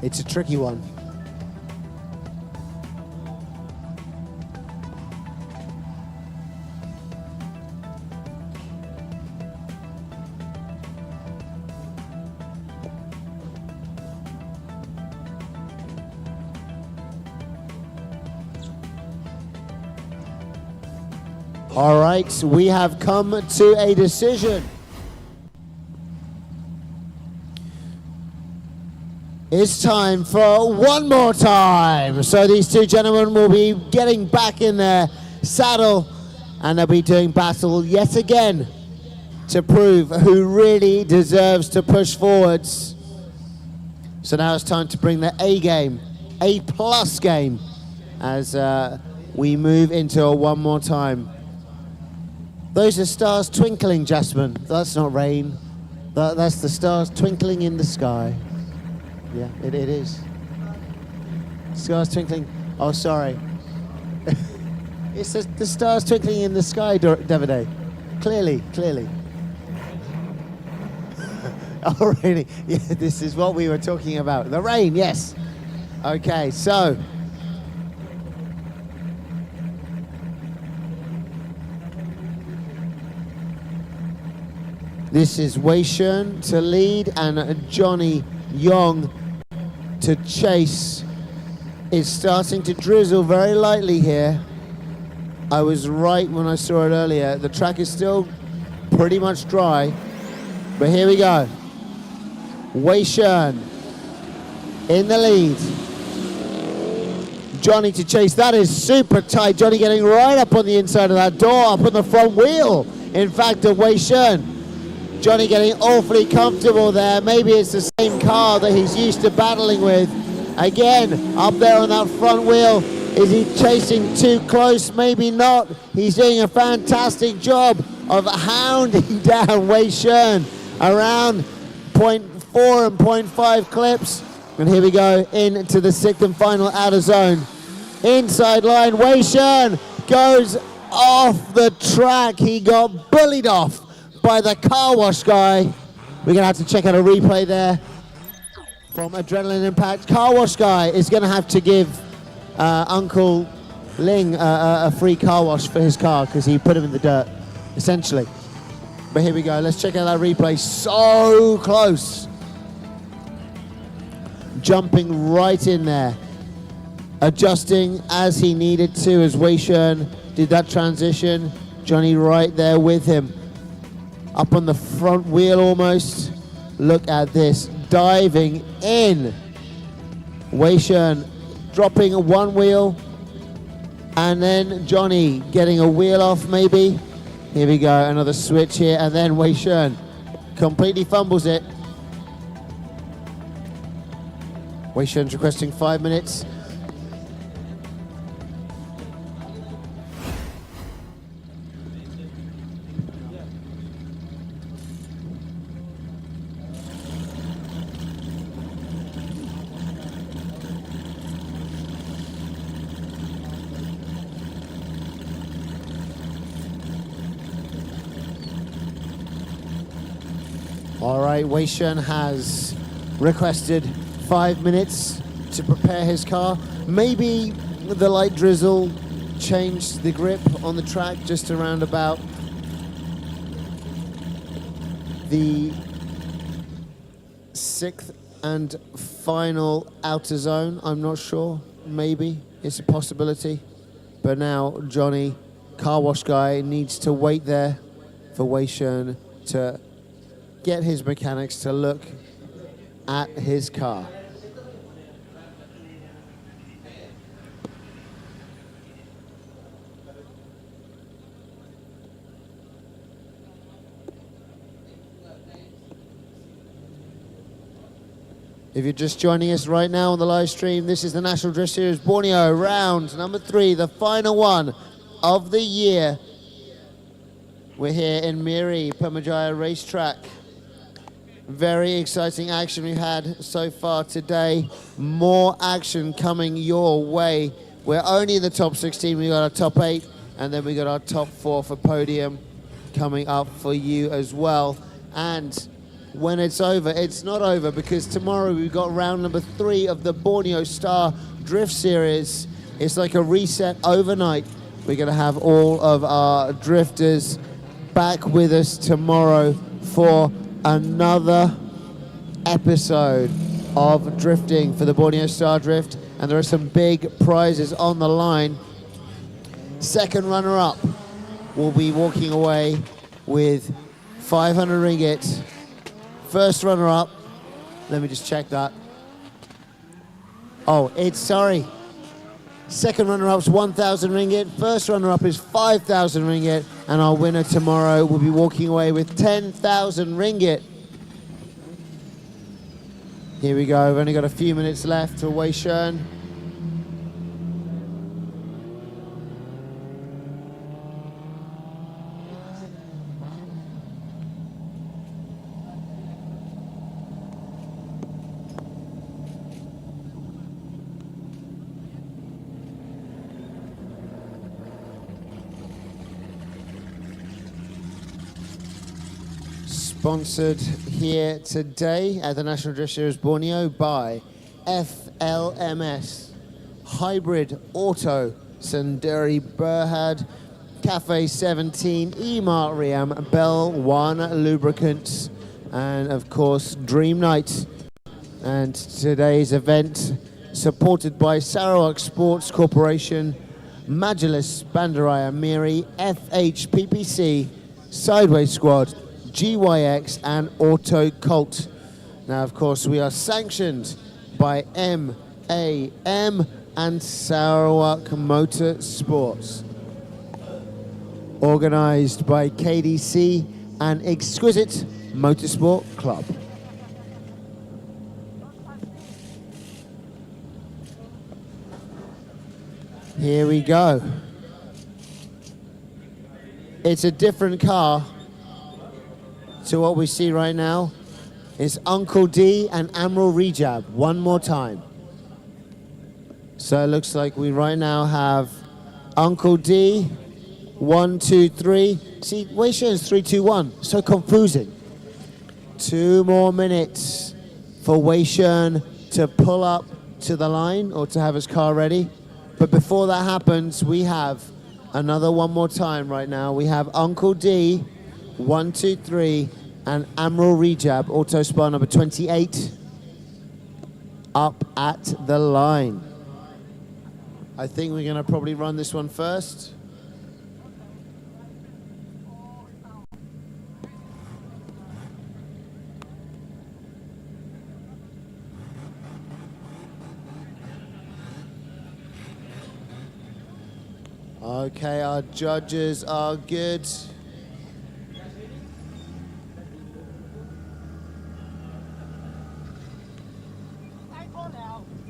It's a tricky one. All right, we have come to a decision. It's time for one more time. So these two gentlemen will be getting back in their saddle and they'll be doing battle yet again to prove who really deserves to push forwards. So now it's time to bring the A game, A plus game, as we move into a one more time. Those are stars twinkling, Jasmine. That's not rain. That's the stars twinkling in the sky. Yeah, it is. Stars twinkling. Oh, sorry. It's the stars twinkling in the sky, Davide. Clearly. Oh, really? Yeah, this is what we were talking about. The rain, yes. Okay, so. This is Wayan to lead and Johnny Wong to chase. It's starting to drizzle very lightly here. I was right when I saw it earlier. The track is still pretty much dry, but here we go. Wayan in the lead. Johnny to chase. That is super tight. Johnny getting right up on the inside of that door, up on the front wheel, in fact, of Wayan. Johnny getting awfully comfortable there. Maybe it's the same car that he's used to battling with. Again, up there on that front wheel. Is he chasing too close? Maybe not. He's doing a fantastic job of hounding down Wayan around 0.4 and 0.5 clips. And here we go into the sixth and final outer zone. Inside line, Wayan goes off the track. He got bullied off by the car wash guy. We're gonna have to check out a replay there from Adrenaline Impact. Car wash guy is gonna have to give Uncle Ling a free car wash for his car because he put him in the dirt, essentially. But here we go, let's check out that replay. So close. Jumping right in there. Adjusting as he needed to as Wayan did that transition. Johnny right there with him. Up on the front wheel almost. Look at this, diving in. Wayan dropping one wheel, and then Johnny getting a wheel off maybe. Here we go, another switch here, and then Wayan completely fumbles it. Wayan's requesting 5 minutes. All right, Wayan has requested 5 minutes to prepare his car. Maybe the light drizzle changed the grip on the track just around about the 6th and final outer zone. I'm not sure. Maybe it's a possibility. But now Johnny, car wash guy, needs to wait there for Wayan to get his mechanics to look at his car. If you're just joining us right now on the live stream, this is the National Drift Series Borneo round number 3, the final one of the year. We're here in Miri, Pemajaya Racetrack. Very exciting action we've had so far today. More action coming your way. We're only in the top 16. We got our top 8, and then we got our top 4 for podium coming up for you as well. And when it's over, it's not over, because tomorrow we've got round number 3 of the Borneo Star Drift Series. It's like a reset overnight. We're going to have all of our drifters back with us tomorrow for another episode of drifting for the Borneo Star Drift, and there are some big prizes on the line. Second runner-up will be walking away with 500 ringgit. First runner-up, let me just check that. Oh, sorry. Second runner-up's 1,000 ringgit. First runner-up is 5,000 ringgit. And our winner tomorrow will be walking away with 10,000 ringgit. Here we go. We've only got a few minutes left for Wayan. Sponsored here today at the National Drift Series Borneo by FLMS, Hybrid Auto, Sundari Berhad, Cafe 17, Emart Riam, Bell One Lubricants, and of course Dream Night. And today's event supported by Sarawak Sports Corporation, Majalis Bandaraya Miri, FHPPC, Sidewayzsquad, GYX and AutoCult. Now, of course, we are sanctioned by MAM and Sarawak Motorsports. Organised by KDC and Exquisite Motorsport Club. Here we go. It's a different car to what we see right now. It's Uncle D and Amirul Rejab one more time. So it looks like we right now have Uncle D, 1, 2, 3. See, Wayan's 3, 2, 1. So confusing. 2 more minutes for Wayan to pull up to the line or to have his car ready. But before that happens, we have another one more time right now. We have Uncle D, 1, 2, 3, and Amirul Rejab, Autospar number 28, up at the line. I think we're gonna probably run this one first. Okay, our judges are good.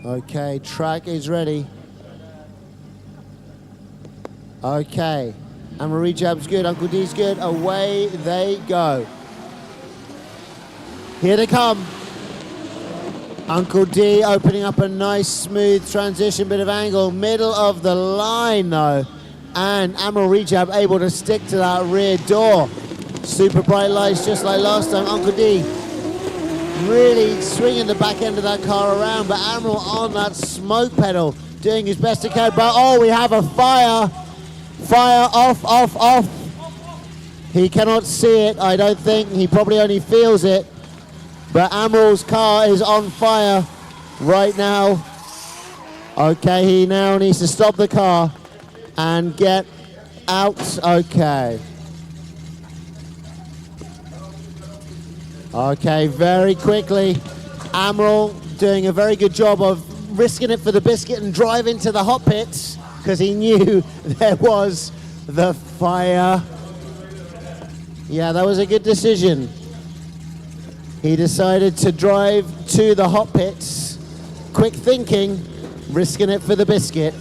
Okay, track is ready. Okay, Amirul Rejab's good, Uncle D's good, away they go. Here they come. Uncle D opening up a nice smooth transition, bit of angle, middle of the line though. And Amirul Rejab able to stick to that rear door. Super bright lights just like last time. Uncle D really swinging the back end of that car around, but Amirul on that smoke pedal, doing his best to catch. But oh, we have a fire. Fire off, off, off. He cannot see it, I don't think. He probably only feels it. But Amirul's car is on fire right now. Okay, he now needs to stop the car and get out. Okay. Okay, very quickly. Amirul doing a very good job of risking it for the biscuit and driving to the hot pits because he knew there was the fire. Yeah, that was a good decision. He decided to drive to the hot pits. Quick thinking, risking it for the biscuit.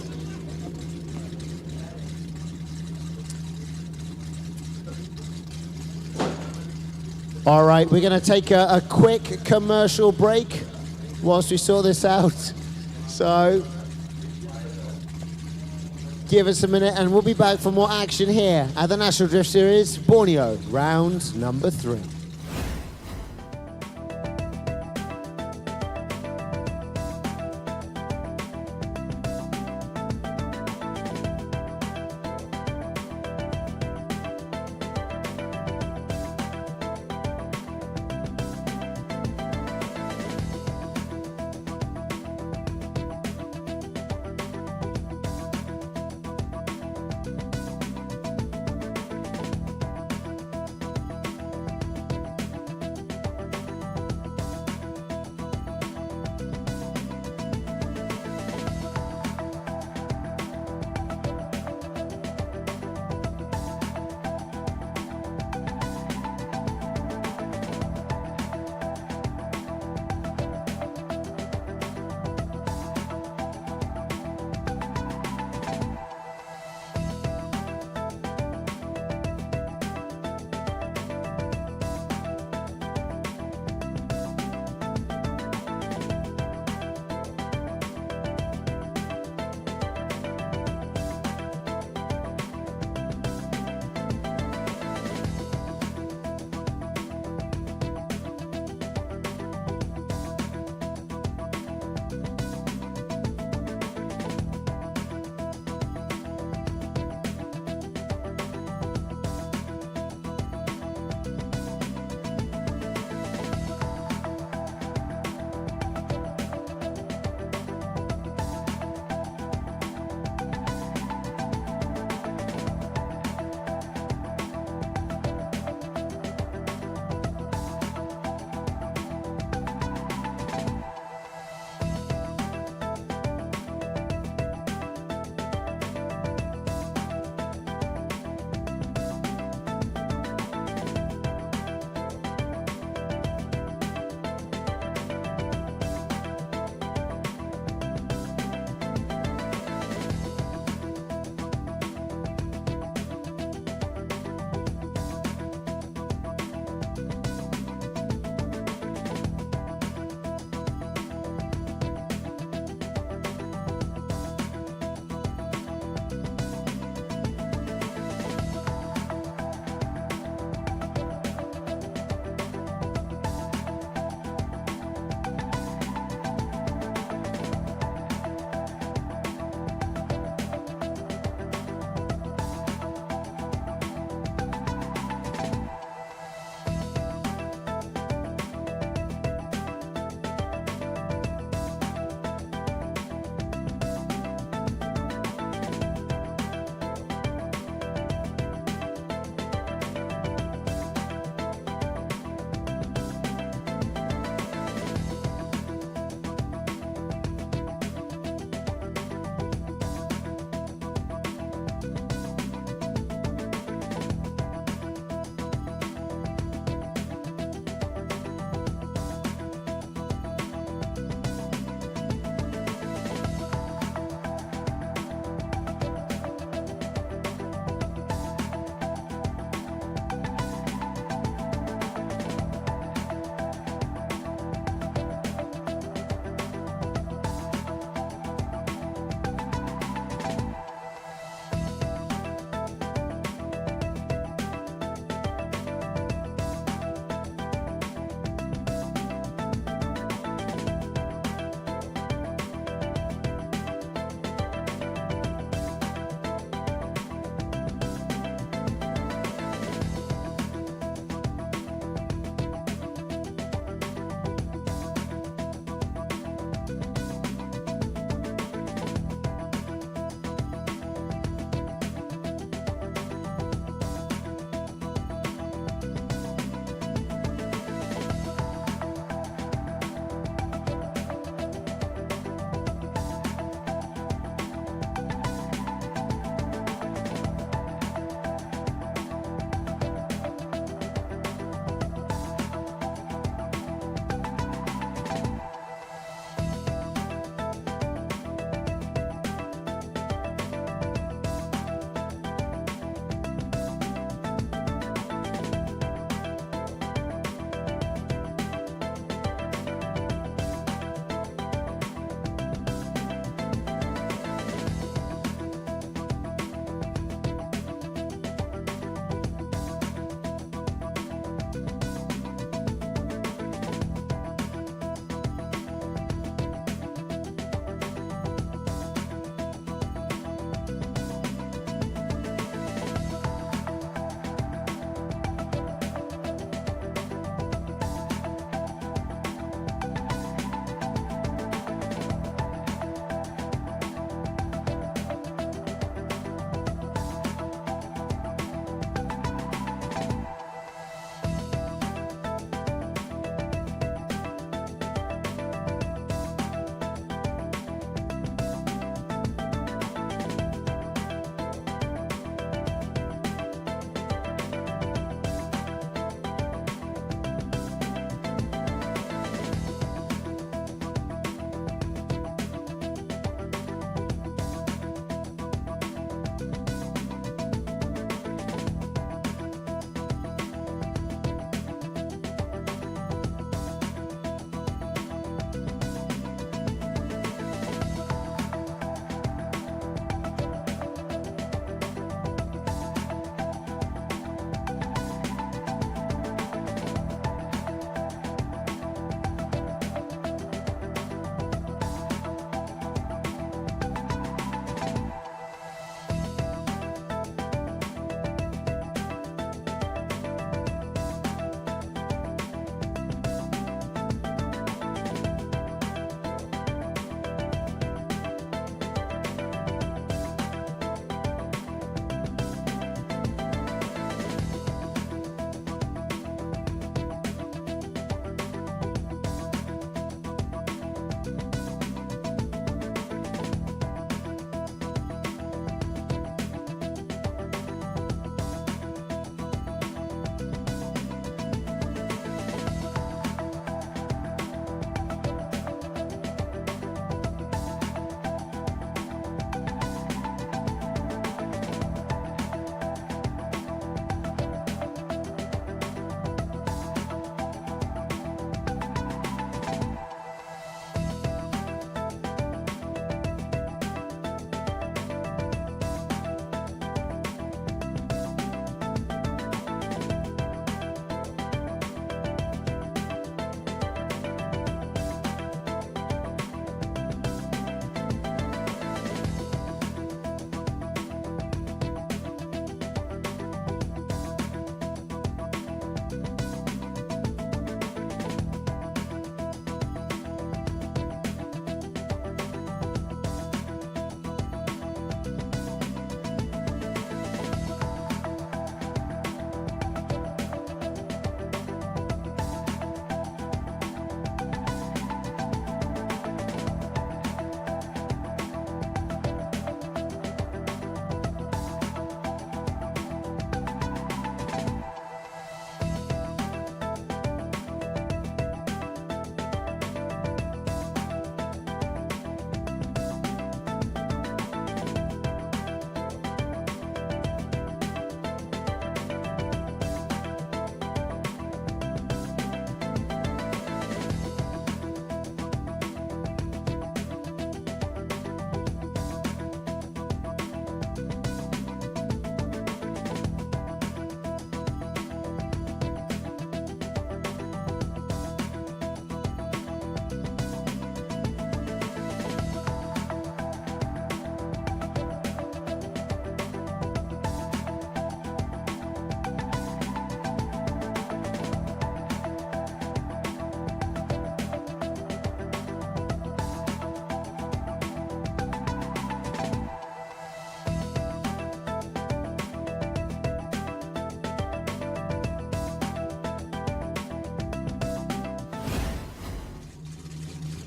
All right, we're going to take a quick commercial break whilst we sort this out. So give us a minute and we'll be back for more action here at the National Drift Series Borneo, round number 3.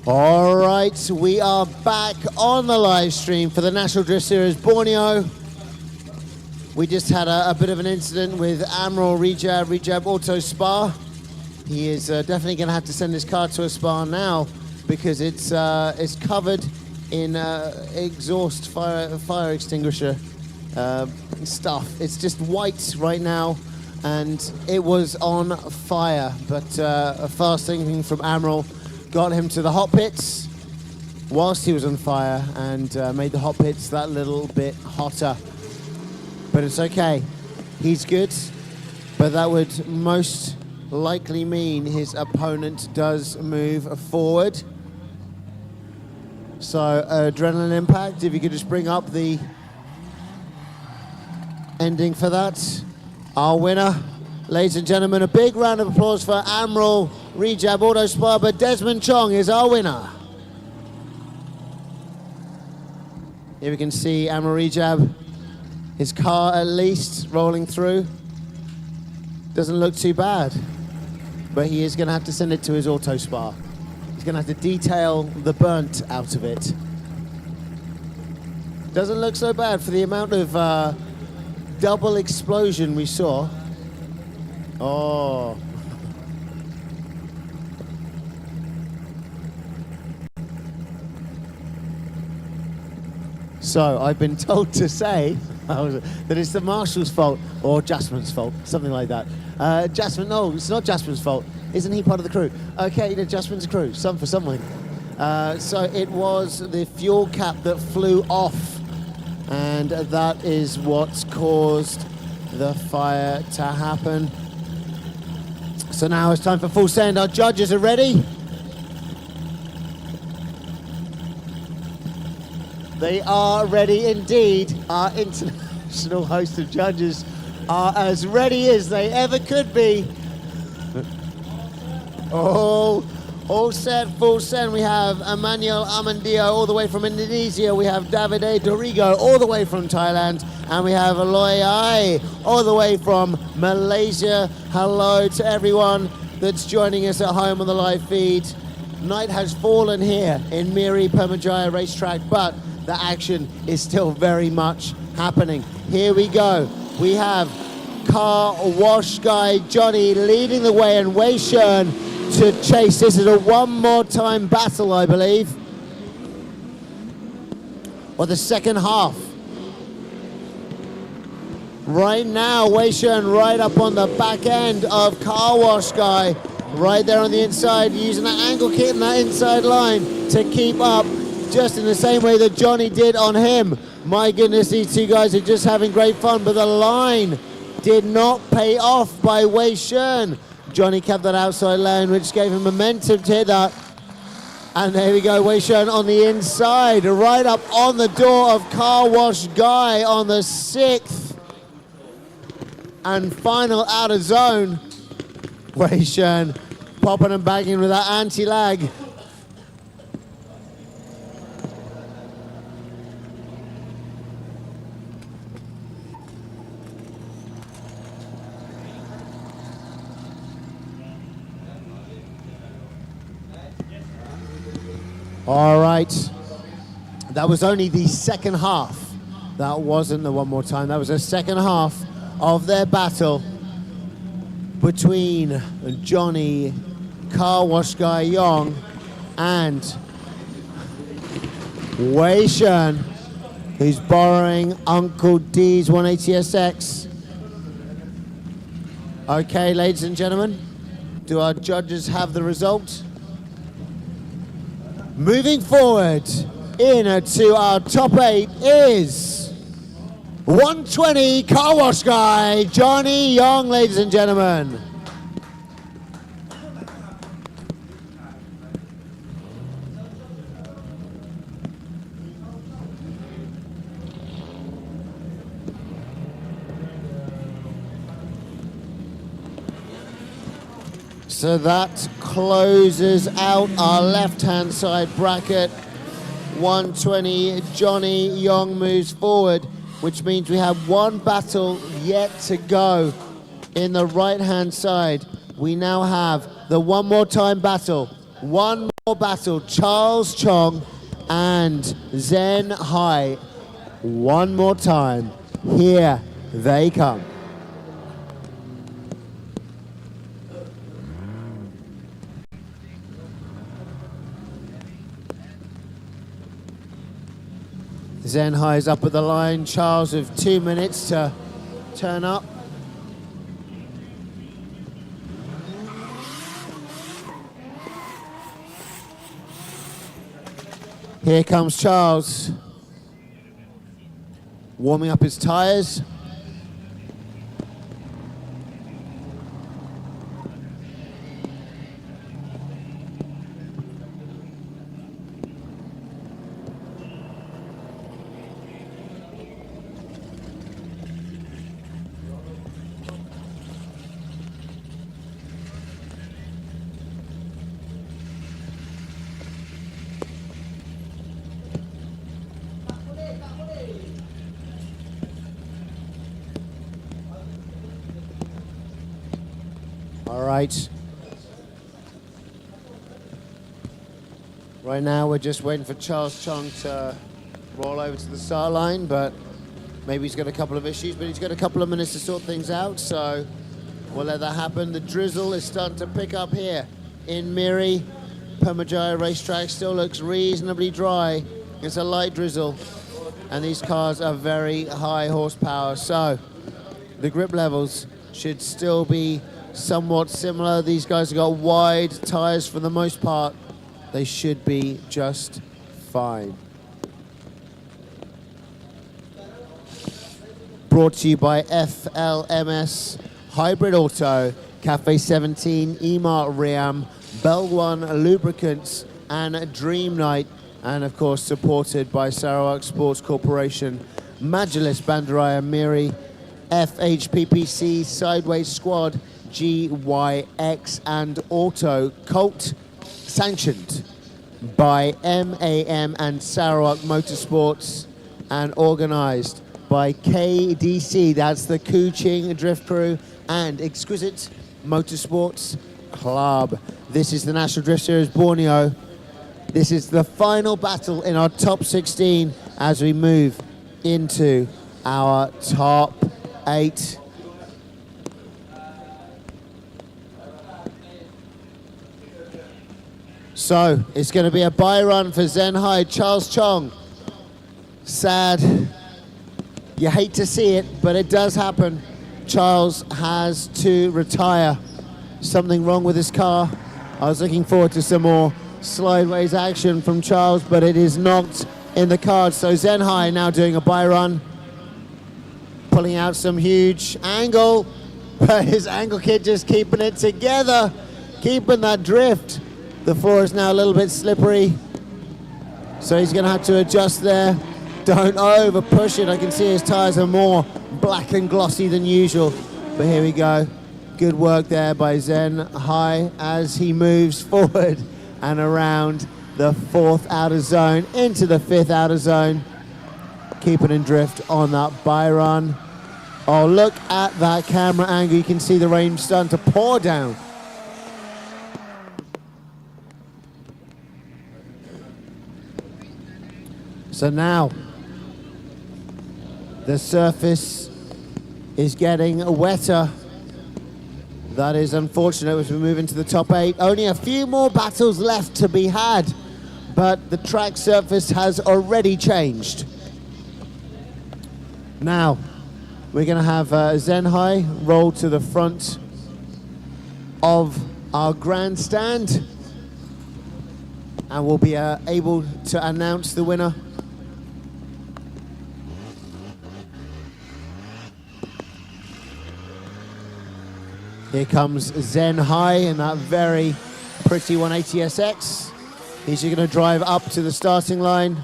All right, we are back on the live stream for the National Drift Series Borneo. We just had a bit of an incident with Amirul Rejab Auto Spa. He is definitely going to have to send his car to a spa now because it's covered in exhaust fire extinguisher stuff. It's just white right now, and it was on fire. But a fast thinking from Amirul got him to the hot pits whilst he was on fire and made the hot pits that little bit hotter. But it's okay, he's good, but that would most likely mean his opponent does move forward. So adrenaline impact, if you could just bring up the ending for that. Our winner, ladies and gentlemen, a big round of applause for Amirul Rejab Auto Spa, but Desmond Chong is our winner. Here we can see Amirul Rejab, his car at least rolling through. Doesn't look too bad, but he is going to have to send it to his auto spa. He's going to have to detail the burnt out of it. Doesn't look so bad for the amount of double explosion we saw. Oh. So I've been told to say that it's the marshal's fault or Jasmine's fault, something like that. Jasmine, no, it's not Jasmine's fault. Isn't he part of the crew? Okay, Jasmine's a crew, some for something. So it was the fuel cap that flew off, and that is what's caused the fire to happen. So now it's time for full send. Our judges are ready. They are ready indeed. Our international host of judges are as ready as they ever could be. All set, full send. We have Emmanuel Amandio all the way from Indonesia. We have Davide Dorigo all the way from Thailand. And we have Aloy Ai all the way from Malaysia. Hello to everyone that's joining us at home on the live feed. Night has fallen here in Miri Permajaya racetrack, but the action is still very much happening. Here we go. We have car wash guy Johnny leading the way and Wei Shern to chase. This is a one more time battle, I believe, or the second half. Right now, Wei Shern right up on the back end of car wash guy, right there on the inside, using that angle kit and that inside line to keep up, just in the same way that Johnny did on him. My goodness, these two guys are just having great fun, but the line did not pay off by Wei Shern. Johnny kept that outside lane, which gave him momentum to hit that. And there we go, Wei Shern on the inside, right up on the door of car wash guy on the 6th and final out of zone. Wei Shern popping and bagging with that anti-lag. All right, that was only the second half. That wasn't the one more time. That was the second half of their battle between Johnny car wash guy Yong and Wei Shern, who's borrowing Uncle D's 180SX. Okay, ladies and gentlemen, do our judges have the result? Moving forward into our top 8 is 120 car wash guy Johnny Yong, ladies and gentlemen. So that closes out our left-hand side bracket. 120, Johnny Yong moves forward, which means we have one battle yet to go in the right-hand side. We now have the one more time battle. One battle, Charles Chong and Zen High. One more time. Here they come. Zen High is up at the line. Charles with 2 minutes to turn up. Here comes Charles, warming up his tires. All right. Right now we're just waiting for Charles Chong to roll over to the start line, but maybe he's got a couple of issues, but he's got a couple of minutes to sort things out, so we'll let that happen. The drizzle is starting to pick up here in Miri. Pemajaya racetrack still looks reasonably dry. It's a light drizzle, and these cars are very high horsepower, so the grip levels should still be somewhat similar. These guys have got wide tires for the most part. They should be just fine. Brought to you by FLMS, Hybrid Auto, Cafe 17, Emart Riam, Bell One Lubricants, and Dream Night. And of course supported by Sarawak Sports Corporation, Majalis Bandaraya Miri, FHPPC, Sidewayzsquad, GYX, and AutoCult. Sanctioned by MAM and Sarawak Motorsports, and organised by KDC, that's the Kuching Drift Crew, and Exquisite Motorsports Club. This is the National Drift Series Borneo. This is the final battle in our top 16 as we move into our top 8. So it's going to be a bye run for Zen High. Charles Chong, sad. You hate to see it, but it does happen. Charles has to retire. Something wrong with his car. I was looking forward to some more slideways action from Charles, but it is not in the cards. So Zen High now doing a bye run, pulling out some huge angle, but his angle kit just keeping it together, keeping that drift. The floor is now a little bit slippery, so he's going to have to adjust there. Don't over push it. I can see his tires are more black and glossy than usual, but here we go. Good work there by Zen High as he moves forward and around the 4th outer zone into the 5th outer zone. Keep it in drift on that bye run. Oh, look at that camera angle. You can see the rain starting to pour down. So now the surface is getting wetter. That is unfortunate as we move into the top 8. Only a few more battles left to be had, but the track surface has already changed. Now we're going to have Zen High roll to the front of our grandstand, and we'll be able to announce the winner. Here comes Zen High in that very pretty 180SX. He's going to drive up to the starting line.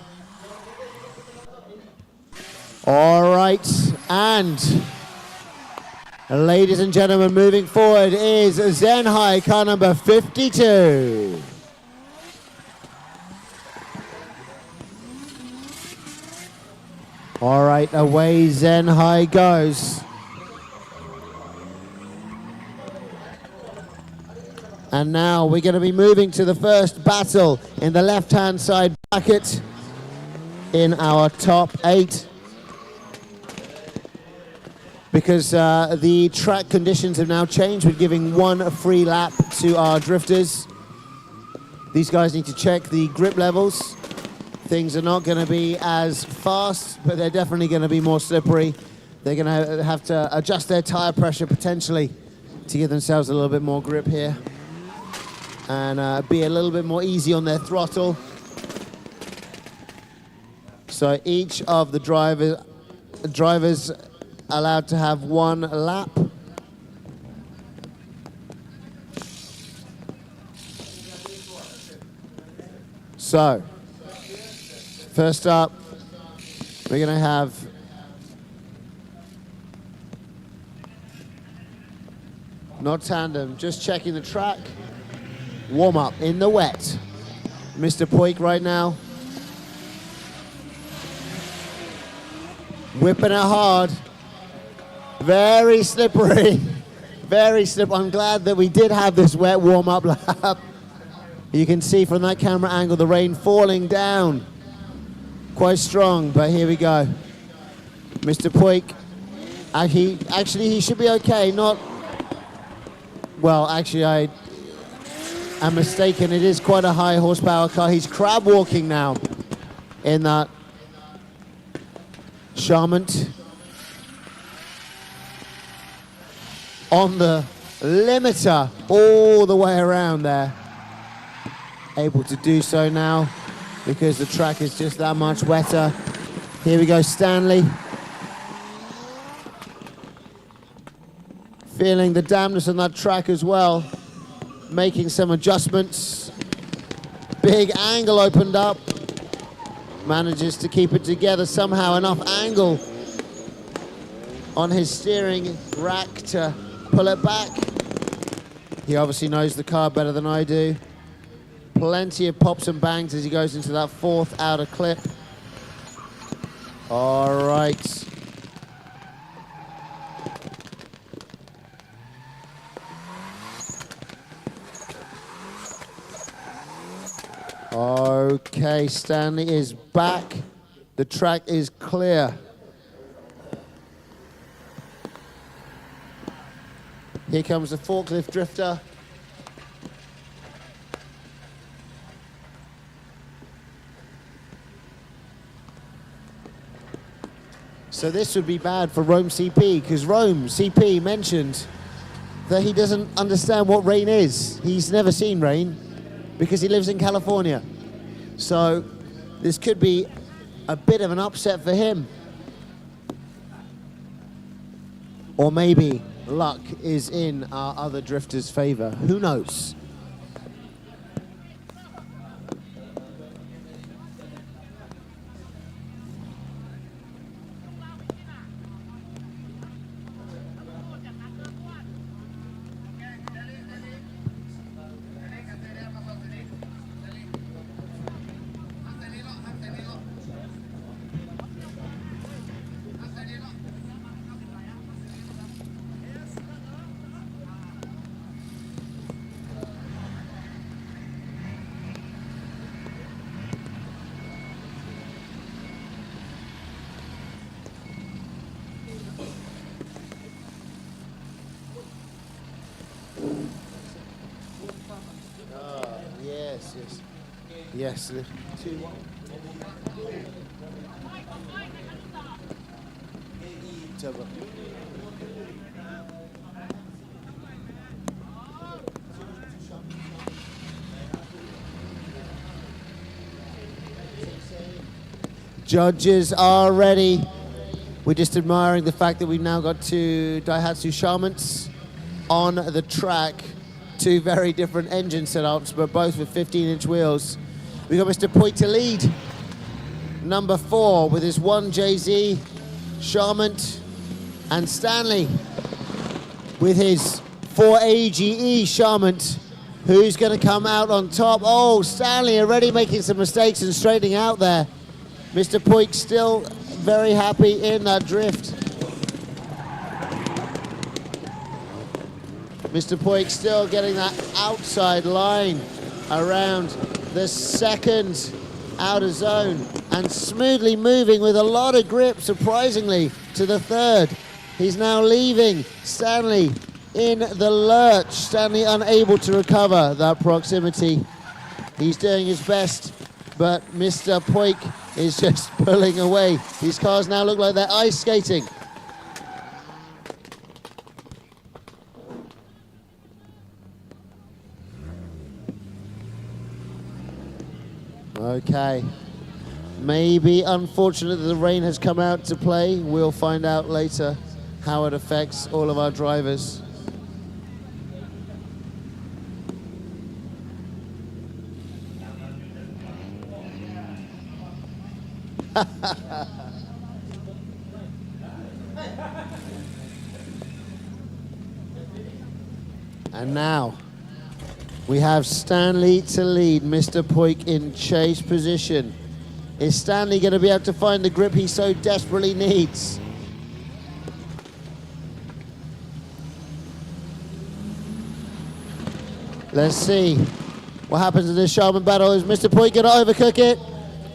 All right, and ladies and gentlemen, moving forward is Zen High, car number 52. All right, away Zen High goes. And now we're going to be moving to the first battle in the left-hand side bracket in our top 8. Because the track conditions have now changed, we're giving 1 free lap to our drifters. These guys need to check the grip levels. Things are not going to be as fast, but they're definitely going to be more slippery. They're going to have to adjust their tire pressure potentially to give themselves a little bit more grip here and be a little bit more easy on their throttle. So each of the drivers allowed to have 1 lap. So, first up, we're going to have not Tandem, just checking the track. Warm up in the wet. Mr. Puig right now. Whipping it hard. Very slippery. Very slippery. I'm glad that we did have this wet warm-up lap. You can see from that camera angle the rain falling down. Quite strong, but here we go. Mr. Puig. Actually, he should be okay. Not... Well, actually, I am mistaken. It is quite a high horsepower car. He's crab walking now in that Charmant. On the limiter all the way around there. Able to do so now because the track is just that much wetter. Here we go, Stanley. Feeling the dampness on that track as well. Making some adjustments. Big angle opened up. Manages to keep it together somehow. Enough angle on his steering rack to pull it back. He obviously knows the car better than I do. Plenty of pops and bangs as he goes into that 4th outer clip. All right. Okay, Stanley is back. The track is clear. Here comes the forklift drifter. So this would be bad for Rome CP, because Rome CP mentioned that he doesn't understand what rain is. He's never seen rain because he lives in California. So this could be a bit of an upset for him. Or maybe luck is in our other drifters' favor. Who knows? Yes, 2-1. Turbo. Judges are ready. We're just admiring the fact that we've now got 2 Daihatsu Charmants on the track. 2 very different engine setups, but both with 15-inch wheels. We got Mr. Puig to lead. Number 4 with his 1JZ, Charmant, and Stanley with his 4AGE Charmant. Who's going to come out on top? Oh, Stanley already making some mistakes and straightening out there. Mr. Puig still very happy in that drift. Mr. Puig still getting that outside line around the second outer zone and smoothly moving with a lot of grip, surprisingly, to the third. He's now leaving Stanley in the lurch. Stanley unable to recover that proximity. He's doing his best, but Mr. Puig is just pulling away. These cars now look like they're ice skating. Okay, maybe unfortunate that the rain has come out to play. We'll find out later how it affects all of our drivers. And now we have Stanley to lead, Mr. Puig in chase position. Is Stanley going to be able to find the grip he so desperately needs? Let's see what happens in this Sharman battle. Is Mr. Puig going to overcook it?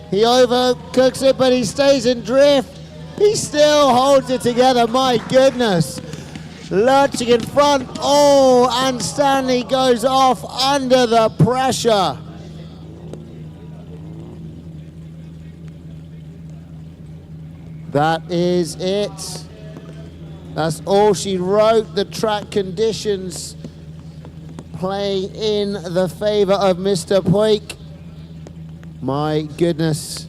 He overcooks it, but he stays in drift. He still holds it together, my goodness. Lurching in front, oh, and Stanley goes off under the pressure. That is it. That's all she wrote. The track conditions play in the favor of Mr. Puig. My goodness.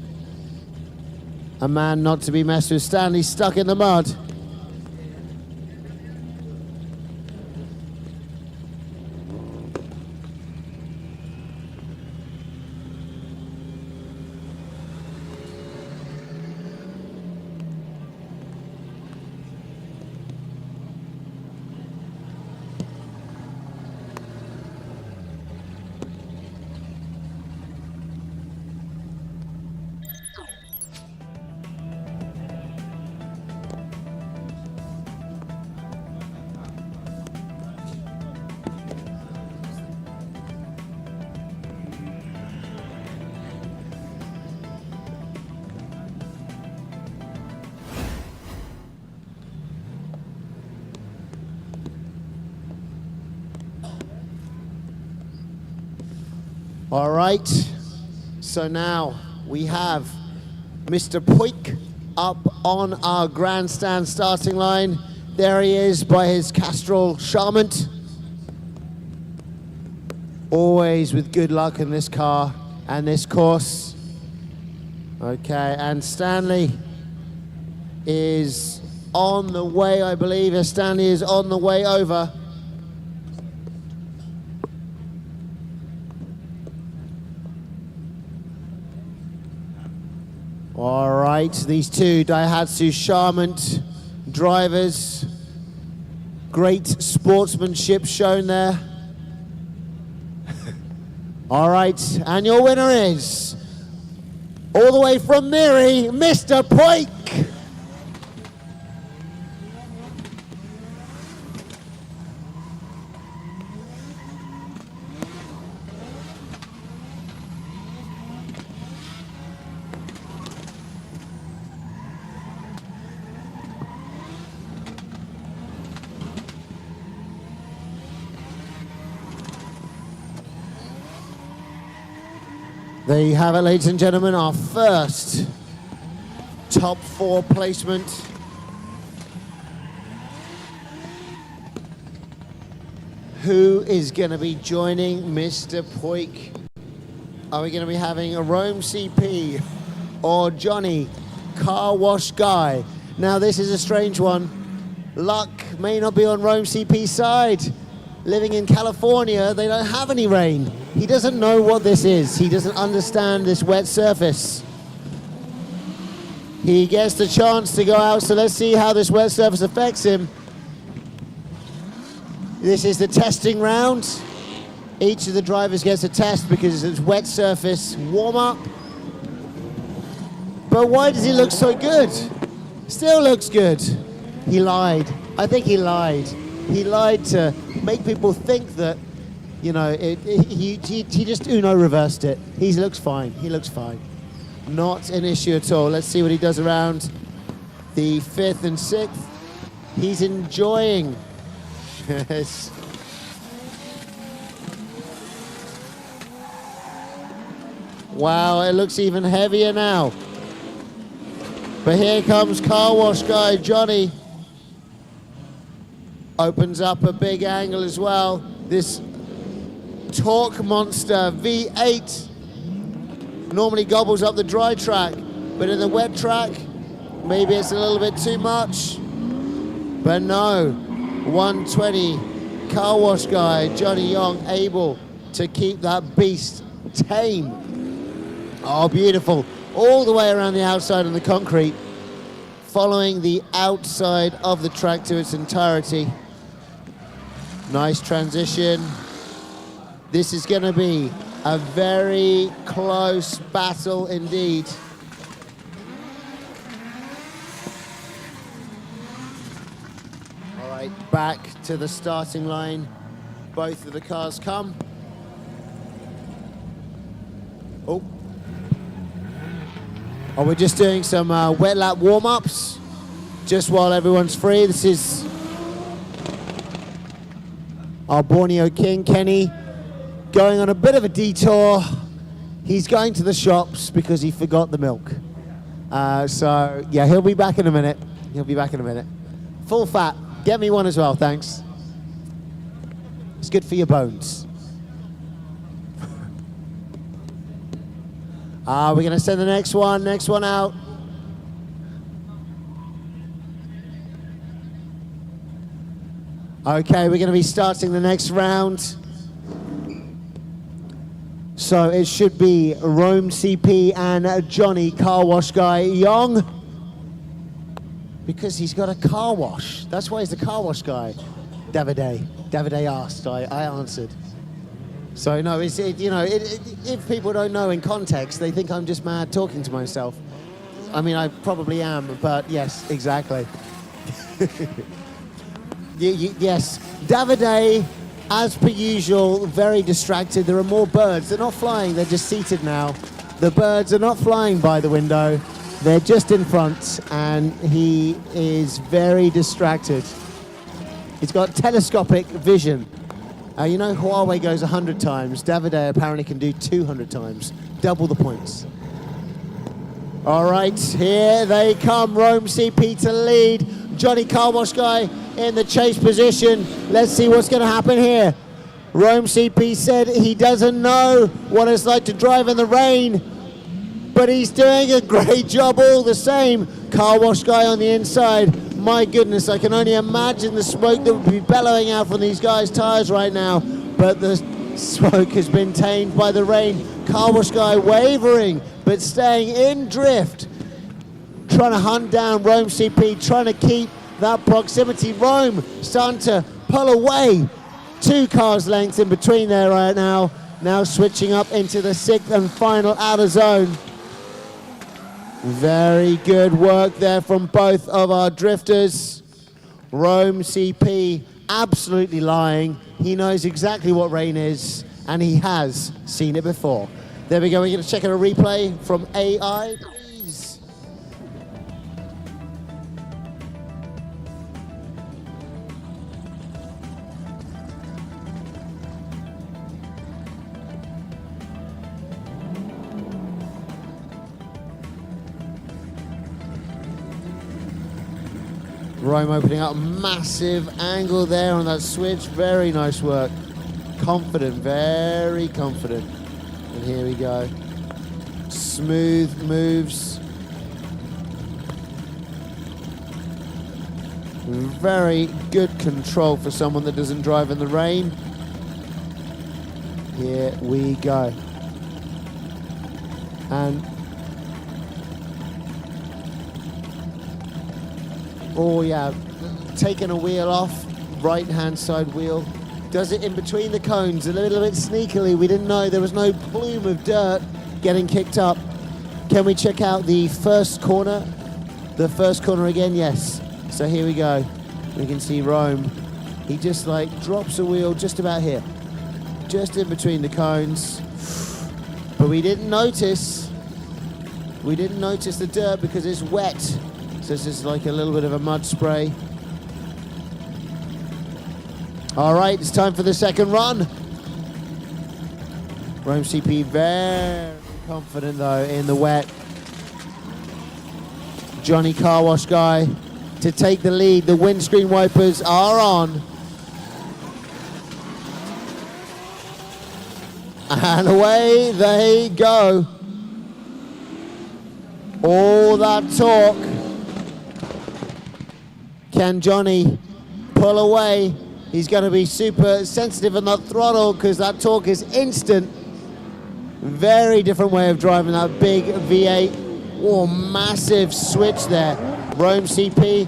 A man not to be messed with. Stanley stuck in the mud. All right, so now we have Mr. Puig up on our grandstand starting line. There he is by his Castrol Charmant. Always with good luck in this car and this course. Okay, and Stanley is on the way, I believe. Stanley is on the way over. All right, these two Daihatsu Charmant drivers. Great sportsmanship shown there. All right, and your winner is, all the way from Miri, Mr. Puig. There you have it, ladies and gentlemen, our first top 4 placement. Who is going to be joining Mr. Puig? Are we going to be having a Rome CP or Johnny Car Wash Guy? Now this is a strange one. Luck may not be on Rome CP's side. Living in California, they don't have any rain. He doesn't know what this is. He doesn't understand this wet surface. He gets the chance to go out, so let's see how this wet surface affects him. This is the testing round. Each of the drivers gets a test because it's wet surface warm up. But why does he look so good? Still looks good. He lied. I think he lied. He lied to make people think that, you know, he just Uno reversed it. He looks fine. He looks fine. Not an issue at all. Let's see what he does around the 5th and 6th. He's enjoying. Yes. Wow, it looks even heavier now. But here comes car wash guy Johnny. Opens up a big angle as well. This torque monster V8 normally gobbles up the dry track, but in the wet track, maybe it's a little bit too much. But no, 120 car wash guy Johnny Young able to keep that beast tame. Oh, beautiful. All the way around the outside of the concrete, following the outside of the track to its entirety. Nice transition. This is going to be a very close battle indeed. All right, back to the starting line. Both of the cars come. Oh. Oh, we're just doing some wet lap warm-ups, just while everyone's free. This is our Borneo King, Kenny, going on a bit of a detour. He's going to the shops because he forgot the milk. So, yeah, he'll be back in a minute. He'll be back in a minute. Full fat. Get me one as well, thanks. It's good for your bones. We're going to send the next one out. Okay, we're going to be starting the next round. So it should be Rome CP and Johnny car wash guy Young. Because he's got a car wash. That's why he's the car wash guy. Davide asked, I answered. So no, if people don't know in context, they think I'm just mad talking to myself. I mean, I probably am, but yes, exactly. Yes, Davide, as per usual, very distracted. There are more birds. They're not flying, they're just seated now. The birds are not flying by the window. They're just in front, and he is very distracted. He's got telescopic vision. You know, Huawei goes 100 times. Davide apparently can do 200 times. Double the points. All right, here they come. Rome CP to lead. Johnny car wash guy in the chase position. Let's see what's going to happen here. Rome CP said he doesn't know what it's like to drive in the rain, but he's doing a great job all the same. Car wash guy on the inside. My goodness, I can only imagine the smoke that would be bellowing out from these guys' tires right now, but the smoke has been tamed by the rain. Car wash guy wavering, but staying in drift, trying to hunt down Rome CP, trying to keep that proximity. Rome starting to pull away. 2 cars lengths in between there right now. Now switching up into the 6th and final outer zone. Very good work there from both of our drifters. Rome CP absolutely lying. He knows exactly what rain is, and he has seen it before. There we go, we're going to check out a replay from AI, please. Rome opening up, massive angle there on that switch. Very nice work. Confident, very confident. And here we go. Smooth moves. Very good control for someone that doesn't drive in the rain. Here we go. And oh yeah, taking a wheel off, right-hand side wheel. Does it in between the cones, a little bit sneakily. We didn't know there was no plume of dirt getting kicked up. Can we check out the first corner? The first corner again, yes. So here we go. We can see Rome He just like drops a wheel just about here, just in between the cones. But we didn't notice. We didn't notice the dirt because it's wet. So this is like a little bit of a mud spray. All right, it's time for the second run. Rome CP very confident though in the wet. Johnny Car Wash Guy to take the lead. The windscreen wipers are on. And away they go. All that torque. Can Johnny pull away? He's going to be super sensitive on that throttle because that torque is instant. Very different way of driving that big V8. Oh, massive switch there. Rome CP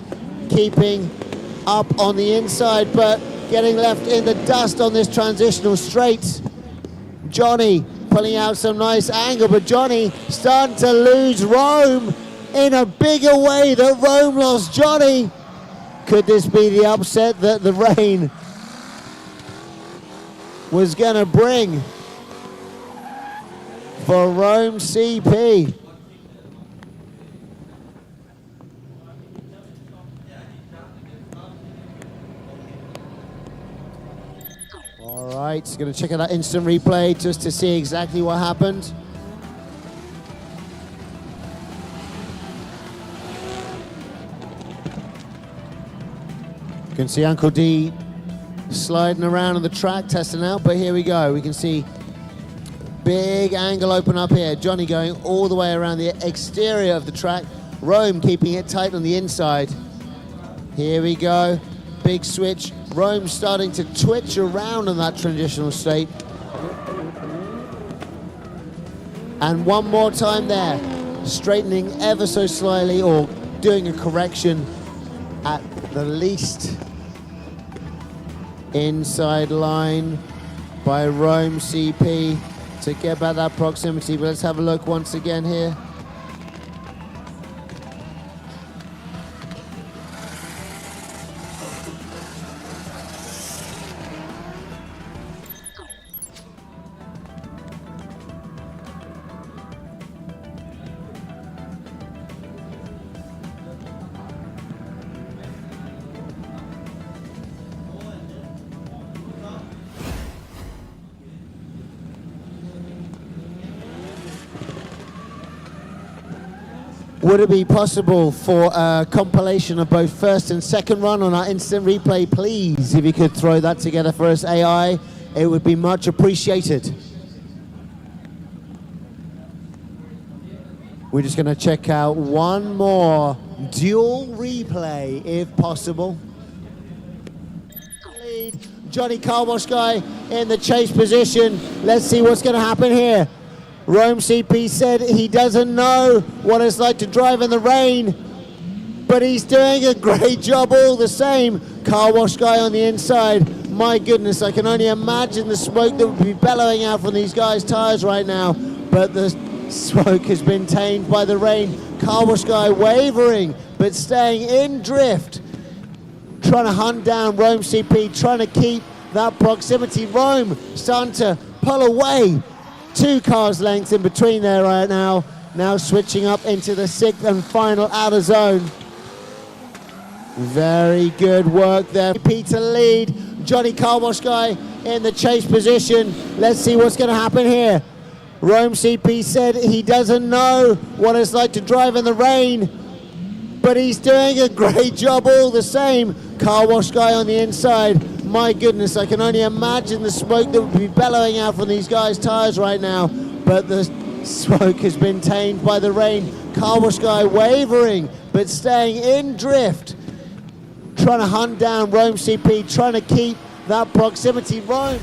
keeping up on the inside, but getting left in the dust on this transitional straight. Johnny pulling out some nice angle, but Johnny starting to lose Rome in a bigger way that Rome lost Johnny. Could this be the upset that the rain was gonna bring for Rome CP? All right, gonna check out that instant replay just to see exactly what happened. You can see Uncle D sliding around on the track, testing out, but here we go. We can see big angle open up here. Johnny going all the way around the exterior of the track. Rome keeping it tight on the inside. Here we go, big switch. Rome starting to twitch around on that transitional state. And one more time there, straightening ever so slightly or doing a correction at the least. Inside line by Rome CP to get back that proximity, but let's have a look once again here. Would it be possible for a compilation of both first and second run on our instant replay, please? If you could throw that together for us, AI, it would be much appreciated. We're just going to check out one more dual replay, if possible. Lead, Johnny Car Wash Guy in the chase position. Let's see what's going to happen here. Rome CP said he doesn't know what it's like to drive in the rain, but he's doing a great job all the same. Car Wash Guy on the inside. My goodness, I can only imagine the smoke that would be bellowing out from these guys' tires right now, but the smoke has been tamed by the rain. Car Wash Guy wavering, but staying in drift, trying to hunt down Rome CP, trying to keep that proximity. Rome starting to pull away. 2 cars lengths in between there right now. Now switching up into the 6th and final outer zone. Very good work there. Peter lead, Johnny Car Wash Guy in the chase position. Let's see what's going to happen here. Rome CP said he doesn't know what it's like to drive in the rain, but he's doing a great job all the same. Car Wash Guy on the inside. My goodness, I can only imagine the smoke that would be bellowing out from these guys' tires right now, but the smoke has been tamed by the rain. Car Wash Guy wavering, but staying in drift, trying to hunt down Rome CP, trying to keep that proximity. Rome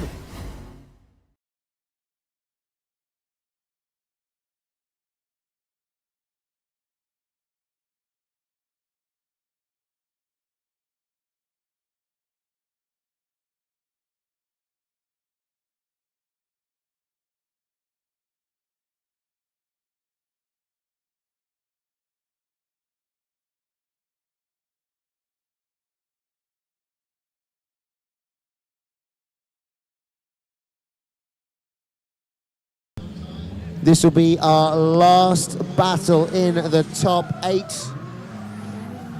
This will be our last battle in the top 8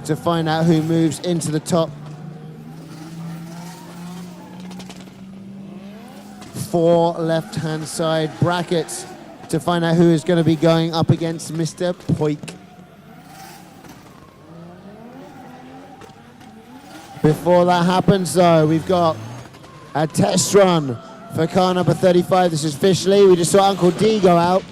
to find out who moves into the top 4 left-hand side brackets to find out who is going to be going up against Mr. Poik. Before that happens, though, we've got a test run for car number 35. This is Fishley. We just saw Uncle D go out.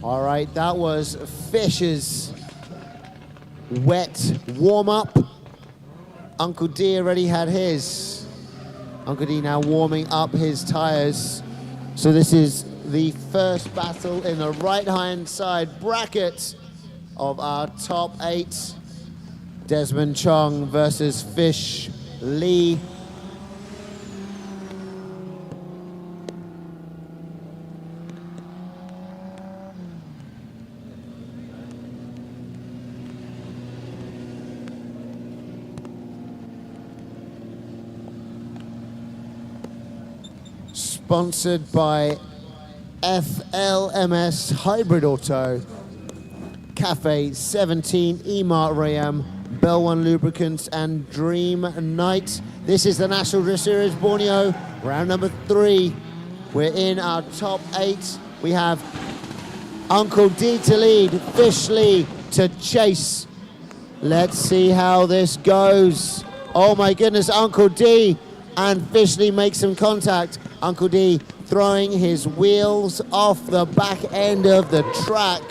All right, that was Fish's wet warm-up. Uncle D already had his. Uncle D now warming up his tires. So this is the first battle in the right-hand side bracket of our top 8. Desmond Chong versus Fish Lee. Sponsored by FLMS Hybrid Auto, Cafe 17, Emart Rayam, Bell One Lubricants, and Dream Night. This is the National Series Borneo, round number 3. We're in our top 8. We have Uncle D to lead, Fish Lee to chase. Let's see how this goes. Oh my goodness, Uncle D and Fishley make some contact. Uncle D throwing his wheels off the back end of the track.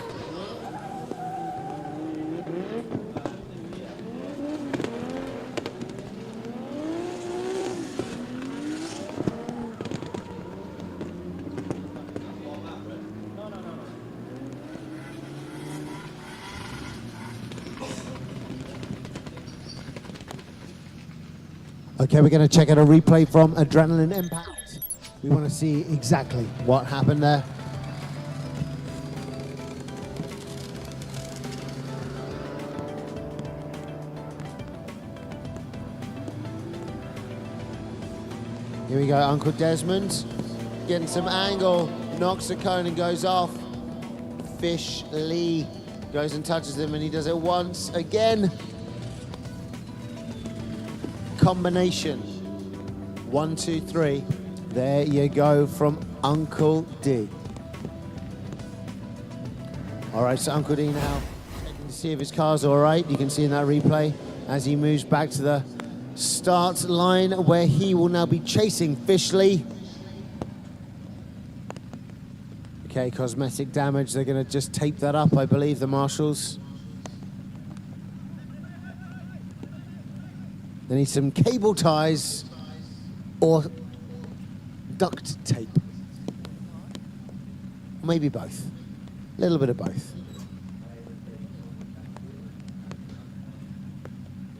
Okay, we're going to check out a replay from Adrenaline Impact. We want to see exactly what happened there. Here we go, Uncle Desmond getting some angle, knocks the cone and goes off. Fish Lee goes and touches him, and he does it once again. Combination 1, 2, 3. There you go from Uncle D. All right, so Uncle D now checking to see if his car's all right. You can see in that replay as he moves back to the start line where he will now be chasing Fishley. Okay, cosmetic damage. They're going to just tape that up, I believe, the marshals. They need some cable ties or duct tape. Maybe both. A little bit of both.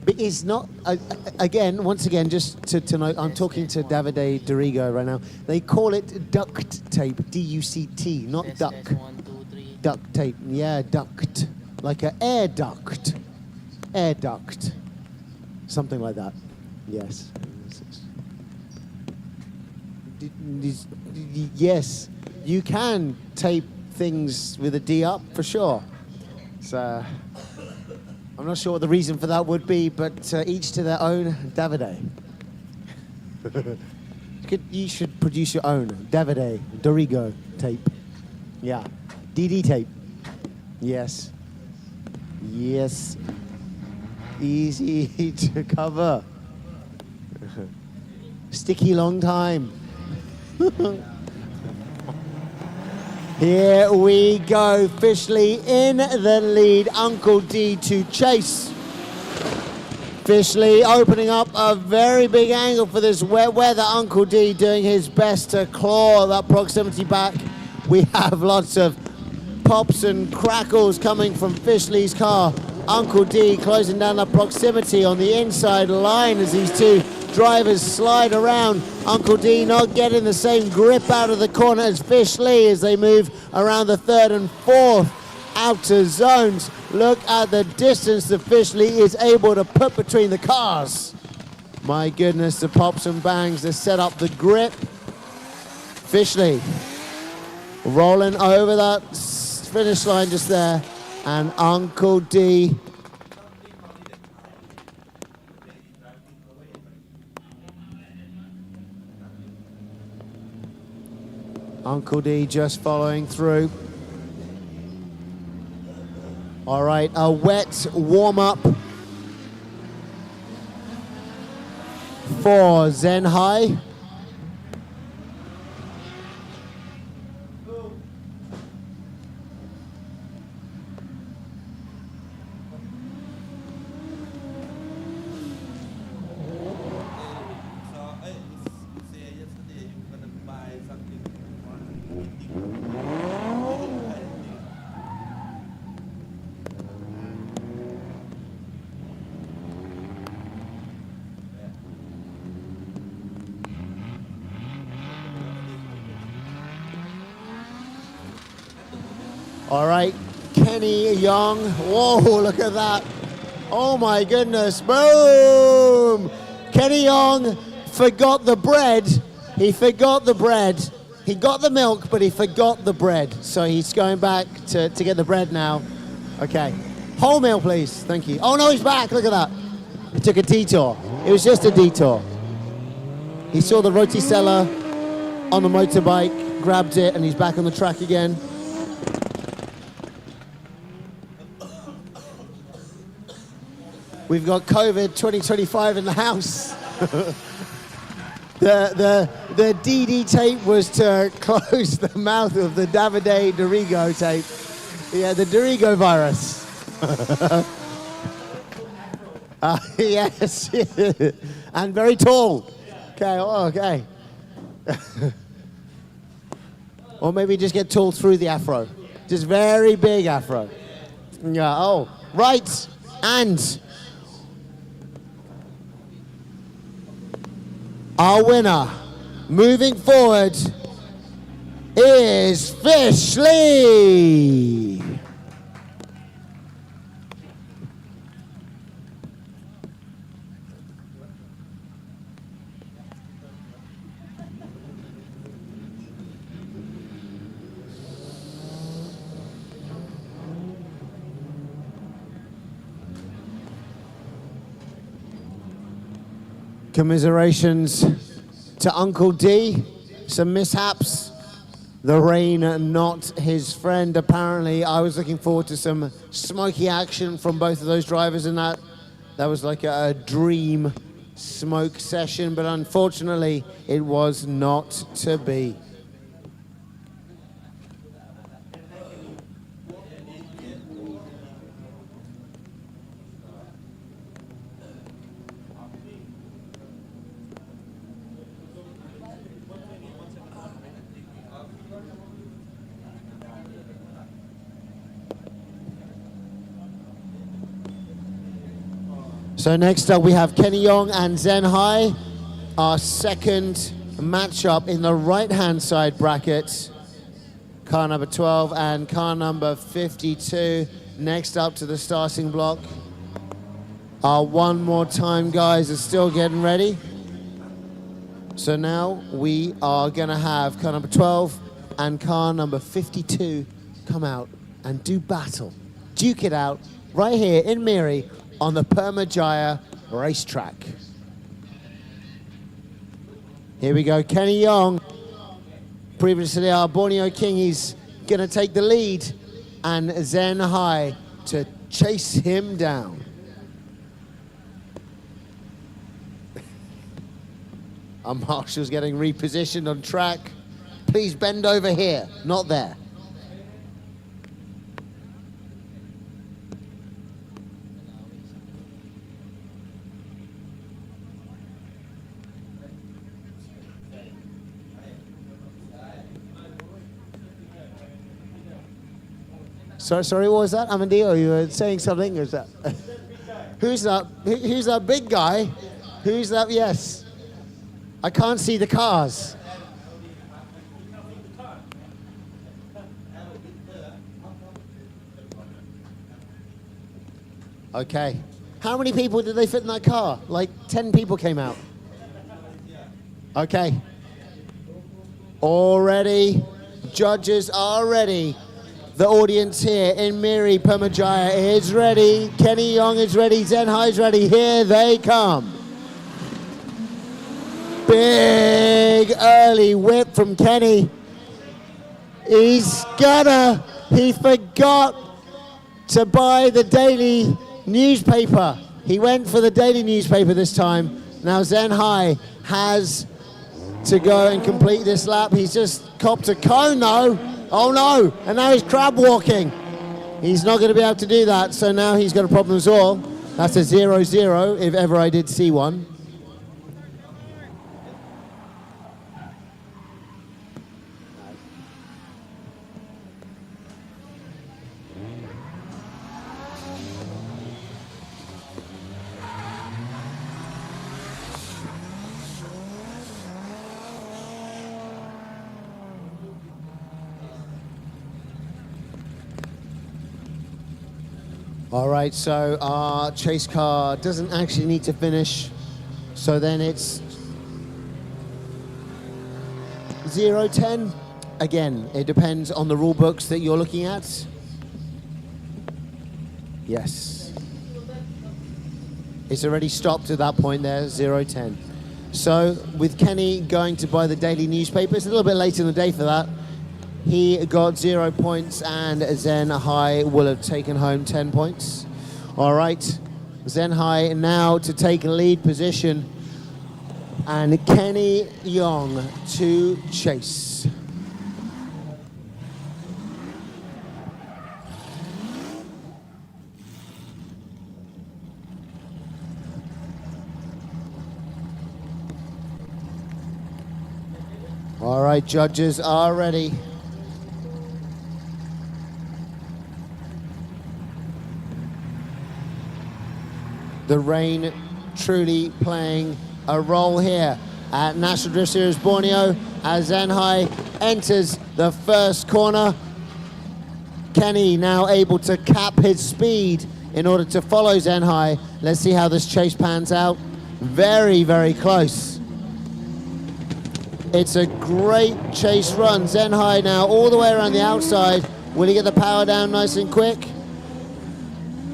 But it's not, once again, just to note, I'm talking to Davide Dorigo right now. They call it duct tape, D-U-C-T, not duck. 1, 2, 3. Duct tape, yeah, duct. Like an air duct. Air duct. Something like that, yes. Yes, you can tape things with a D up, for sure. So, I'm not sure what the reason for that would be, but each to their own. Davide. You should produce your own Davide Dorigo tape. Yeah, DD tape. Yes. Yes. Easy to cover. Sticky long time. Here we go. Fishley in the lead. Uncle D to chase. Fishley opening up a very big angle for this wet weather. Uncle D doing his best to claw that proximity back. We have lots of pops and crackles coming from Fishley's car. Uncle D closing down the proximity on the inside line as these two drivers slide around. Uncle D not getting the same grip out of the corner as Fishley as they move around the third and fourth outer zones. Look at the distance that Fishley is able to put between the cars. My goodness, the pops and bangs to set up the grip. Fishley rolling over that finish line just there. And Uncle D just following through. All right, a wet warm-up for Zen High. All right, Kenny Young. Whoa, look at that. Oh my goodness, boom! Kenny Young forgot the bread. He forgot the bread. He got the milk, but he forgot the bread. So he's going back to get the bread now. Okay, whole meal, please. Thank you. Oh no, he's back, look at that. He took a detour. It was just a detour. He saw the roticella on the motorbike, grabbed it, and he's back on the track again. We've got COVID 2025 in the house. The DD tape was to close the mouth of the Davide Dorigo tape. Yeah, the Dorigo virus. Yes, and very tall. Okay, oh, okay. Or maybe just get tall through the afro. Just very big afro. Yeah, oh, right, and our winner, moving forward, is Fishley. Commiserations to Uncle D. Some mishaps. The rain not his friend, apparently. I was looking forward to some smoky action from both of those drivers in that. That was like a dream smoke session, but unfortunately, it was not to be. So next up we have Kenny Young and Zen High, our second matchup in the right-hand side bracket. Car number 12 and car number 52 next up to the starting block. Our one more time guys are still getting ready. So now we are gonna have car number 12 and car number 52 come out and do battle, duke it out right here in Miri on the Permajaya racetrack. Here we go, Kenny Young. Previously our Borneo King, he's gonna take the lead, and Zen High to chase him down. Our marshal's getting repositioned on track. Please bend over here, not there. Sorry, what was that? Amandio, you were saying something? Or is that? Who's that? Who's that big guy? Who's that? Yes. I can't see the cars. Okay. How many people did they fit in that car? Like 10 people came out. Okay. Already, judges are ready. The audience here in Miri, Pemajaya is ready. Kenny Young is ready. Zen High is ready. Here they come. Big early whip from Kenny. He forgot to buy the daily newspaper. He went for the daily newspaper this time. Now Zen High has to go and complete this lap. He's just copped a cone though. Oh no, and now he's crab walking. He's not going to be able to do that, so now he's got a problem as well. That's a 0-0, if ever I did see one. All right, so our chase car doesn't actually need to finish. So then it's 0-10. Again, it depends on the rule books that you're looking at. Yes. It's already stopped at that point there, 0-10. So with Kenny going to buy the daily newspaper, it's a little bit late in the day for that. He got 0 points and Zen High will have taken home 10 points. All right, Zen High now to take lead position and Kenny Young to chase. All right, judges are ready. The rain truly playing a role here at National Drift Series Borneo as Zen High enters the first corner. Kenny now able to cap his speed in order to follow Zen High. Let's see how this chase pans out. Very, very close. It's a great chase run. Zen High now all the way around the outside. Will he get the power down nice and quick?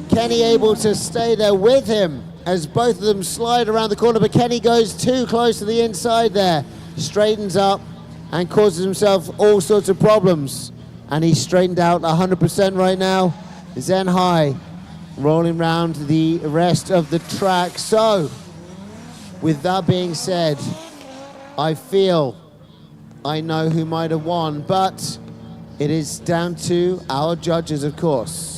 Kenny able to stay there with him as both of them slide around the corner, but Kenny goes too close to the inside there. Straightens up and causes himself all sorts of problems. And he's straightened out 100% right now. Zen High rolling round the rest of the track. So, with that being said, I feel I know who might have won, but it is down to our judges, of course.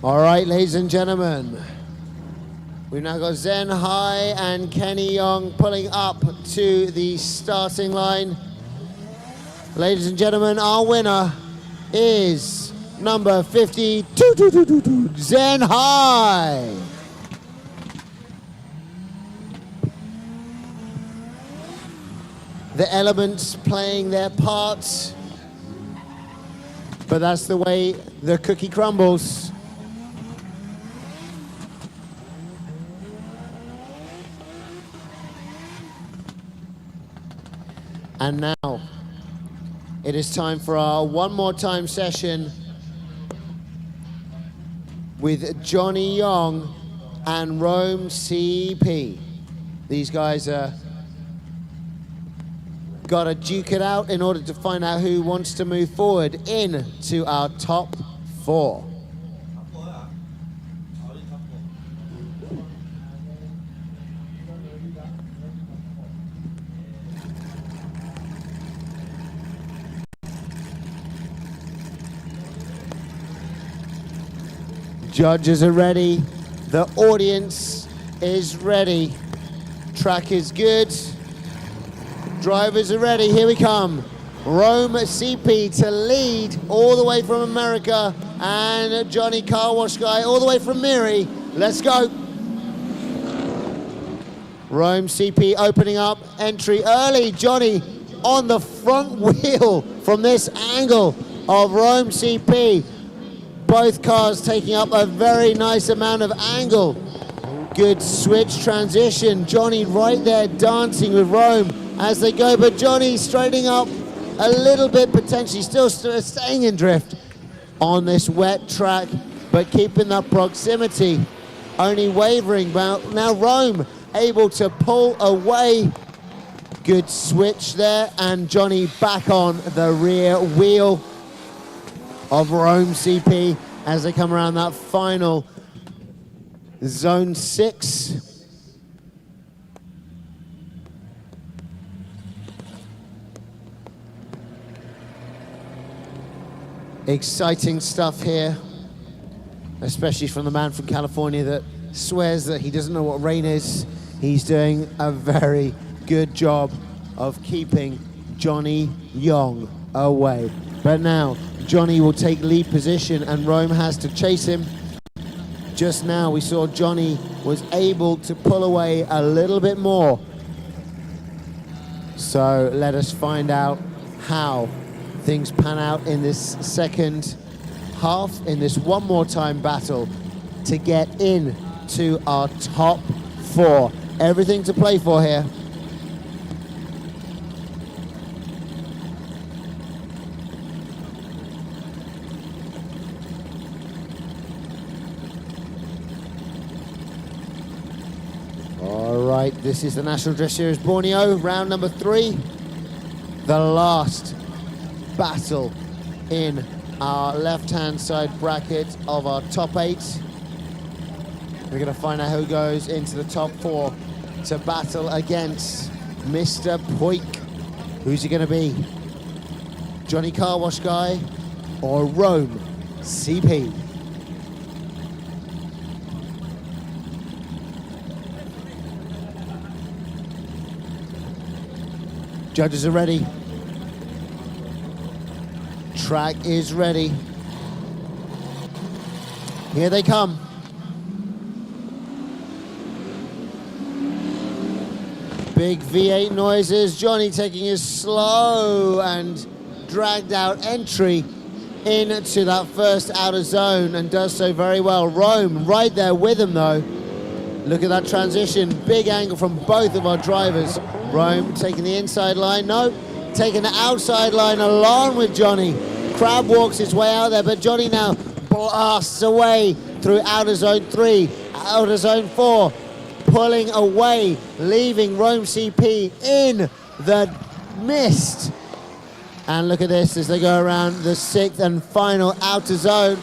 All right, ladies and gentlemen, we've now got Zen High and Kenny Young pulling up to the starting line. Ladies and gentlemen, our winner is number 52, Zen High. The elements playing their parts, but that's the way the cookie crumbles. And now, it is time for our one more time session with Johnny Young and Rome CP. These guys got to duke it out in order to find out who wants to move forward into our top 4. Judges are ready. The audience is ready. Track is good. Drivers are ready. Here we come. Rome CP to lead all the way from America, and Johnny Car Wash Guy all the way from Miri. Let's go. Rome CP opening up, entry early. Johnny on the front wheel from this angle of Rome CP. Both cars taking up a very nice amount of angle. Good switch transition. Johnny right there dancing with Rome as they go, but Johnny straightening up a little bit, potentially still staying in drift on this wet track, but keeping that proximity, only wavering. Now Rome able to pull away. Good switch there, and Johnny back on the rear wheel of Rome CP as they come around that final zone 6. Exciting stuff here, especially from the man from California that swears that he doesn't know what rain is. He's doing a very good job of keeping Johnny Yong away. But now Johnny will take lead position and Rome has to chase him. Just now we saw Johnny was able to pull away a little bit more. So let us find out how things pan out in this second half, in this one more time battle to get in to our top 4. Everything to play for here. All right, this is the National Dress Series Borneo, round number 3. The last battle in our left-hand side bracket of our top 8. We're going to find out who goes into the top 4 to battle against Mr. Puig. Who's he going to be? Johnny Car Wash Guy or Rome CP? Judges are ready. Track is ready. Here they come. Big V8 noises. Johnny taking his slow and dragged out entry into that first outer zone and does so very well. Rome right there with him though. Look at that transition. Big angle from both of our drivers. Rome taking the inside line. No, taking the outside line along with Johnny. Crab walks his way out there, but Johnny now blasts away through outer zone 3, outer zone 4, pulling away, leaving Rome CP in the mist. And look at this as they go around the 6th and final outer zone.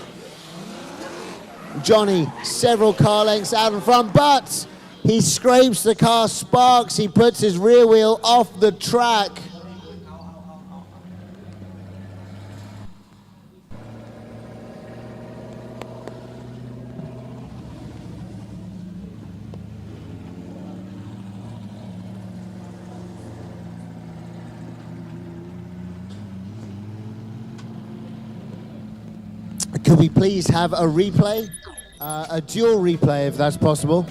Johnny several car lengths out in front, but he scrapes the car sparks. He puts his rear wheel off the track. Could we please have a replay? A dual replay if that's possible.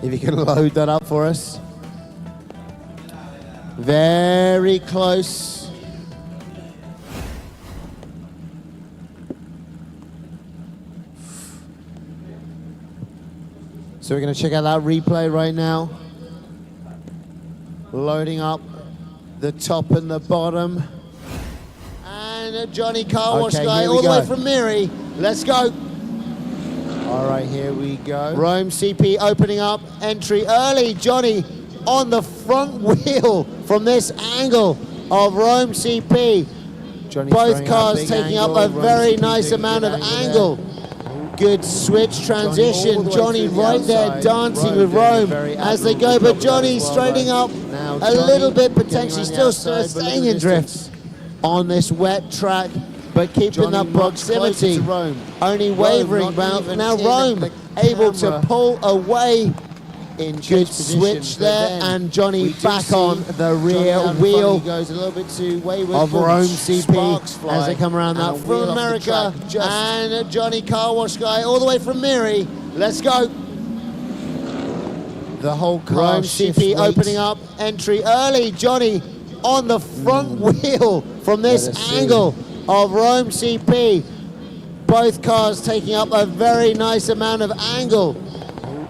If you can load that up for us. Very close. So we're going to check out that replay right now. Loading up the top and the bottom. And Johnny Car Wash Guy all the way from Miri. Let's go. All right, here we go. Rome CP opening up, entry early. Johnny on the front wheel from this angle of Rome CP. Johnny both cars taking up a very nice amount of angle. Good switch transition. Johnny right there dancing with Rome as they go, but Johnny straightening up a little bit, potentially still staying in drift on this wet track, but keeping Johnny that much closer proximity. to Rome. Only Rome wavering not about. even Now in Rome the able to camera. pull away. In Good chase position, switch but there, then and Johnny we do back see on the rear Johnny out in front. wheel He goes a little bit too wayward. of Boom, Rome CP sparks fly, as they come around and that a from wheel off the America, track, just and Johnny Car Wash guy all the way from Miri. Let's go. the whole car Rome shifts CP weight. opening up entry early. Johnny on the front wheel from this Let us see. angle of Rome CP. Both cars taking up a very nice amount of angle.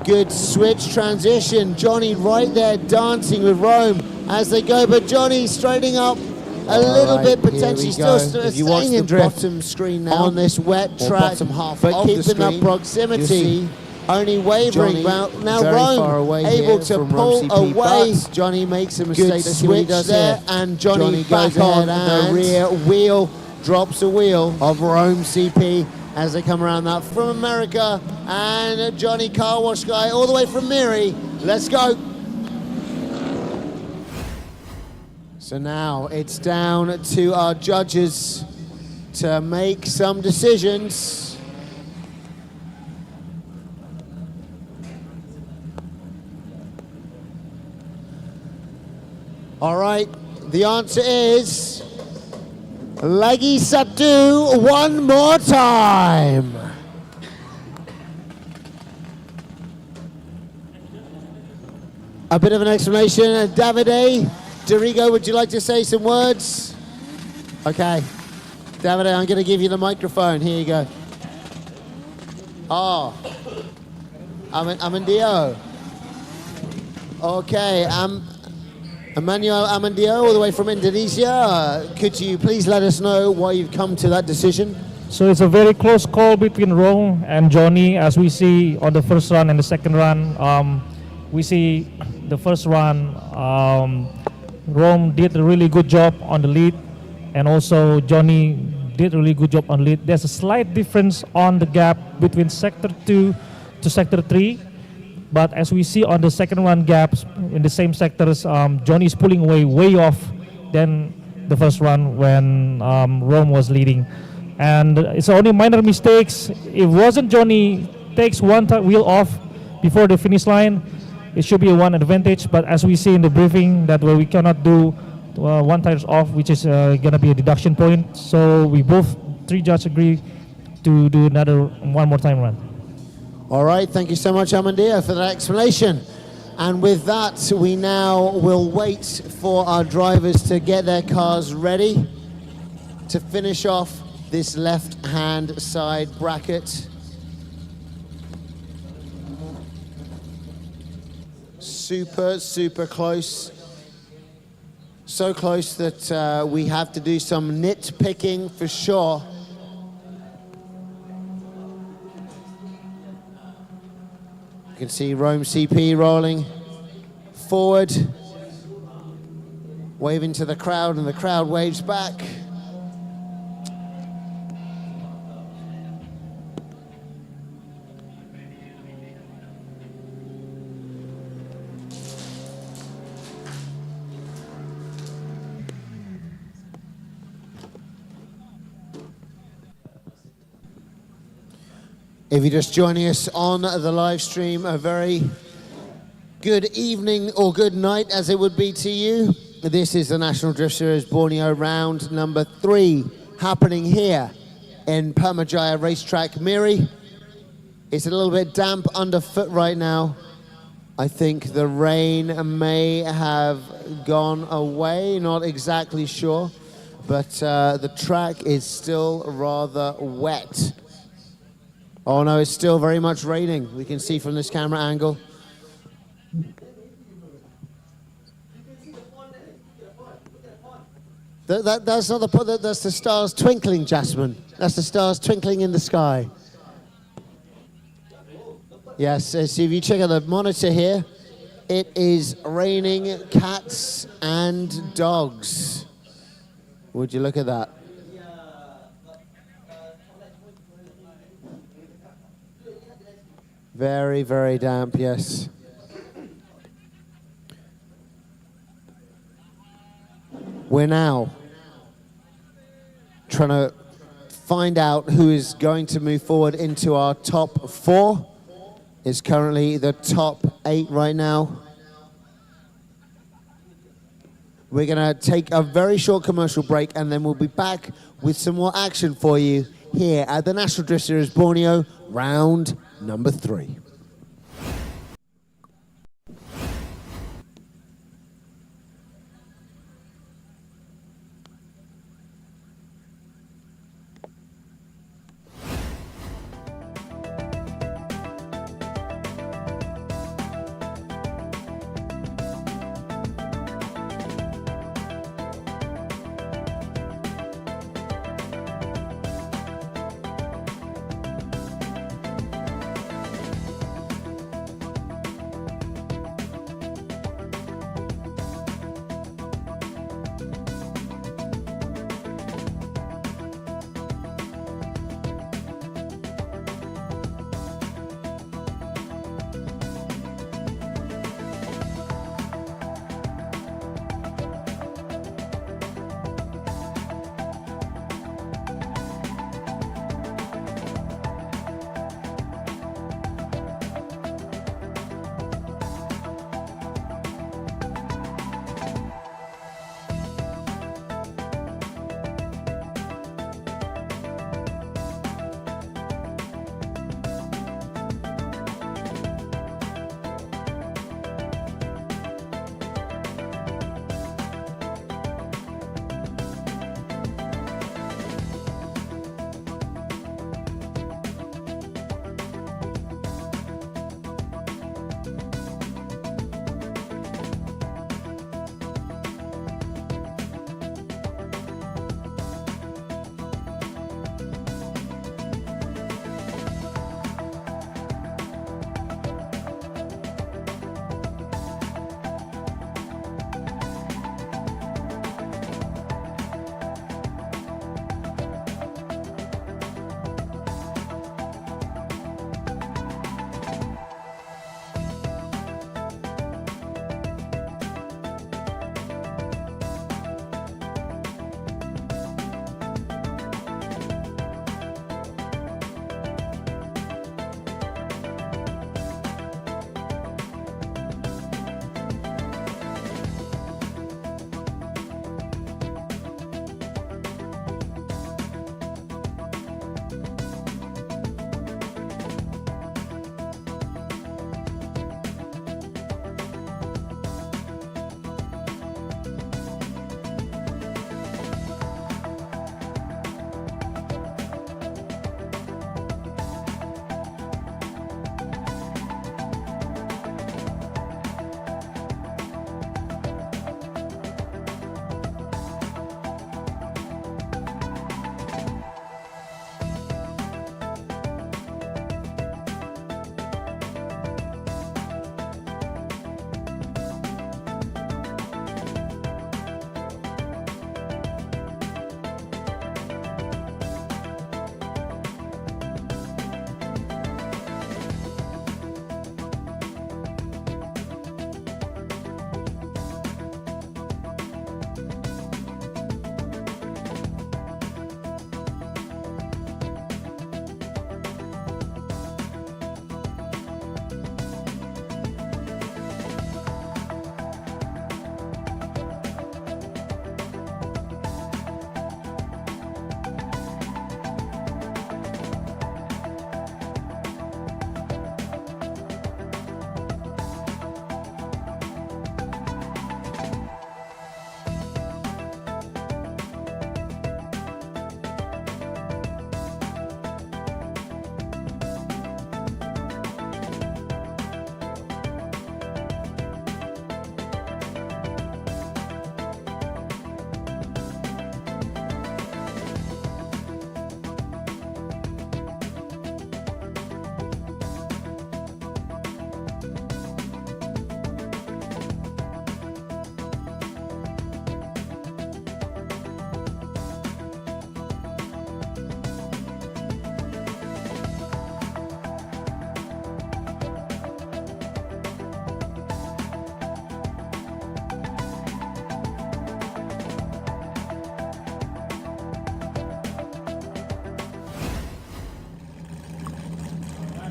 Good switch transition. Johnny right there dancing with Rome as they go, but Johnny straightening up a little Right, bit, here potentially we still go. If you staying watch in the drift bottom screen now, on this wet or track, bottom half but of the keeping that screen, proximity. you'll see Only wavering Johnny about. Now very Rome far away able here to from pull Rome CP, away. but Johnny makes a Good mistake. Let's see what he switch does there, here. and Johnny goes back on ahead the rear wheel, drops a wheel of Rome CP as they come around that from America, and Johnny Car Wash guy all the way from Miri. Let's go. So now it's down to our judges to make some decisions. All right, the answer is Lagi Satu one more time. A bit of an explanation. Davide, Dorigo, would you like to say some words? Okay. Davide, I'm going to give you the microphone. Here you go. Oh. Amandio. Okay. Emmanuel Amandio, all the way from Indonesia. Could you please let us know why you've come to that decision? So it's a very close call between Rome and Johnny, as we see on the first run and the second run. We see the first run, Rome did a really good job on the lead, and also Johnny did a really good job on lead. There's a slight difference on the gap between sector 2 to sector 3. But as we see on the second run gaps in the same sectors, Johnny is pulling away way off than the first run when Rome was leading. And it's only minor mistakes. If wasn't Johnny takes one wheel off before the finish line, it should be a one advantage. But as we see in the briefing, that way we cannot do one tires off, which is gonna be a deduction point. So we both, three judges agree to do another one more time run. All right, thank you so much, Amandio, for that explanation. And with that, we now will wait for our drivers to get their cars ready to finish off this left-hand side bracket. Super, super close. So close that we have to do some nitpicking for sure. You can see Rome CP rolling forward, waving to the crowd, and the crowd waves back. If you're just joining us on the live stream, a very good evening or good night as it would be to you. This is the National Drift Series Borneo round number 3 happening here in Permajaya Racetrack, Miri. It's a little bit damp underfoot right now. I think the rain may have gone away, not exactly sure, but the track is still rather wet. Oh no, it's still very much raining. We can see from this camera angle. That's not the, that's the stars twinkling, Jasmine. That's the stars twinkling in the sky. Yes, so if you check out the monitor here, it is raining cats and dogs. Would you look at that? Very, very damp, yes. We're now trying to find out who is going to move forward into our top 4. It's currently the top 8 right now. We're going to take a very short commercial break, and then we'll be back with some more action for you here at the National Drift Series Borneo, round number 3.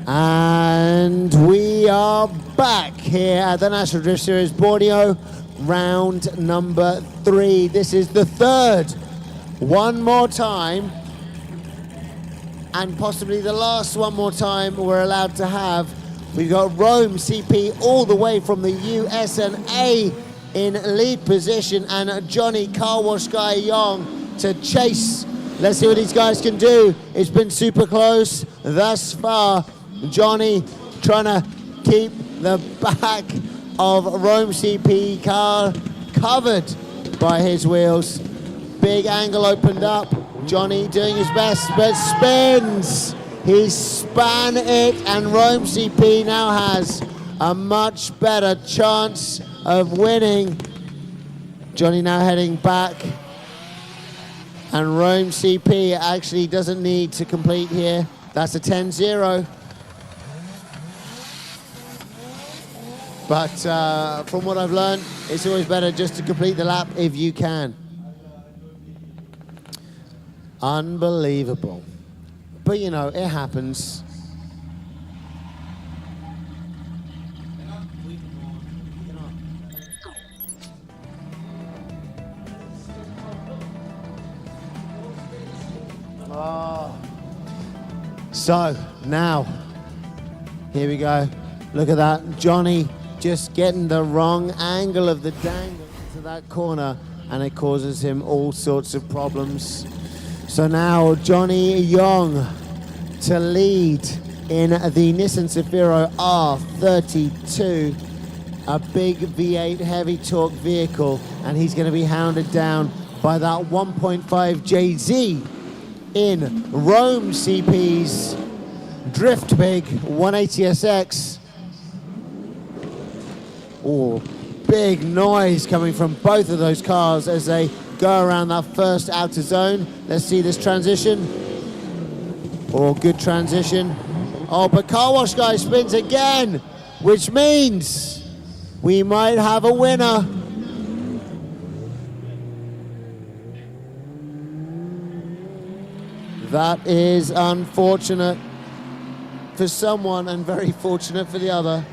And we are back here at the National Drift Series Borneo, round number 3. This is the third. One more time, and possibly the last one more time we're allowed to have. We've got Rome CP all the way from the USA in lead position, and Johnny Car Wash Guy Young to chase. Let's see what these guys can do. It's been super close thus far. Johnny trying to keep the back of Rome CP car covered by his wheels. Big angle opened up. Johnny doing his best, but spins. He span it, and Rome CP now has a much better chance of winning. Johnny now heading back. And Rome CP actually doesn't need to complete here. That's a 10-0. But from what I've learned, it's always better just to complete the lap if you can. Unbelievable. But you know, it happens. So now, here we go. Look at that. Johnny just getting the wrong angle of the dangle to that corner, and it causes him all sorts of problems. So now Johnny Young to lead in the Nissan Safiro R32, a big V8 heavy torque vehicle, and he's going to be hounded down by that 1.5 JZ in Rome CP's Drift Big 180SX. Oh, big noise coming from both of those cars as they go around that first outer zone. Let's see this transition. Oh, good transition. Oh, but Car Wash Guy spins again, which means we might have a winner. That is unfortunate for someone and very fortunate for the other.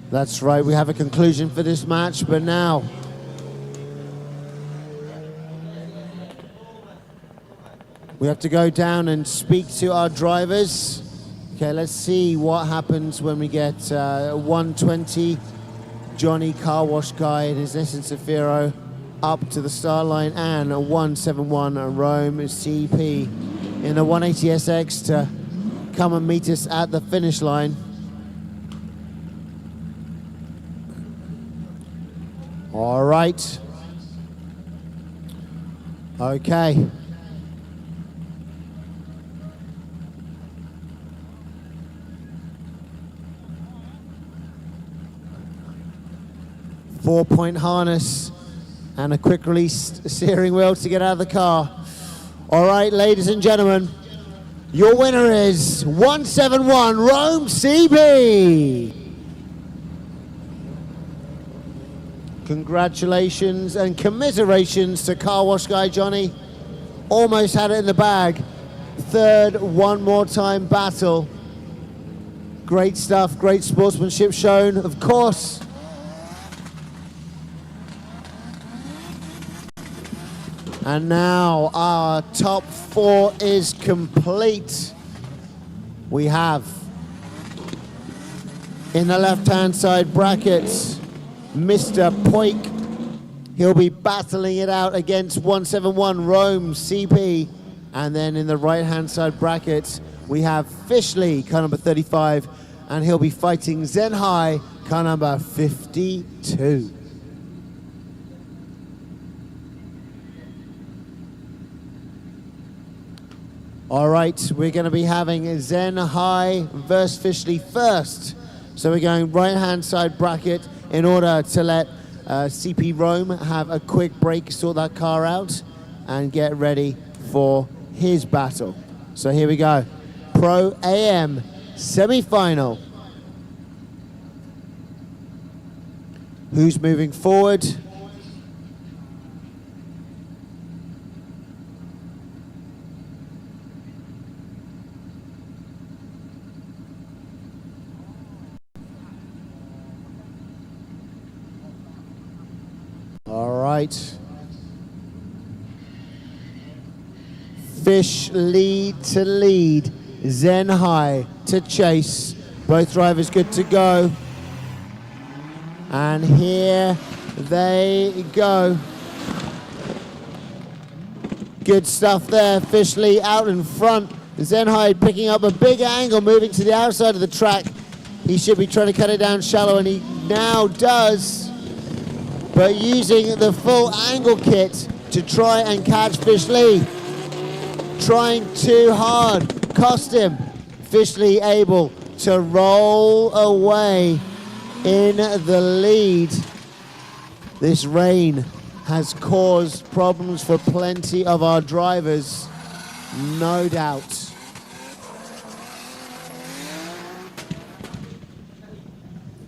That's right, we have a conclusion for this match, but now we have to go down and speak to our drivers. Okay, let's see what happens when we get 120 Johnny Car Wash Guy in his Nissan Safiro up to the start line, and a 171 Rome CP in the 180SX to come and meet us at the finish line. All right. Okay. Four-point harness and a quick release steering wheel to get out of the car. All right, ladies and gentlemen, your winner is 171 Rome CP. Congratulations and commiserations to Car Wash Guy Johnny. Almost had it in the bag. Third one more time battle. Great stuff, great sportsmanship shown, of course. And now our top four is complete. We have in the left-hand side brackets, Mr. Poik. He'll be battling it out against 171 Rome CP. And then in the right-hand side brackets, we have Fishley, car number 35, and he'll be fighting Zen High, car number 52. All right, we're going to be having Zen High versus Fishley first. So we're going right-hand side bracket in order to let CP Rome have a quick break, sort that car out, and get ready for his battle. So here we go. Pro AM semi-final. who's moving forward. All right. Fish lead to lead. Zen High to chase. Both drivers good to go. And here they go. Good stuff there. Fishley out in front. Zen High picking up a big angle, moving to the outside of the track. He should be trying to cut it down shallow, and he now does. But using the full angle kit to try and catch Fishley. Trying too hard, cost him. Fishley able to roll away in the lead. This rain has caused problems for plenty of our drivers, no doubt.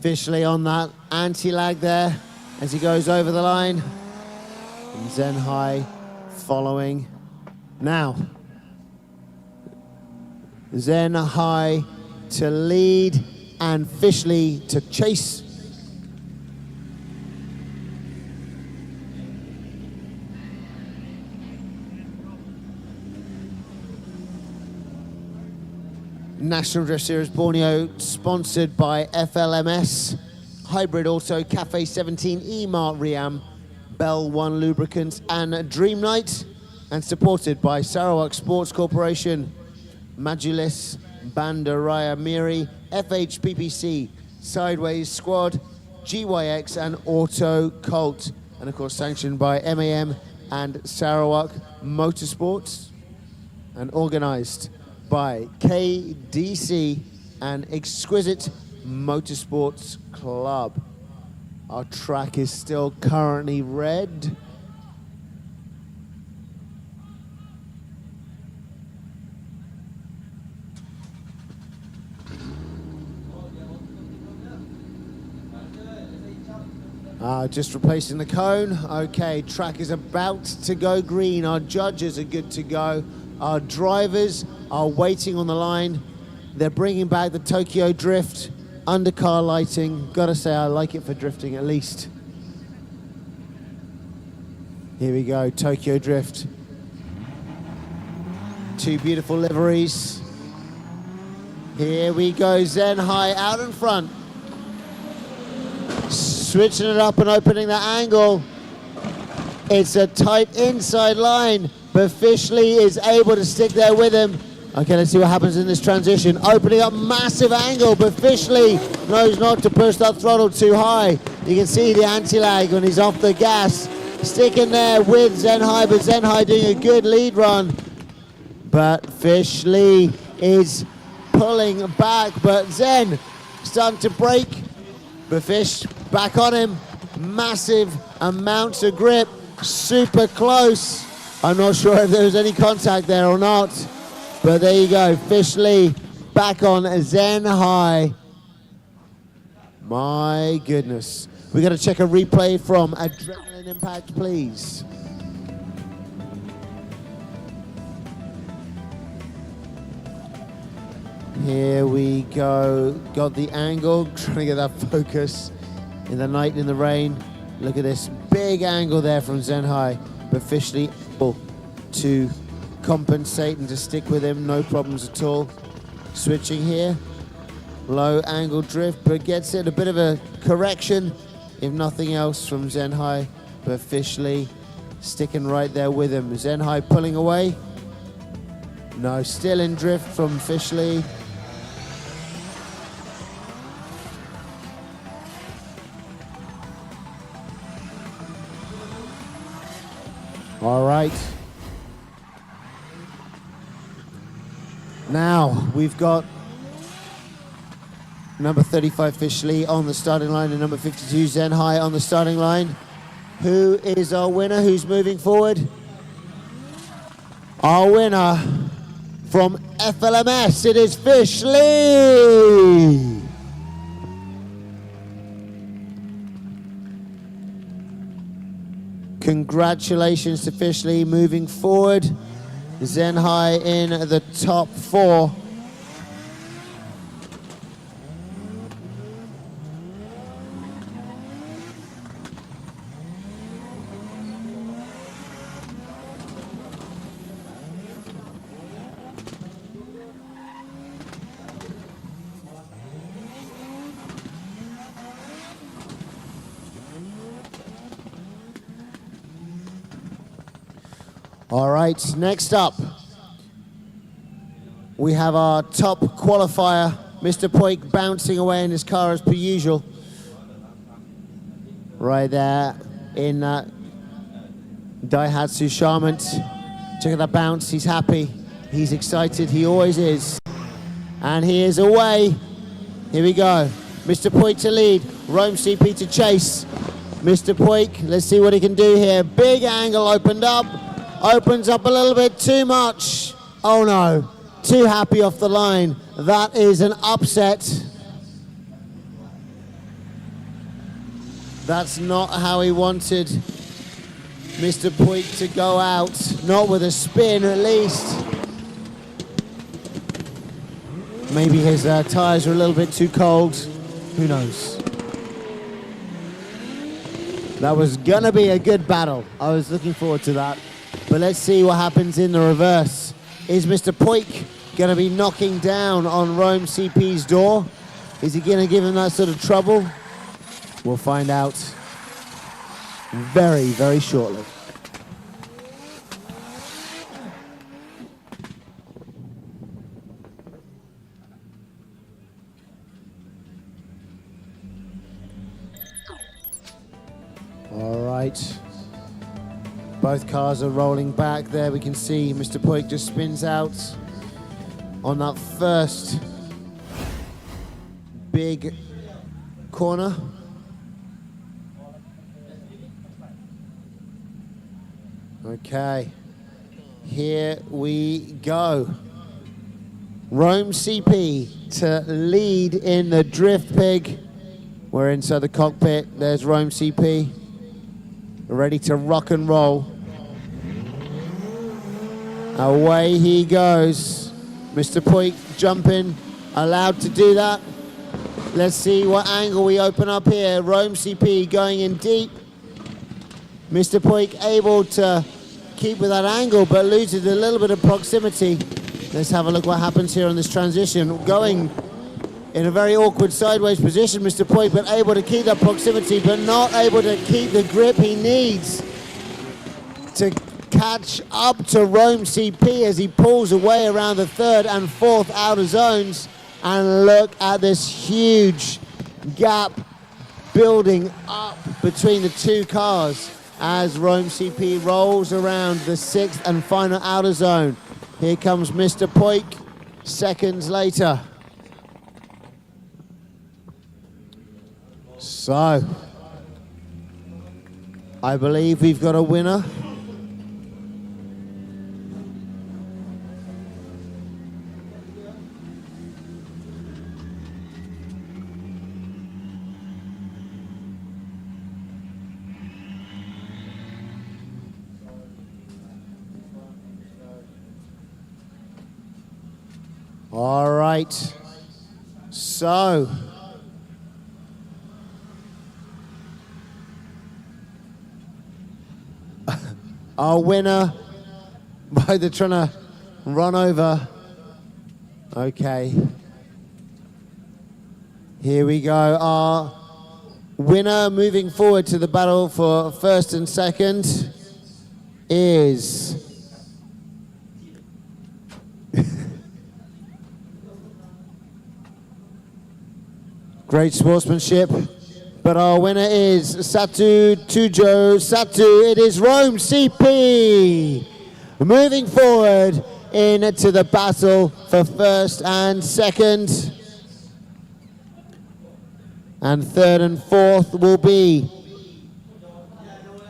Fishley on that anti-lag there as he goes over the line. And Zen High following now. Zen High to lead and Fishley to chase. National Drift Series Borneo, sponsored by FLMS, Hybrid Auto, Cafe 17, E-Mart Riam, Bell One Lubricants and Dream Night, and supported by Sarawak Sports Corporation, Majulis, Panda, Miri, FHPPC, Sidewayzsquad, GYX and AutoCult, and of course sanctioned by MAM and Sarawak Motorsports, and organised by KDC and Exquisite Motorsports Club. Our track is still currently red. Just replacing the cone. Okay, track is about to go green. Our judges are good to go. Our drivers are waiting on the line. They're bringing back the Tokyo Drift undercar lighting. Gotta say, I like it for drifting at least. Here we go, Tokyo Drift. Two beautiful liveries. Here we go, Zen High out in front. Switching it up and opening the angle. It's a tight inside line, but Fishley is able to stick there with him. Okay, let's see what happens in this transition. Opening up massive angle, but Fishley knows not to push that throttle too high. You can see the anti-lag when he's off the gas. Sticking there with Zen High, but Zen High doing a good lead run. But Fishley is pulling back, but Zen starting to break. But Fish back on him. Massive amounts of grip. Super close. I'm not sure if there was any contact there or not. But there you go. Fishley back on Zen High. My goodness. We got to check a replay from Adrenaline Impact, please. Here we go. Got the angle, trying to get that focus in the night, in the rain. Look at this big angle there from Zen High, but Fishley able to compensate and to stick with him, no problems at all. Switching here, low angle drift, but gets it a bit of a correction, if nothing else, from Zen High, but Fishley sticking right there with him. Zen High pulling away. No, still in drift from Fishley. All right. Now we've got number 35 Fishley on the starting line and number 52 Zen High on the starting line. Who is our winner? Who's moving forward? Our winner from FLMS, it is Fishley. Congratulations to Fish Lee moving forward. Zen High in the top 4. All right, next up, we have our top qualifier, Mr. Poik, bouncing away in his car as per usual. Right there in Daihatsu Charmant. Check out that bounce, he's happy, he's excited, he always is. And he is away. Here we go. Mr. Poik to lead, Rome CP to chase. Mr. Poik, let's see what he can do here. Big angle opened up. Opens up a little bit too much. Oh no, too happy off the line. That is an upset. That's not how he wanted Mr. Puig to go out. Not with a spin at least. Maybe his tires are a little bit too cold. Who knows? That was gonna be a good battle. I was looking forward to that. But let's see what happens in the reverse. Is Mr. Poik going to be knocking down on Rome CP's door? Is he going to give him that sort of trouble? We'll find out very, very shortly. All right. Both cars are rolling back there. We can see Mr. Poik just spins out on that first big corner. Okay, here we go. Rome CP to lead in the Drift Pig. We're inside the cockpit. There's Rome CP. Ready to rock and roll. Away he goes. Mr. Poik jumping, allowed to do that. Let's see what angle we open up here. Rome CP going in deep. Mr. Poik able to keep with that angle, but loses a little bit of proximity. Let's have a look what happens here on this transition. Going in a very awkward sideways position, Mr. Poik, but able to keep that proximity, but not able to keep the grip he needs to catch up to Rome CP as he pulls away around the third and fourth outer zones. And look at this huge gap building up between the two cars as Rome CP rolls around the sixth and final outer zone. Here comes Mr. Poik seconds later. So, I believe we've got a winner. All right, so our winner, by the trying to run over. Okay, here we go. Our winner moving forward to the battle for first and second is great sportsmanship, but our winner is Satu Tujo Satu. It is Rome CP moving forward into the battle for first and second. And third and fourth will be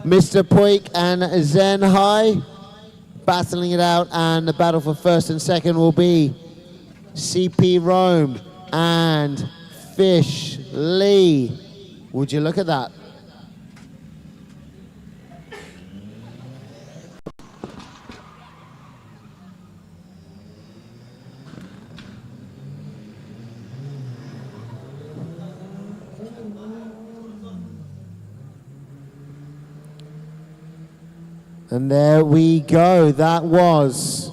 Mr. Poik and Zen High battling it out, and the battle for first and second will be CP Rome and Fish Lee. Would you look at that? And there we go. That was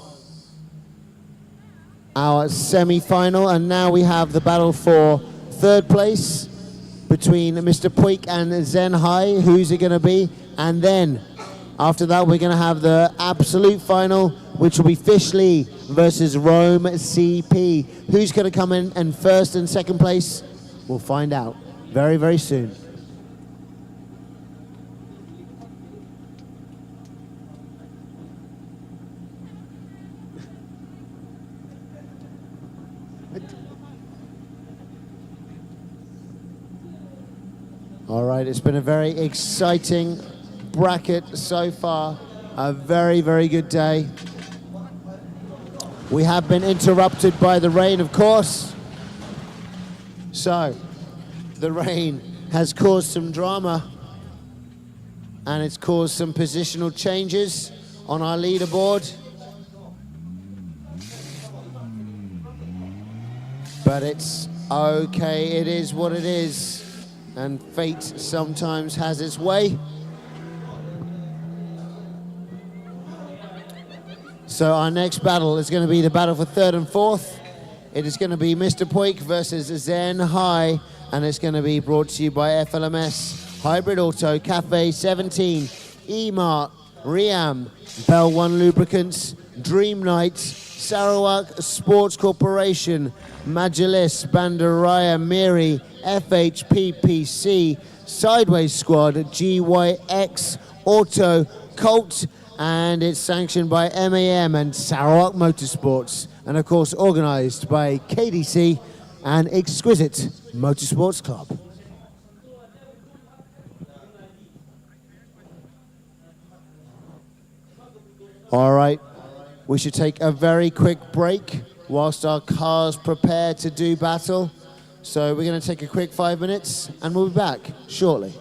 our semi-final, and now we have the battle for third place between Mr. Puig and Zen High. Who's it going to be? And then after that, we're going to have the absolute final, which will be Fish Lee versus Rome CP. Who's going to come in and first and second place? We'll find out very, very soon. All right, it's been a very exciting bracket so far. A very, very good day. We have been interrupted by the rain, of course. So, the rain has caused some drama, and it's caused some positional changes on our leaderboard. But it's okay, it is what it is. And fate sometimes has its way. So our next battle is going to be the battle for third and fourth. It is going to be Mr. Puig versus Zen High, and it's going to be brought to you by FLMS, Hybrid Auto, Cafe 17, E-Mart, Riam, Bell One Lubricants, Dream Night, Sarawak Sports Corporation, Majalis, Bandaraya, Miri, FHPPC, Sidewayzsquad, GYX, AutoCult, and it's sanctioned by MAM and Sarawak Motorsports, and of course organised by KDC and Exquisite Motorsports Club. All right, we should take a very quick break whilst our cars prepare to do battle. So we're going to take a quick 5 minutes and we'll be back shortly.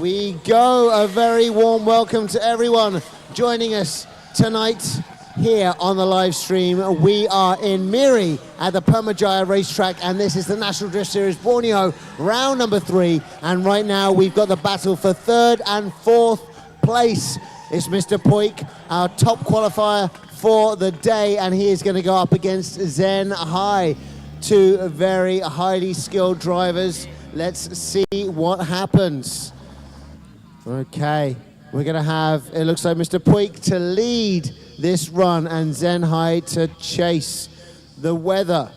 we go. A very warm welcome to everyone joining us tonight here on the live stream. We are in Miri at the Permajaya racetrack, and this is the National Drift Series Borneo round number 3. And right now we've got the battle for 3rd and 4th place. It's Mr. Puig, our top qualifier for the day, and he is going to go up against Zen High, 2 very highly skilled drivers. Let's see what happens. Okay, we're going to have, it looks like Mr. Puig to lead this run and Zen High to chase. The weather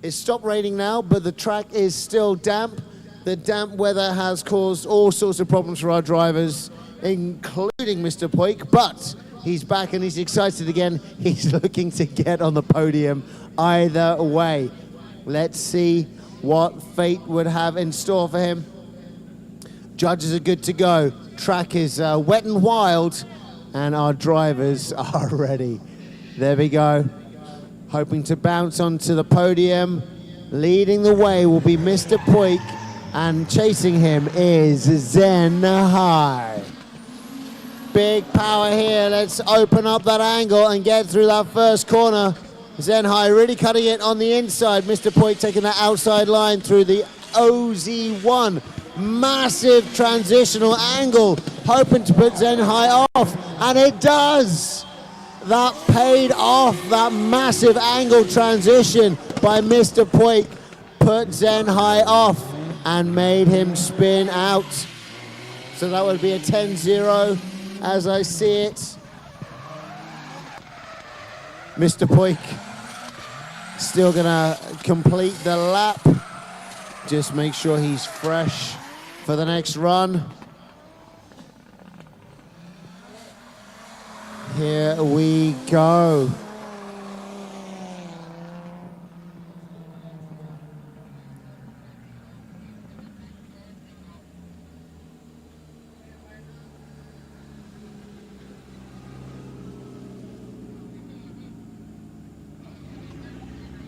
is stopped raining now, but the track is still damp. The damp weather has caused all sorts of problems for our drivers, including Mr. Puig, but he's back and he's excited again. He's looking to get on the podium either way. Let's see what fate would have in store for him. Judges are good to go. Track is wet and wild, and our drivers are ready. There we go. Hoping to bounce onto the podium. Leading the way will be Mr. Puig, and chasing him is Zen High. Big power here. Let's open up that angle and get through that first corner. Zen High really cutting it on the inside. Mr. Puig taking that outside line through the OZ1. Massive transitional angle, hoping to put Zen High off, and it does. That paid off. That massive angle transition by Mr. Puig put Zen High off and made him spin out. So that would be a 10-0 as I see it. Mr. Puig still gonna complete the lap. Just make sure he's fresh for the next run. Here we go.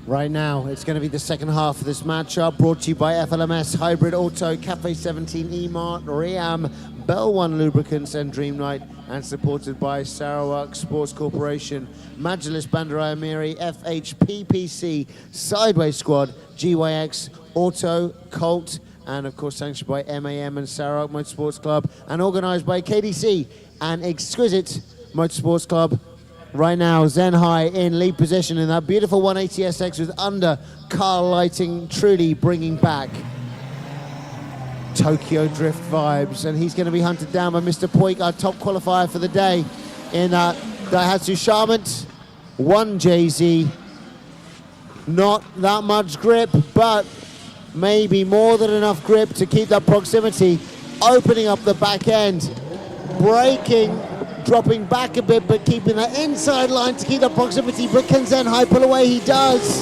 Right now, it's going to be the second half of this matchup, brought to you by FLMS, Hybrid Auto, Cafe 17, E-Mart, Riam, Bell One Lubricants, and Dream Night, and supported by Sarawak Sports Corporation, Majlis Bandaraya Miri, FHPPC, Sidewayzsquad, GYX, AutoCult, and of course sanctioned by MAM and Sarawak Motorsports Club, and organized by KDC and Exquisite Motorsports Club. Right now, Zen High in lead position in that beautiful 180SX with under car lighting, truly bringing back Tokyo Drift vibes. And he's going to be hunted down by Mr. Puig, our top qualifier for the day in that Daihatsu Charmant 1JZ. Not that much grip, but maybe more than enough grip to keep that proximity, opening up the back end, braking, dropping back a bit, but keeping that inside line to keep that proximity. But can Zen High pull away? He does.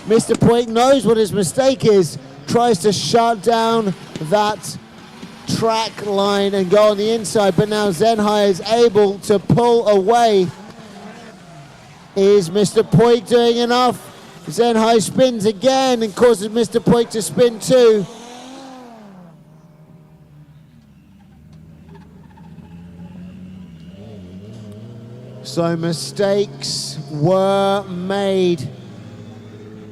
Mr. Puig knows what his mistake is, tries to shut down that track line and go on the inside, but now Zen High is able to pull away. Is Mr. Puig doing enough? Zen High spins again and causes Mr. Puig to spin too. So mistakes were made.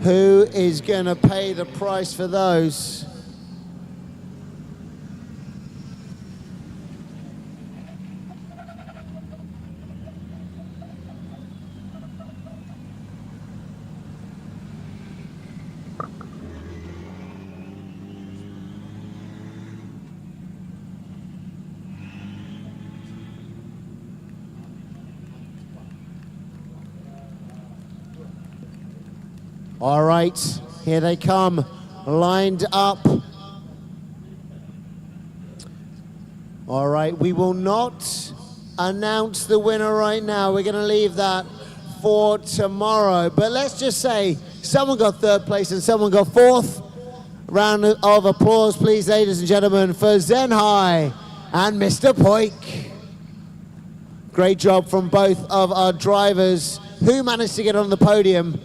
Who is going to pay the price for those? All right, here they come, lined up. All right, we will not announce the winner right now. We're going to leave that for tomorrow. But let's just say someone got 3rd place and someone got 4th. Round of applause, please, ladies and gentlemen, for Zen High and Mr. Puig. Great job from both of our drivers. Who managed to get on the podium?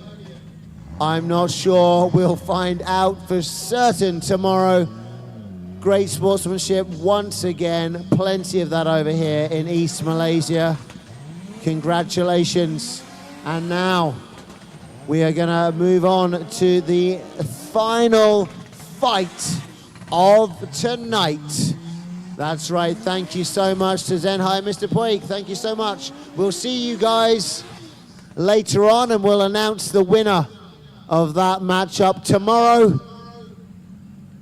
I'm not sure. We'll find out for certain tomorrow. Great sportsmanship once again. Plenty of that over here in East Malaysia. Congratulations. And now we are going to move on to the final fight of tonight. That's right. Thank you so much to Zen High, Mr. Puig. Thank you so much. We'll see you guys later on, and we'll announce the winner of that matchup tomorrow,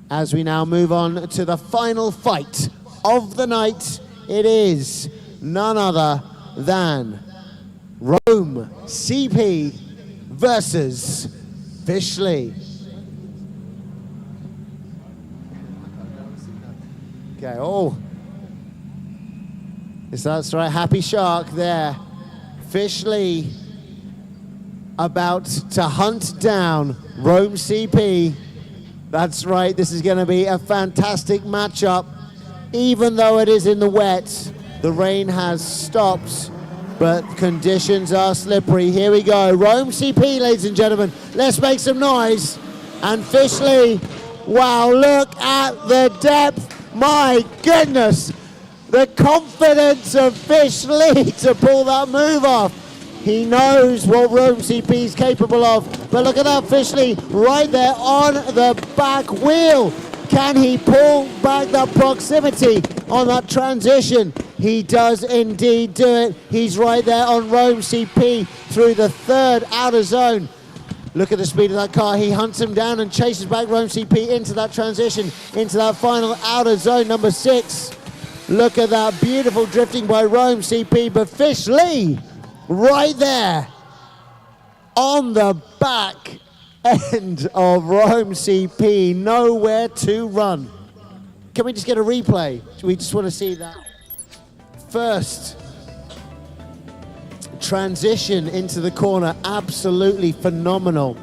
as we now move on to the final fight of the night. It is none other than Rome CP versus Fishley. Okay, oh. Yes, that's right, Happy Shark there. Fishley about to hunt down Rome CP. That's right, this is going to be a fantastic matchup. Even though it is in the wet, the rain has stopped, but conditions are slippery. Here we go, Rome CP, ladies and gentlemen. Let's make some noise. And Fishley, wow, look at the depth. My goodness, the confidence of Fishley to pull that move off. He knows what Rome CP is capable of, but look at that, Fishley right there on the back wheel. Can he pull back that proximity on that transition? He does indeed do it. He's right there on Rome CP through the third outer zone. Look at the speed of that car. He hunts him down and chases back Rome CP into that transition, into that final outer zone, number 6. Look at that beautiful drifting by Rome CP, but Fishley right there on the back end of Rome CP, nowhere to run. Can we just get a replay? We just want to see that. First transition into the corner, absolutely phenomenal.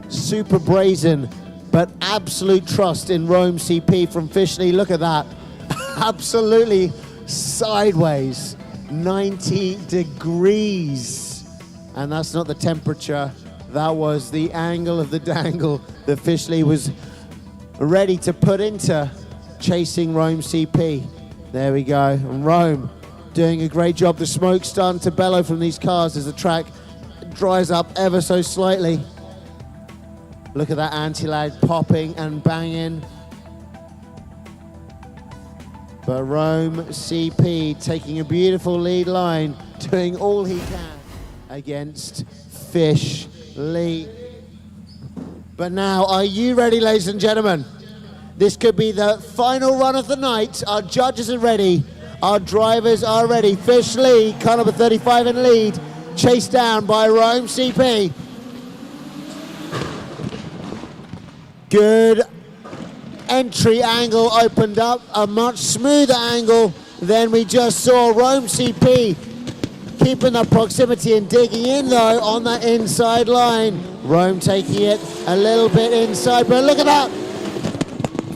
Super brazen, but absolute trust in Rome CP from Fishley. Look at that. Absolutely sideways, 90 degrees. And that's not the temperature. That was the angle of the dangle that Fishley was ready to put into chasing Rome CP. There we go. And Rome doing a great job. The smoke starting to bellow from these cars as the track dries up ever so slightly. Look at that anti-lag popping and banging. But Rome CP taking a beautiful lead line, doing all he can against Fishley. But now, are you ready, ladies and gentlemen? This could be the final run of the night. Our judges are ready. Our drivers are ready. Fishley, car number 35 in lead, chased down by Rome CP. Good entry angle opened up, a much smoother angle than we just saw. Rome CP keeping that proximity and digging in though on that inside line. Rome taking it a little bit inside, but look at that.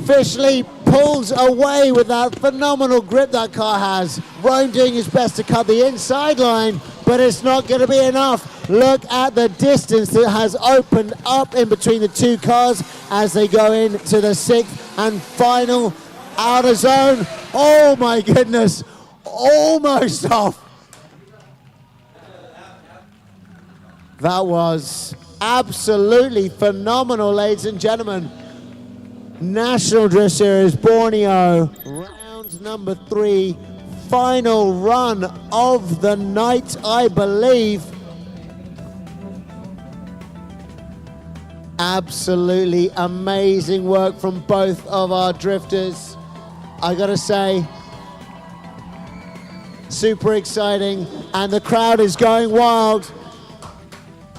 Fishley pulls away with that phenomenal grip that car has. Rome doing his best to cut the inside line, but it's not going to be enough. Look at the distance that has opened up in between the two cars as they go into the 6th and final outer zone. Oh my goodness, almost off. That was absolutely phenomenal, ladies and gentlemen. National Drift Series Borneo, round number 3, final run of the night, I believe. Absolutely amazing work from both of our drifters. I gotta say, super exciting, and the crowd is going wild.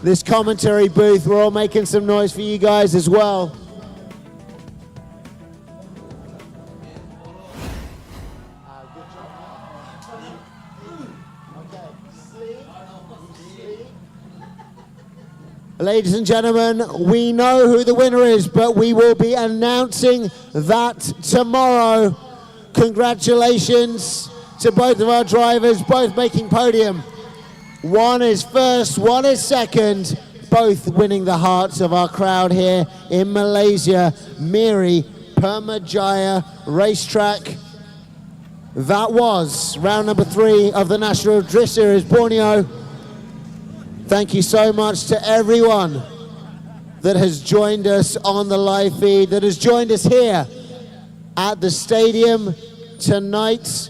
This commentary booth, we're all making some noise for you guys as well. Ladies and gentlemen, we know who the winner is, but we will be announcing that tomorrow. Congratulations to both of our drivers, both making podium. One is first, one is second, both winning the hearts of our crowd here in Malaysia. Miri, Permajaya Racetrack. That was round number 3 of the National Drift Series Borneo. Thank you so much to everyone that has joined us on the live feed, that has joined us here at the stadium tonight.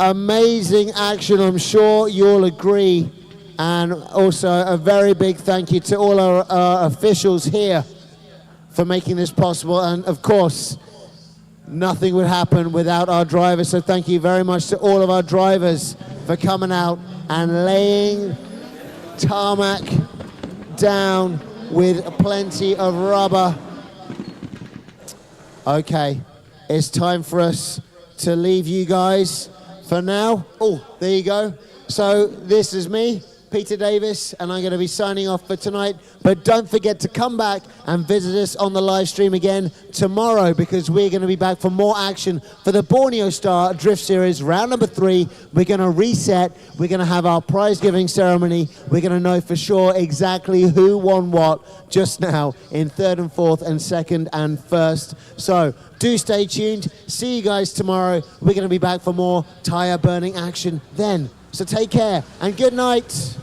Amazing action, I'm sure you'll agree. And also a very big thank you to all our officials here for making this possible. And of course, nothing would happen without our drivers. So thank you very much to all of our drivers for coming out and laying tarmac down with plenty of rubber. Okay, it's time for us to leave you guys for now. Oh, there you go. So this is me, Peter Davis, and I'm going to be signing off for tonight. But don't forget to come back and visit us on the live stream again tomorrow, because we're going to be back for more action for the Borneo Star Drift Series round number 3. We're going to reset. We're going to have our prize giving ceremony. We're going to know for sure exactly who won what just now in 3rd and 4th and 2nd and 1st. So do stay tuned. See you guys tomorrow. We're going to be back for more tire burning action then. So take care and good night.